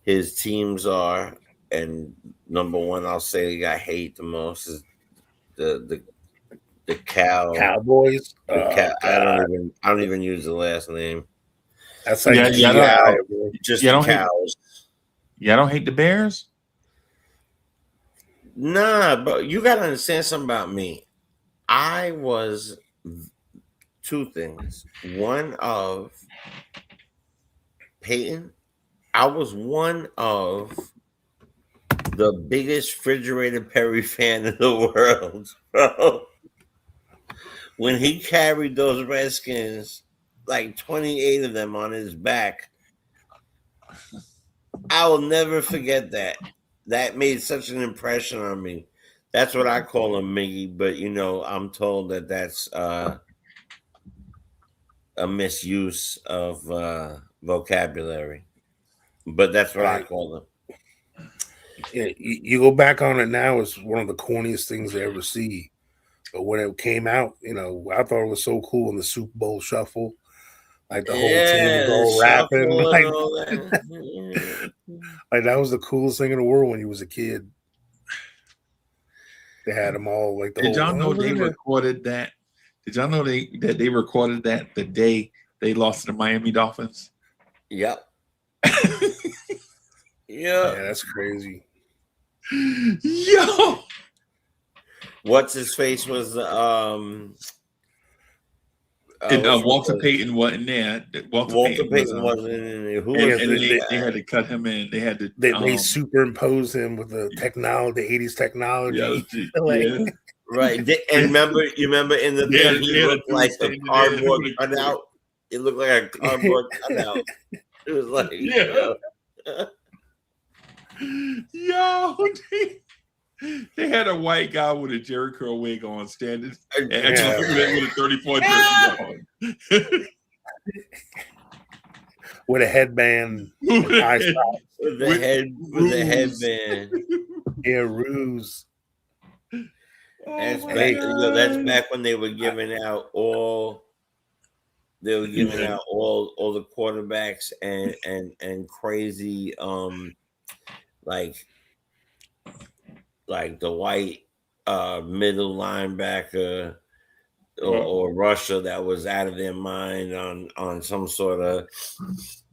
his teams are, and number one, I'll say I hate the most is the Cowboys. I don't even use the last name. That's like just the Cows. I don't hate the Bears. Nah, but you got to understand something about me. I was 2 things. One of Peyton. I was one of the biggest Refrigerator Perry fan in the world, bro. When he carried those Redskins, like 28 of them on his back, I will never forget that. That made such an impression on me. That's what I call him, Miggy. But I'm told that that's a misuse of vocabulary. But that's what I Right. call them. Yeah, you go back on it now, it's one of the corniest things I ever see. But when it came out, I thought it was so cool in the Super Bowl shuffle. Like the whole team was Yeah, the all rapping. shuffle and Like, all that. like that was the coolest thing in the world when you was a kid. They had them all like the Did whole. y'all know they recorded that? Did y'all know that they recorded that the day they lost to the Miami Dolphins? Yep. Yeah, that's crazy. Yo, what's his face was and Walter Payton wasn't there. Walter Payton wasn't in there. Who was they had to cut him in. They had to. They superimpose him with the technology, the 80s technology. Yeah. Right. And you remember in the thing he looked like a cardboard cutout. It looked like a cardboard cutout. It was like Yo, they had a white guy with a Jerry curl wig on standing and with a 34 jersey on. With a headband. with the headband. Yeah, ruse. That's back when they were giving out all the quarterbacks and crazy like the white middle linebacker or rusher that was out of their mind on some sort of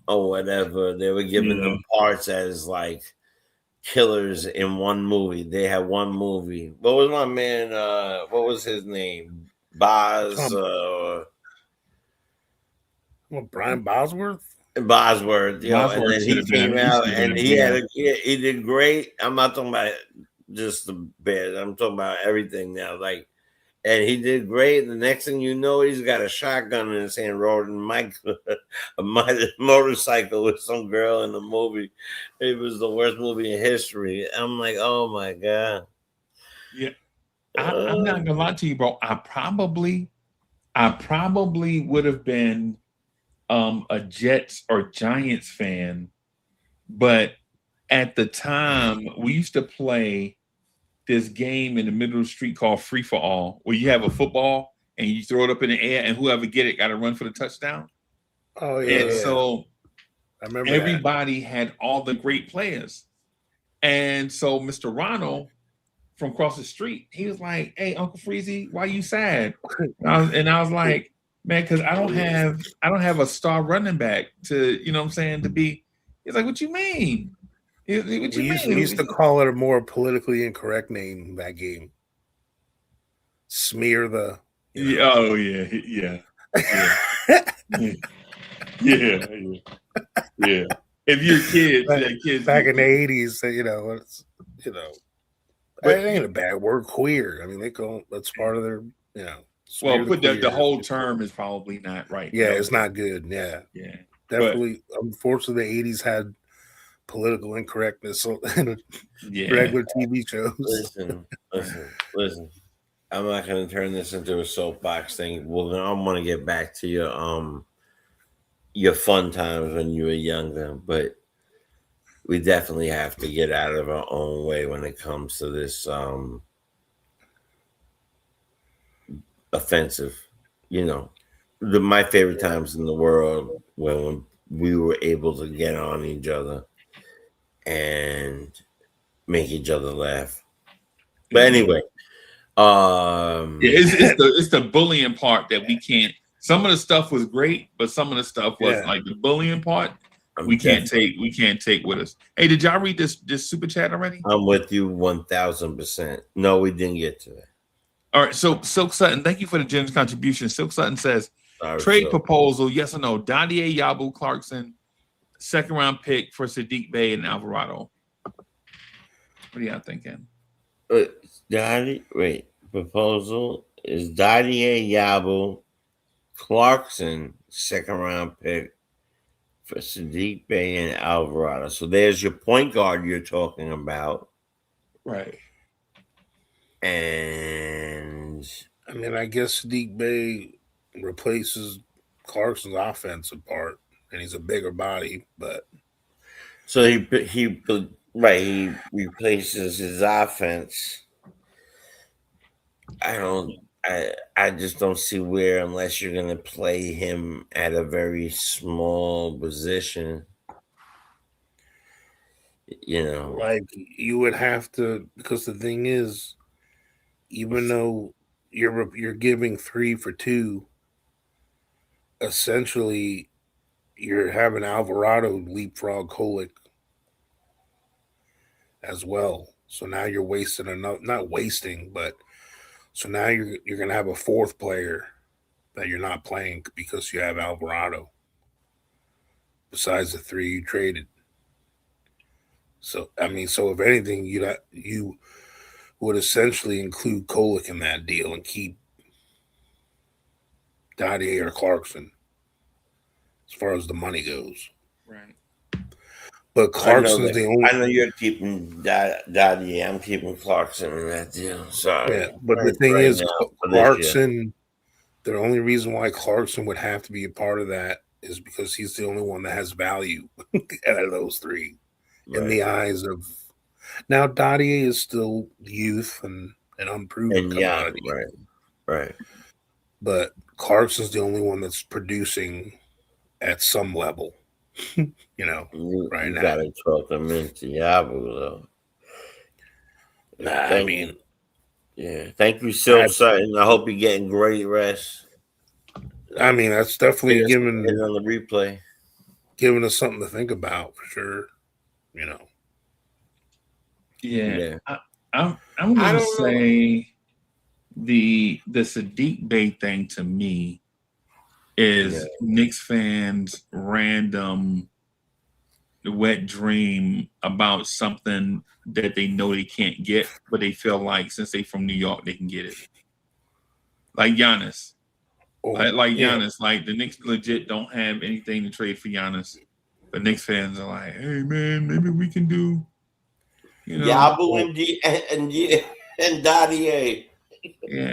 whatever. They were giving them parts as like killers in one movie. They had one movie. What was my man? What was his name? Brian Bosworth. Bosworth, and then he came out and he did great. I'm not talking about just the Bears. I'm talking about everything now. Like, and he did great. The next thing you know, he's got a shotgun in his hand, riding a motorcycle with some girl in the movie. It was the worst movie in history. I'm like, oh my god. Yeah, I'm not gonna lie to you, bro. I probably would have been a Jets or Giants fan, but at the time we used to play this game in the middle of the street called free for all, where you have a football and you throw it up in the air and whoever get it got to run for the touchdown. Oh yeah. And so I remember everybody had all the great players. And so Mr. Ronald from across the street, he was like, "Hey, Uncle Freezy, why you sad?" And I was like, "Man, because I don't have a star running back to, what I'm saying, to be." He's like, "What you mean? We used to call it a more politically incorrect name that game. Smear the. Yeah. Oh yeah. Yeah. If you're kids back in the 80s, it ain't a bad word. Queer. I mean, that's part of their, Well, put the whole term is probably not right. Yeah, it's not good. Yeah. Definitely. Unfortunately, the 80s had political incorrectness in regular TV shows. Listen. I'm not going to turn this into a soapbox thing. Well, I'm going to get back to your fun times when you were younger, but we definitely have to get out of our own way when it comes to this offensive. My favorite times in the world when we were able to get on each other and make each other laugh. But anyway, it's the bullying part that we can't. Some of the stuff was great, but some of the stuff was like the bullying part. We can't take with us. Hey, did y'all read this super chat already? I'm with you 1,000%. No, we didn't get to that. All right, so Silk Sutton, thank you for the generous contribution. Silk Sutton says, trade proposal, yes or no? Dadier Yabu Clarkson, second round pick for Sadiq Bey and Alvarado. What are y'all thinking? Proposal is Dadier Yabu Clarkson, second round pick for Sadiq Bey and Alvarado. So there's your point guard you're talking about. Right. And I mean, I guess Sadiq Bey replaces Clarkson's offensive part, and he's a bigger body, but so he replaces his offense. I just don't see where, unless you're gonna play him at a very small position. like you would have to, because the thing is, even though you're giving 3 for 2, essentially you're having Alvarado leapfrog Kolick as well. So now you're wasting not wasting, but so now you're gonna have a fourth player that you're not playing because you have Alvarado besides the 3 you traded. So I mean, so if anything, you would essentially include Kolick in that deal and keep Dottie or Clarkson as far as the money goes. Right. But Clarkson's the only. I know you're keeping Dottie. I'm keeping Clarkson in that deal. Sorry. Yeah, but the thing is, Clarkson. The only reason why Clarkson would have to be a part of that is because he's the only one that has value out of those 3 in the eyes of. Now Dottie is still youth and unproven. And right. But Clarkson's the only one that's producing at some level. You right now. Gotta talk him into Yabu though. Thank you, Silk Sutton. I hope you're getting great rest. I mean, that's definitely giving on the replay, giving us something to think about for sure. Yeah. I'm gonna say the Sadiq Bey thing to me is Knicks fans' random wet dream about something that they know they can't get, but they feel like since they from New York, they can get it. Like Giannis. Like Giannis. Like the Knicks legit don't have anything to trade for Giannis. But Knicks fans are like, hey man, maybe we can do Yabu and Dottie. Yeah.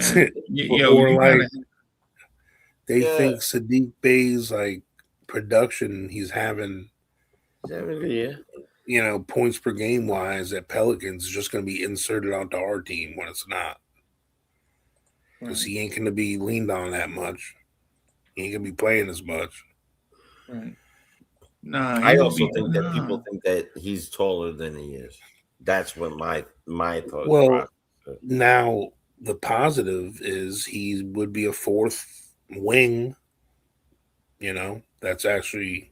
They think Sadiq Bey's like production he's having, points per game wise at Pelicans is just going to be inserted onto our team when it's not. Because he ain't going to be leaned on that much. He ain't going to be playing as much. Right. I also think that people think that he's taller than he is. That's what my thought. Well, now the positive is he would be a fourth wing. That's actually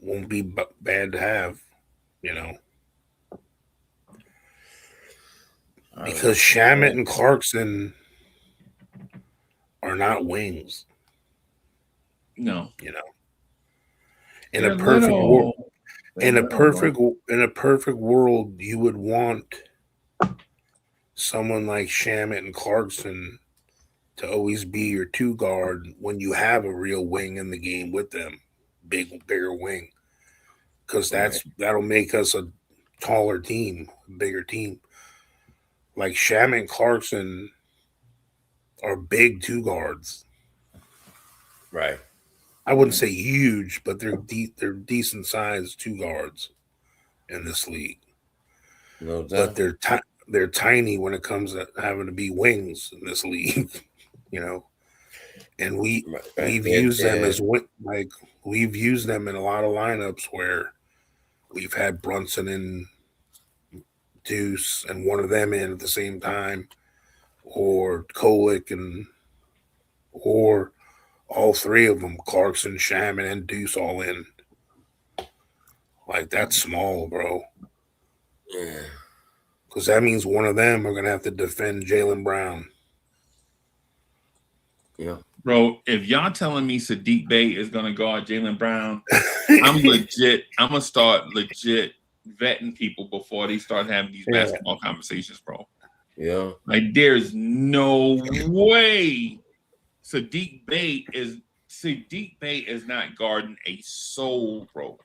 won't be bad to have. Because Shamet and Clarkson are not wings. No. In a perfect world. In a perfect world, you would want someone like Shamet and Clarkson to always be your 2 guard when you have a real wing in the game with them, bigger wing, because that'll make us a taller team, a bigger team. Like Shamet and Clarkson are big 2 guards, right? I wouldn't say huge, but they're decent sized 2 guards in this league. No doubt. But they're tiny when it comes to having to be wings in this league, And we've used them as we've used them in a lot of lineups where we've had Brunson and Deuce and one of them in at the same time, or Kolick or all 3 of them, Clarkson, Shaman, and Deuce all in. Like, that's small, bro. Yeah. Because that means one of them are going to have to defend Jaylen Brown. Yeah. Bro, if y'all telling me Sadiq Bey is going to guard Jaylen Brown, I'm going to start vetting people before they start having these basketball conversations, bro. Yeah. Like, there's no way Sadiq Bey is see, Deep Bay is not guarding a soul, bro.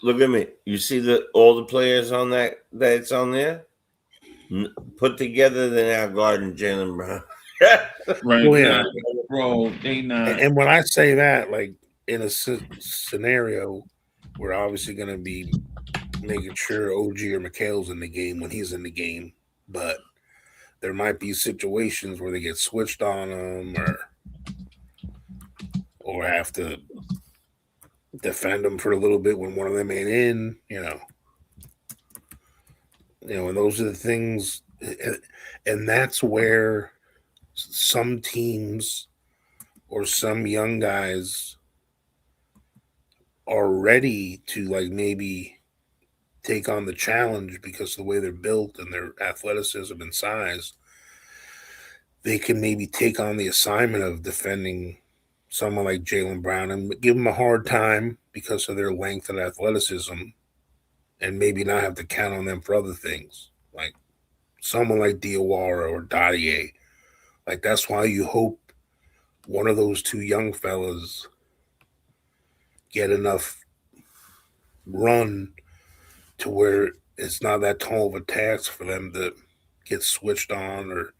Look at me. You see all the players on that's on there? Put together, they're now guarding Jaylen Brown. Right, Well, yeah. bro, they not. And when I say that, like in a scenario, we're obviously going to be making sure OG or McHale's in the game when he's in the game, but there might be situations where they get switched on them or have to defend them for a little bit when one of them ain't in, and those are the things, and that's where some teams or some young guys are ready to like maybe take on the challenge because of the way they're built and their athleticism and size. They can maybe take on the assignment of defending someone like Jaylen Brown and give them a hard time because of their length and athleticism, and maybe not have to count on them for other things, like someone like Diawara or Dadier. Like, that's why you hope one of those two young fellas get enough run to where it's not that tall of a task for them to get switched on or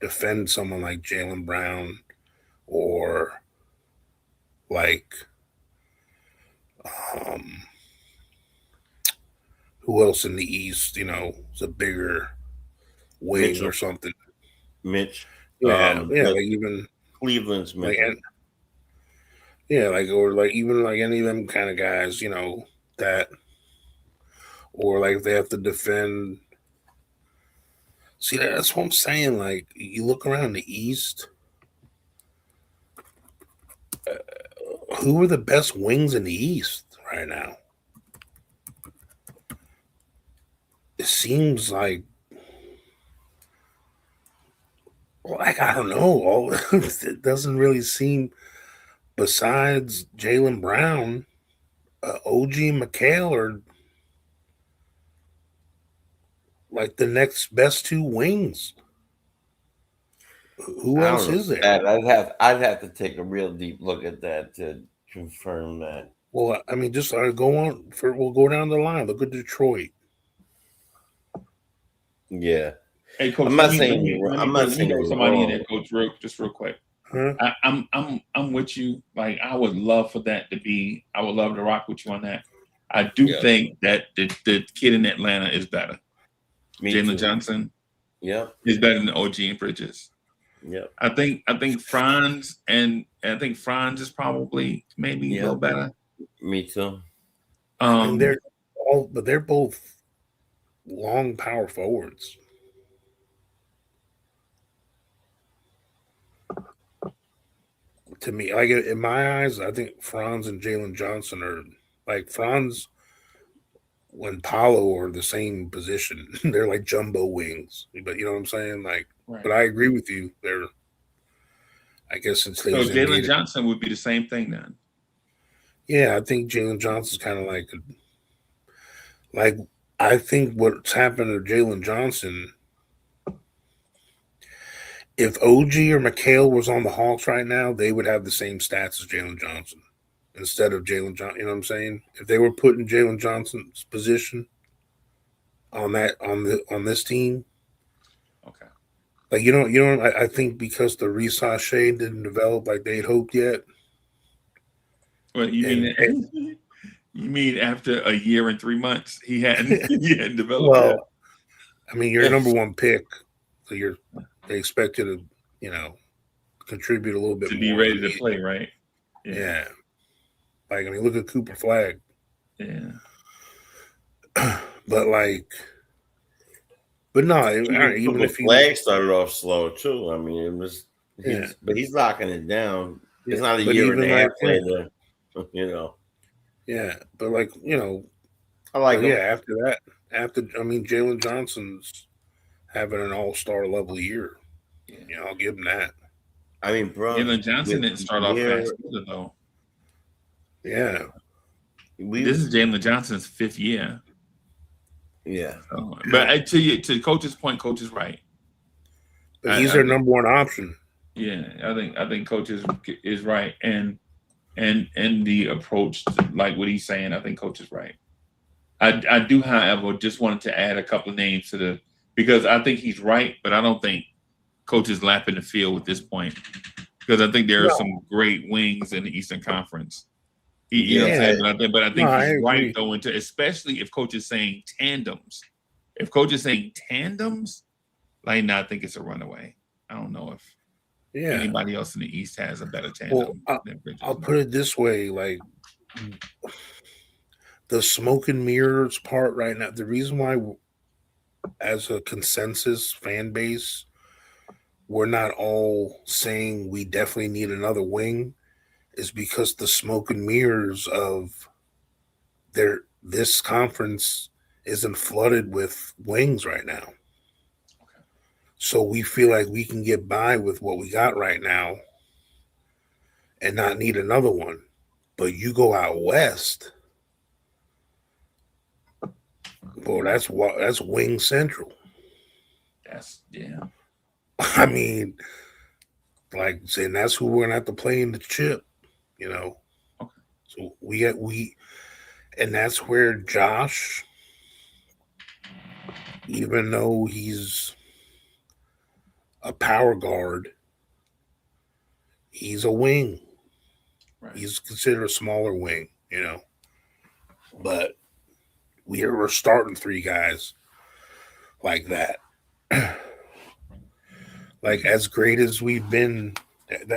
defend someone like Jaylen Brown or like who else in the East, is a bigger wing Mitchell. or something. Mitch. Yeah, like even Cleveland's Mitchell. Or even like any of them kind of guys, that, or like if they have to defend. See, that's what I'm saying. Like, you look around the East, who are the best wings in the East right now? It seems like, I don't know. It doesn't really seem, besides Jaylen Brown, OG and McHale are like the next best two wings. Who else is there? I'd have to take a real deep look at that to confirm that. Well, I mean, just go on we'll go down the line. Look at Detroit. Yeah. Hey, Coach, I'm not saying somebody in there, Coach, real quick. Huh? I'm with you. Like, I would love to rock with you on that. I do think that the kid in Atlanta is better. Jalen Johnson, is better than OG and Bridges. Yeah, I think Franz is probably maybe a little better. Me too. And they're both long power forwards. To me, like in my eyes, I think Franz and Jalen Johnson are like Franz when Paolo are the same position. They're like jumbo wings. But you know what I'm saying? Like, right. But I agree with you. They're, I guess, since so Jalen Johnson would be the same thing then. Yeah, I think Jalen Johnson's kind of like I think what's happened to Jalen Johnson. If OG or McHale was on the Hawks right now, they would have the same stats as Jalen Johnson instead of Jalen Johnson. You know what I'm saying? If they were put in Jalen Johnson's position on this team, okay. Like I think because the Shea didn't develop like they'd hoped yet. Well, you mean after a year and 3 months he hadn't developed? Well, yet. I mean, you're number one pick, so they expect you to, contribute a little bit to more be ready to play, right? Yeah. Like, I mean, look at Cooper Flagg. Yeah. But no, even if Flagg started off slow too. I mean, it was, but he's locking it down. It's not a year and a half later, Yeah, but I like him. Yeah, after Jalen Johnson's having an all-star level year. Yeah, I'll give him that. I mean, bro, Jalen Johnson didn't start off fast either, though. Yeah, this is Jalen Johnson's 5th year. Yeah, but to Coach's point, Coach is right. But he's their number one option. Yeah, I think Coach is right, and and the approach, like what he's saying, I think Coach is right. I do, however, just wanted to add a couple of names to because I think he's right, but I don't think Coach is lapping the field at this point because I think there are some great wings in the Eastern Conference. You know what I'm saying? But I think he's right though, especially if Coach is saying tandems. If Coach is saying tandems, like, I think it's a runaway. I don't know if anybody else in the East has a better tandem. I'll put it this way, like the smoke and mirrors part right now, the reason why as a consensus fan base, we're not all saying we definitely need another wing is because the smoke and mirrors of this conference isn't flooded with wings right now. Okay. So we feel like we can get by with what we got right now and not need another one. But you go out west, boy, that's wing central. I mean, like saying that's who we're gonna have to play in the chip, you know. Okay. So and that's where Josh, even though he's a power guard, he's a wing. Right. He's considered a smaller wing, you know. But we're starting three guys like that. Like as great as we've been,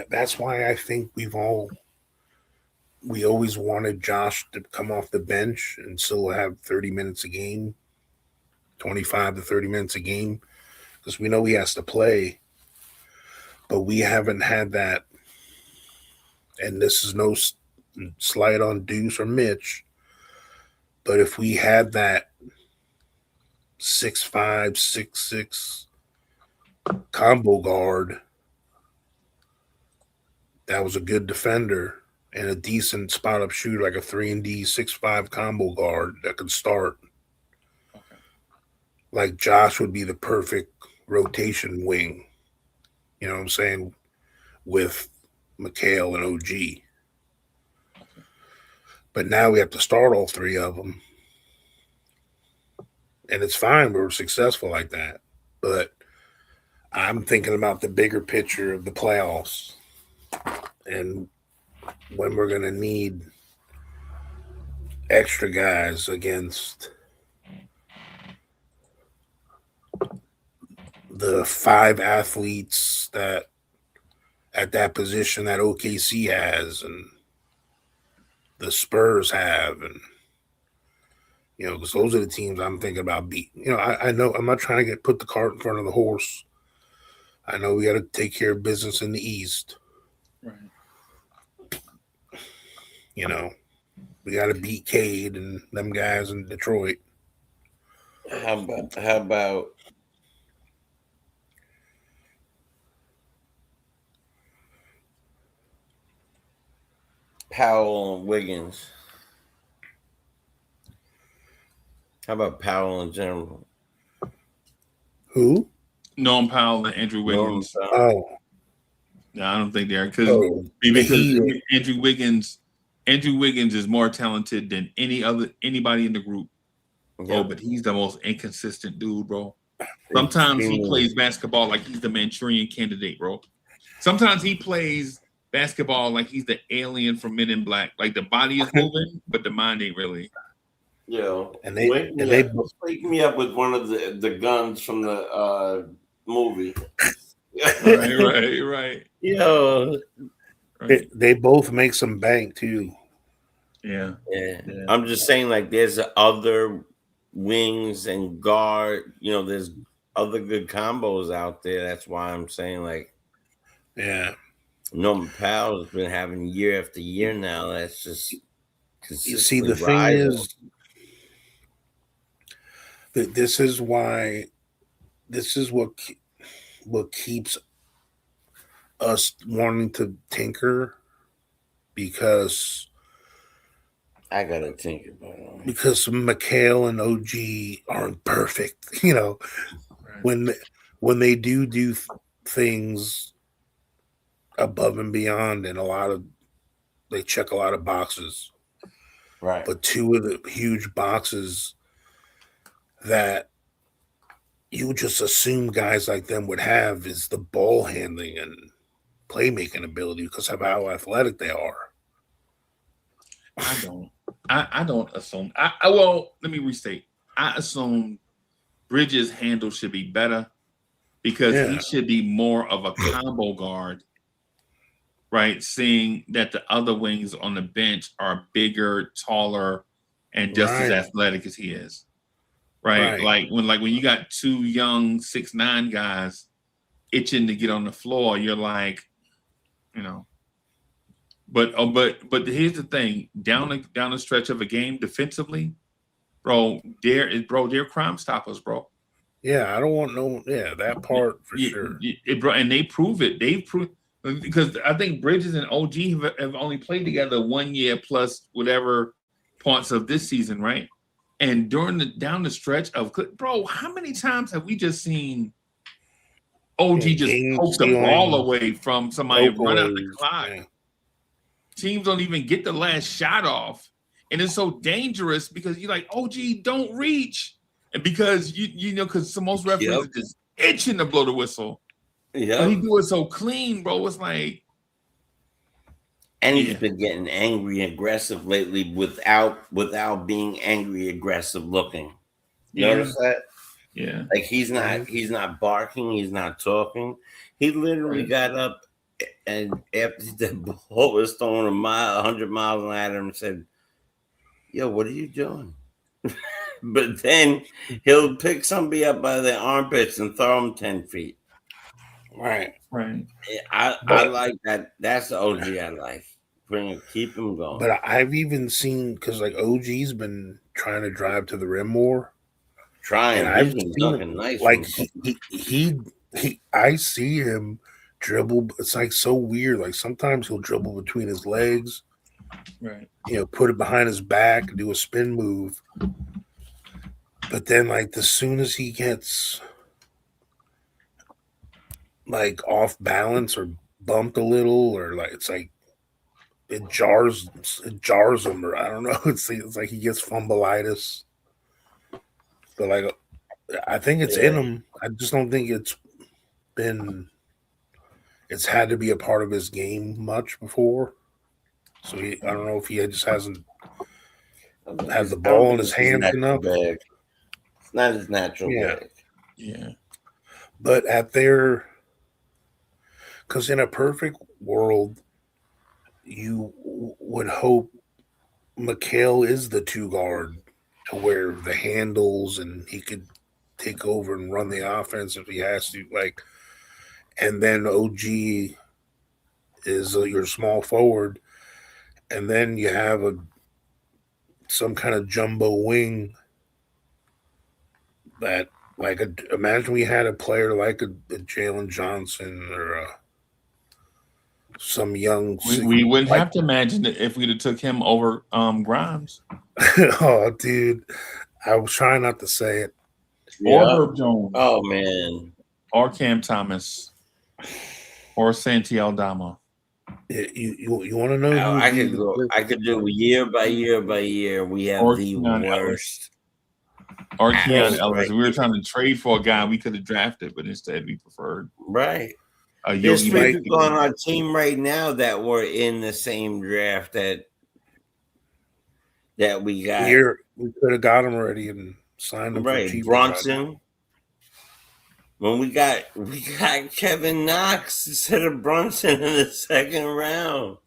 that's why I think we always wanted Josh to come off the bench and still have 30 minutes a game, 25 to 30 minutes a game, because we know he has to play, but we haven't had that. And this is no slight on Deuce or Mitch, but if we had that 6'5", 6'6" combo guard that was a good defender and a decent spot up shooter, like a 3-and-D 6'5" combo guard that could start. Okay. Like Josh would be the perfect rotation wing. You know what I'm saying? With McHale and OG. Okay. But now we have to start all three of them. And it's fine. We're successful like that. But I'm thinking about the bigger picture of the playoffs and when we're going to need extra guys against the 5 athletes that at that position that OKC has and the Spurs have, and you know, because those are the teams I'm thinking about beating. You know, I know I'm not trying to put the cart in front of the horse. I know we got to take care of business in the East. Right. You know, we got to beat Cade and them guys in Detroit. How about Powell and Wiggins? How about Powell in general? Who? Norm Powell and Andrew Wiggins. Oh. No, I don't think they are because Andrew Wiggins is more talented than anybody in the group. Yeah. Oh, but he's the most inconsistent dude, bro. Sometimes he plays basketball like he's the Manchurian Candidate, bro. Sometimes he plays basketball like he's the alien from Men in Black. Like the body is moving, but the mind ain't really. Yeah, and they wake me up with one of the guns from the movie. Right. Yeah, they both make some bank too. Yeah. I'm just saying, like, there's other wings and guard. You know, there's other good combos out there. That's why I'm saying, like, Norman Powell's been having year after year now. That's just you see. The thing is that this is what keeps us wanting to tinker, because I gotta tinker about it. Because McHale and OG aren't perfect, you know. Right. When they do things above and beyond in a lot of they check a lot of boxes. Right. But two of the huge boxes that you just assume guys like them would have is the ball handling and playmaking ability because of how athletic they are. I don't assume. Well, let me restate. I assume Bridges' handle should be better because he should be more of a combo guard, right? Seeing that the other wings on the bench are bigger, taller, and just as athletic as he is. Right? Like when you got two young 6'9" guys itching to get on the floor, you're like, you know. But here's the thing: down the stretch of a game defensively, they're crime stoppers, bro. Yeah, I don't want that part for sure. Bro, and they prove it. They've proved because I think Bridges and OG have only played together 1 year plus whatever points of this season, right? And down the stretch of bro, how many times have we just seen OG just poke the ball away from somebody and run out the clock? Yeah. Teams don't even get the last shot off, and it's so dangerous because you're like, OG, don't reach, and because because most referees are just itching to blow the whistle. Yeah, but he do it so clean, bro. It's like, and he's been getting angry, aggressive lately without being angry, aggressive looking. You notice that? Yeah, like he's not barking, he's not talking. He literally got up. And after the ball was thrown 100 miles at him, and said, "Yo, what are you doing?" But then he'll pick somebody up by their armpits and throw them 10 feet. Right. I like that. That's the OG I like. Keep him going. But I've even seen because like OG's been trying to drive to the rim more. And I've been dunking nice. Like I see him dribble. It's like so weird. Like sometimes he'll dribble between his legs, right? Put it behind his back and do a spin move. But then, like, as soon as he gets like off balance or bumped a little, or like it's like it jars him, or I don't know. It's like he gets fumbleitis. But like, I think it's in him. I just don't think it's had to be a part of his game much before. So I don't know if he just hasn't had the ball in his hands enough. It's not his natural bag. Yeah. But because in a perfect world, you would hope Mikal is the 2 guard to where the handles and he could take over and run the offense if he has to. Like, and then OG is your small forward, and then you have some kind of jumbo wing that, like, imagine we had a player like a Jalen Johnson or some young. We wouldn't have to imagine it if we'd have took him over Grimes. Oh, dude, I was trying not to say it. Or Herb Jones. Oh man. Or Cam Thomas. Or Santi Aldama. You want to know? I could do year by year by year. We have the worst. Or Keon Ellis. We were trying to trade for a guy we could have drafted, but instead we preferred. Right. There's 3 people on our team right now that were in the same draft that we got. Here, we could have got him already and signed him. Right. Bronson. When we got Kevin Knox instead of Brunson in the second round.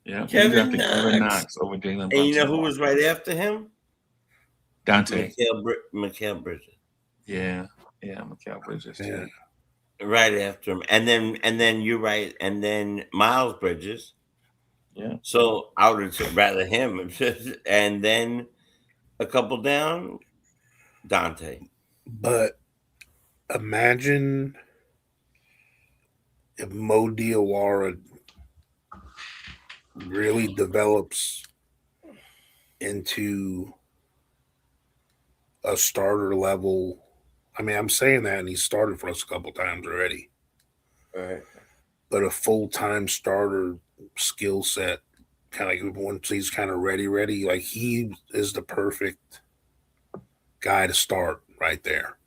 Yeah, Kevin Knox over Jalen Brunson. And you know who was right after him? Dante. Mikal Bridges. Yeah, Mikal Bridges. Yeah. Right after him. And then you're right. And then Miles Bridges. Yeah. So I would have rather him. And then a couple down, Dante. But imagine if Mo Diawara really develops into a starter level. I mean, I'm saying that, and he started for us a couple times already. All right. But a full-time starter skill set. Kind of like once he's kind of ready, like he is the perfect guy to start right there.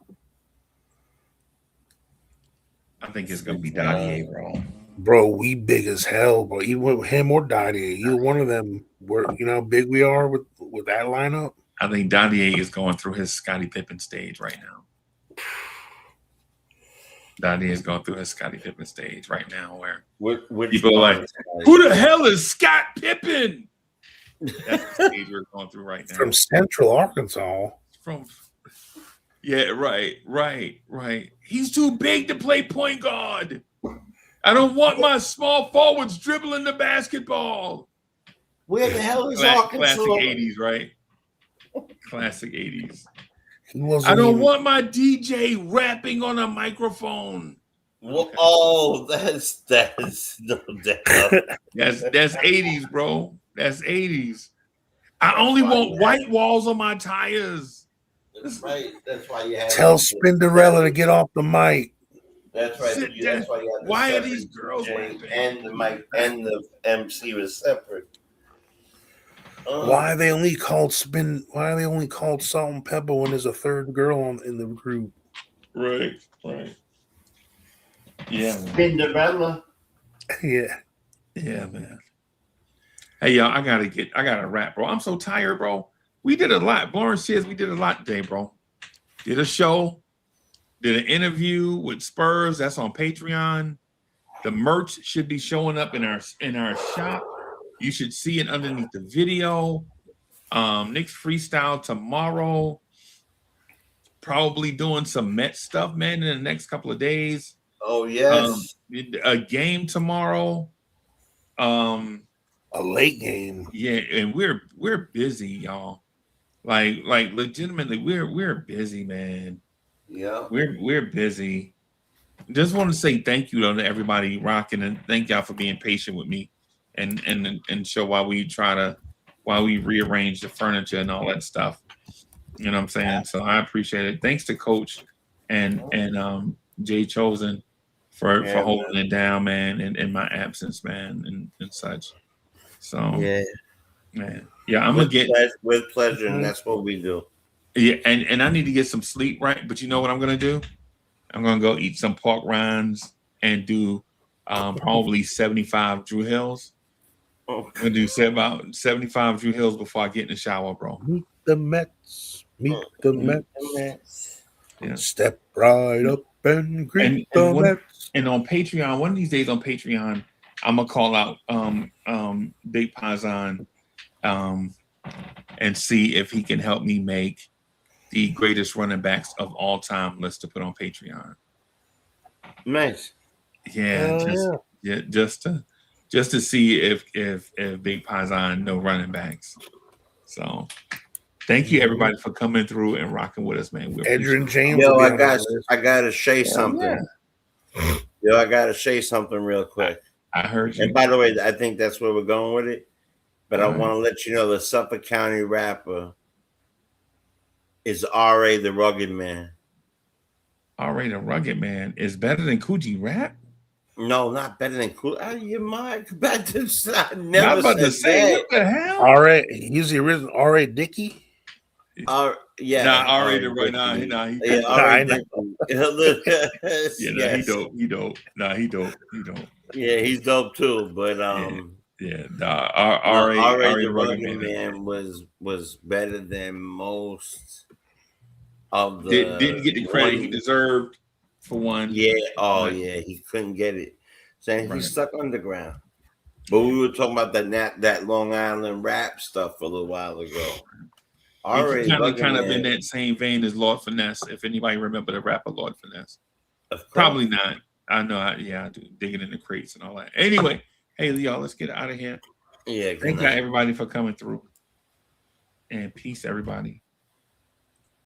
I think it's gonna be Dadier, bro. Bro, we big as hell, bro. Even with him or Dadier, either one of them, you know how big we are with that lineup. I think Dadier is going through his Scottie Pippen stage right now. Dadier is going through his Scottie Pippen stage right now, where people are like, "Who the hell is Scott Pippen?" That's the stage we're going through right now. From Central Arkansas. Yeah, right. He's too big to play point guard. I don't want my small forwards dribbling the basketball. Where the hell is Arkansas? Classic 80s, right? Classic 80s. I don't want my DJ rapping on a microphone. Well, okay. Oh, that's no doubt. That's 80s, bro. That's 80s. I only want white walls on my tires. That's right. That's why you have tell Spinderella to get off the mic. That's right. That's why you have why are these girls and the mic and the MC was separate? Why are they only called Salt and Pepper when there's a third girl in the group? Right. Yeah. Spinderella. Yeah, man. Hey, y'all, I gotta wrap, bro. I'm so tired, bro. We did a lot. Lawrence says we did a lot today, bro. Did a show, did an interview with Spurs. That's on Patreon. The merch should be showing up in our shop. You should see it underneath the video. Knicks freestyle tomorrow. Probably doing some Mets stuff, man, in the next couple of days. Oh, yes. A game tomorrow. A late game. Yeah, and we're busy, y'all. Like legitimately, we're busy, man. Yeah. We're busy. Just want to say thank you to everybody rocking, and thank y'all for being patient with me. And show while we rearrange the furniture and all that stuff. You know what I'm saying? So I appreciate it. Thanks to Coach and Jay Chosen for holding it down, man, in my absence, man, and such. So man. Yeah, I'm gonna get with pleasure, and that's what we do. Yeah, and I need to get some sleep, right? But you know what I'm gonna do? I'm gonna go eat some pork rinds and do probably 75 Drew Hills. I'm gonna do about 75 Drew Hills before I get in the shower, bro. Meet the Mets. Yeah. Step right up and greet the Mets. And on Patreon, one of these days on Patreon, I'm gonna call out Big Pazan and see if he can help me make the greatest running backs of all time list to put on Patreon. Nice. Just to see if Big Pazan know running backs. So thank you everybody for coming through and rocking with us, man. Adrian James. Yo, I gotta say something. Yeah. Yo, I gotta say something real quick. I heard you. And by the way, I think that's where we're going with it. But I want to let you know the Suffolk County rapper is R.A. the Rugged Man. R.A. the Rugged Man is better than Coogee Rap? No, not better than Coogee. Out of your mind. I I'm never about to say, that. what the hell? R.A. He's the original R.A. Dickey? Yeah. Nah, R.A. the right now. He dope. He dope. Nah, he dope. Yeah, he's dope too. But R.A. the Rugged Man was better than most of the. Didn't get the credit he deserved for one. Yeah. Oh yeah, he couldn't get it. Saying he's stuck underground. But we were talking about that Long Island rap stuff a little while ago. He's kind of in that same vein as Lord Finesse. If anybody remember the rapper Lord Finesse, probably not. I know. I do digging in the crates and all that. Anyway, hey y'all, let's get out of here. Yeah. Thank you everybody for coming through, and peace, everybody.